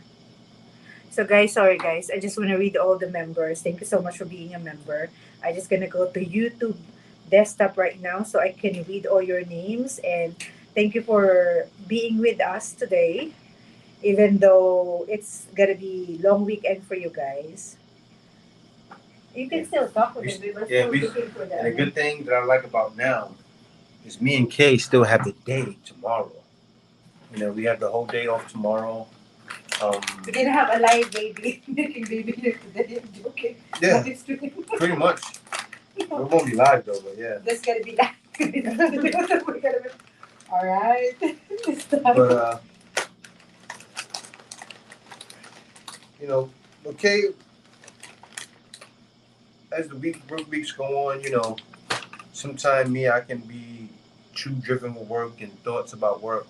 So guys, sorry guys. I just want to read all the members. Thank you so much for being a member. I just gonna go to YouTube desktop right now so I can read all your names, and thank you for being with us today. Even though it's gonna be long weekend for you guys. You can still talk with me. We're still looking for that. And a good thing that I like about now is me and Kay still have the day tomorrow. You know, we have the whole day off tomorrow. We didn't have a live baby making baby here today. I'm joking. Yeah, But it's true. pretty much. It won't be live though, but yeah. That's gonna be live. We're gonna be... All right. But you know, okay. As the work weeks go on, you know, sometimes I can be too driven with work and thoughts about work,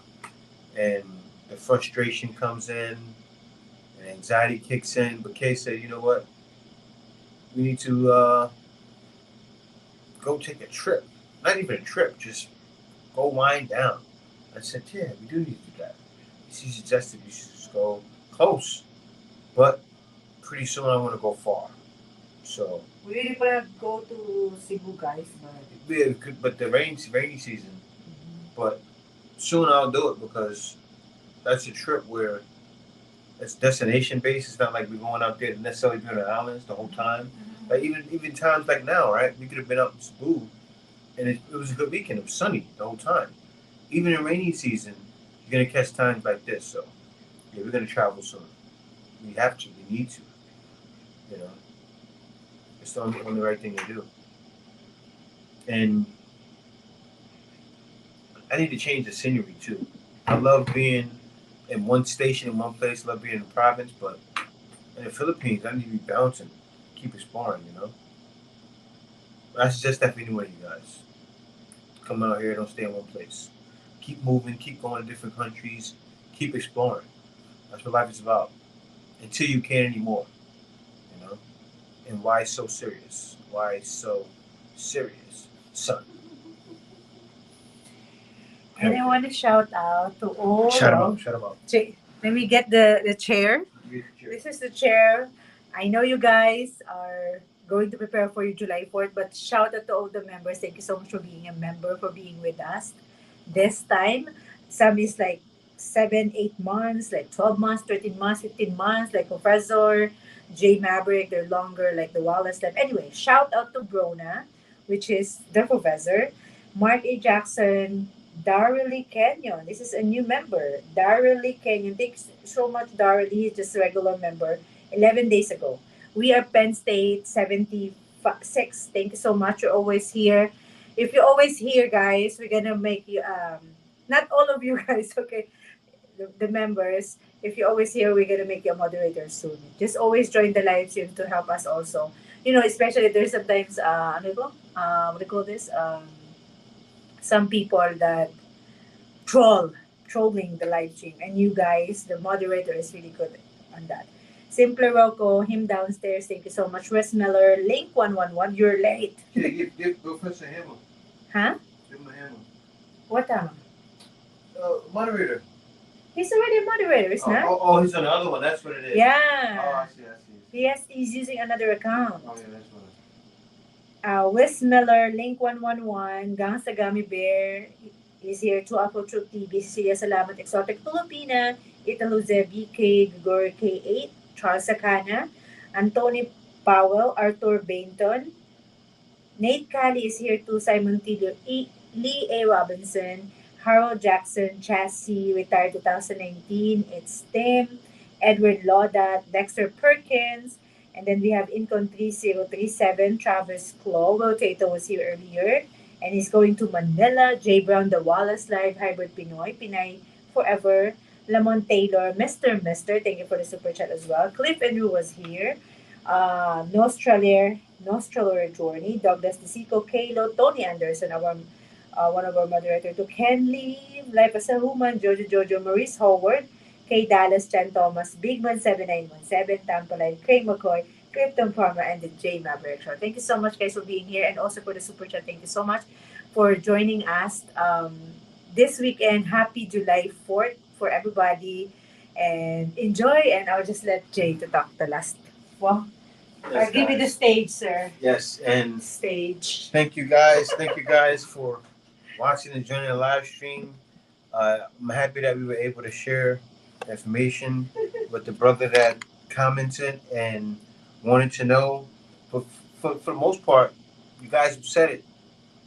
and the frustration comes in, and anxiety kicks in. But Kay said, you know what? We need to go take a trip. Not even a trip, just go wind down. I said, yeah, we do need to do that. She suggested we should just go close, but pretty soon I want to go far. So we really want to go to Cebu, guys, but the rainy season. But soon I'll do it because that's a trip where it's destination based. It's not like we're going out there to necessarily be on the islands the whole time. Like even times like now, right? We could have been out in Cebu, and it was a good weekend. It was sunny the whole time. Even in rainy season, you're gonna catch times like this. So yeah, we're gonna travel soon. We have to. We need to. You know, it's the only right thing to do. And I need to change the scenery too. I love being in one station in one place. Love being in the province, but in the Philippines, I need to be bouncing, keep exploring. You know, I suggest that for any one of you guys. Come out here, don't stay in one place. Keep moving, keep going to different countries, keep exploring. That's what life is about. Until you can't anymore. You know. And why so serious? Why so serious, son? And I want to shout out to all. Shut him up. Shut him up. Let me get the chair. This is the chair. I know you guys are going to prepare for your July 4th, but shout out to all the members. Thank you so much for being a member, for being with us this time. Some is like 7, 8 months, like 12 months, 13 months, 15 months, like Professor, J Maverick, they're longer, like the Wallace Lab. Anyway, shout out to Brona, which is the Professor, Mark A. Jackson, Darrelly Kenyon. This is a new member. Darrelly Kenyon. Thanks so much, Darrelly. He's just a regular member. 11 days ago. We are Penn State 76. Thank you so much. You're always here. If you're always here, guys, we're gonna make you not all of you guys, okay? The members, if you're always here, we're gonna make you a moderator soon. Just always join the live stream to help us also. You know, especially there's sometimes ano ito? What do you call this? Some people that trolling the live stream, and you guys, the moderator is really good on that. Simpler Rocco, him downstairs. Thank you so much. Wes Miller, Link 111. You're late. Okay, go fetch a hammer. Huh? Give him a hammer. What time? Moderator. He's already a moderator, isn't it? He's on the other one. That's what it is. Yeah. Oh, I see. He's using another account. Oh, yeah, that's what Wes Miller, Link 111, Gang sa Gummy Bear is here. To Apple Troop TV, Cecilia Salamat, Exotic Filipina, Italo BK, Gregor K8, Charles Sakana, Anthony Powell, Arthur Bainton, Nate Cali is here too, Simon Tilio, Lee A. Robinson, Harold Jackson, Chassis, retired 2019, it's Tim, Edward Lodat, Dexter Perkins, and then we have Incon 3037, Travis Clow. Tato was here earlier, and he's going to Manila. J. Brown, The Wallace Live, Hybrid Pinoy, Pinay Forever, Lamont Taylor, Mr. Thank you for the super chat as well. Cliff Andrew was here. Nostraler Journey, Douglas DeSico, Kalo, Tony Anderson, our one of our moderators, to Ken Lee, Life as a Human, Jojo, Maurice Howard, Kay Dallas, Chan Thomas, Bigman 7917, Tampa Line, Craig McCoy, Krypton Farmer, and the J Maverick Show. Thank you so much, guys, for being here, and also for the super chat. Thank you so much for joining us this weekend. Happy July 4th for everybody, and enjoy. And I'll just let Jay to talk the last. Well, Yes, I'll give you the stage, sir. Yes, and Stage. thank you guys. Thank you guys for watching and joining the live stream. I'm happy that we were able to share information with the brother that commented and wanted to know. But for the most part, you guys have said it,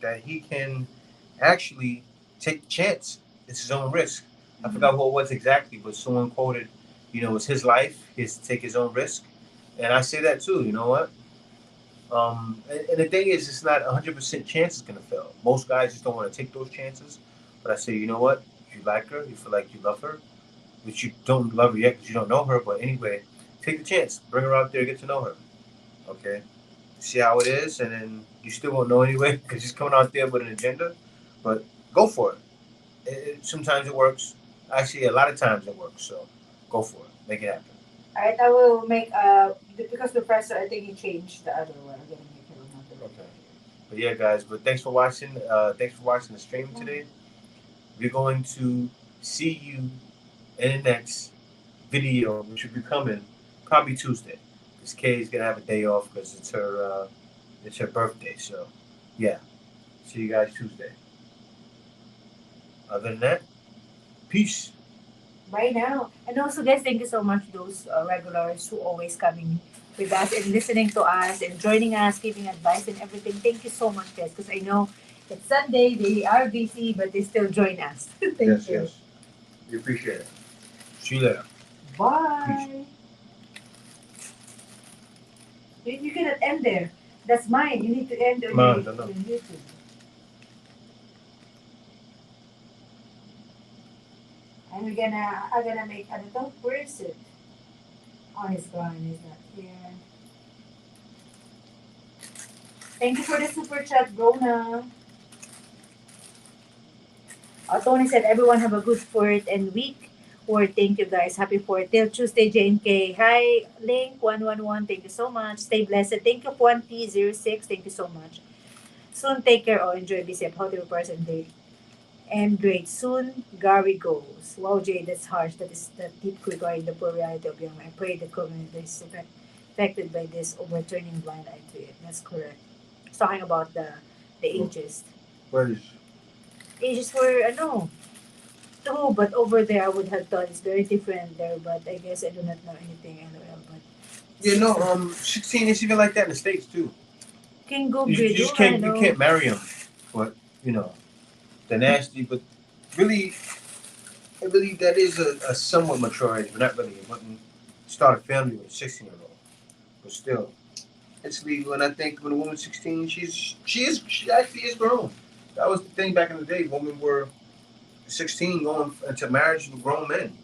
that he can actually take the chance. It's his own risk. I forgot what it was exactly, but someone quoted, it's his life. He has to take his own risk. And I say that too, you know what? And the thing is, it's not 100% chance it's going to fail. Most guys just don't want to take those chances. But I say, you know what? If you like her, you feel like you love her, but you don't love her yet because you don't know her. But anyway, take the chance. Bring her out there, get to know her. Okay? See how it is, and then you still won't know anyway because she's coming out there with an agenda. But go for it. Sometimes it works. Actually, a lot of times it works. So go for it. Make it happen. Alright, I will make because the professor, I think he changed the other one. I'm gonna make it another. Okay. But yeah, guys. But thanks for watching. Thanks for watching the stream today. We're going to see you in the next video, which will be coming probably Tuesday. Because Kay is gonna have a day off because it's her birthday. So yeah, see you guys Tuesday. Other than that, peace. Bye now. And also, guys, thank you so much those regulars who always coming with us and listening to us and joining us, giving advice and everything. Thank you so much, guys, because I know it's Sunday, they are busy, but they still join us. Thank you. Yes. We appreciate it. See you later. Bye. You cannot end there. That's mine. You need to end on Mine, your I know. YouTube. And I'm gonna make another. Where is it? Oh, he's gone. He's not here. Thank you for the super chat, Rona. Tony said, everyone have a good 4th and week. Or thank you guys. Happy 4th till Tuesday, JNK. Hi, Link 111. Thank you so much. Stay blessed. Thank you, Quanti06. Thank you so much. Soon, take care. Enjoy. Be safe. How to person day. And great. Soon, Gary goes. Wow, Jay, that's harsh. That is the deep regarding the poor reality of young men. I pray the community is affected by this overturning blind eye to it. That's correct. It's talking about the ages. Where is? Ages for, two, but over there I would have thought it's very different there, but I guess I do not know anything, LOL, but... Yeah, no, 16 is even like that in the States, too. Can go You just can't, you can't marry them. But, they're nasty, but really, I believe that is a somewhat mature age, but not really. You wouldn't start a family with a 16-year-old. But still, it's legal, and I think when a woman's 16, she actually is grown. That was the thing back in the day. Women were 16 going into marriage with grown men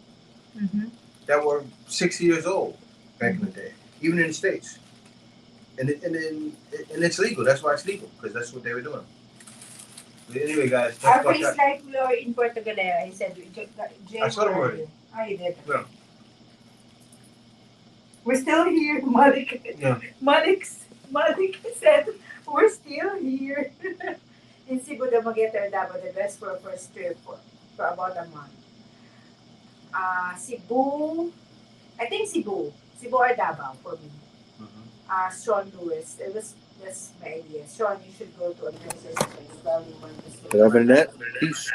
that were 60 years old back in the day, even in the States. And it's legal. That's why it's legal, because that's what they were doing. But anyway, guys. Our face like we are in Portugal. I said, I saw them already. Oh, you did. Yeah. We're still here, Malik. Yeah. Malik said, we're still here. In Cebu, the Magator Davao, the best for a first trip for about a month. Cebu, I think Cebu. Cebu or Davao for me. Sean Lewis. It was just my idea. Sean, you should go to a nicer place. Probably one of the Other than that, peace.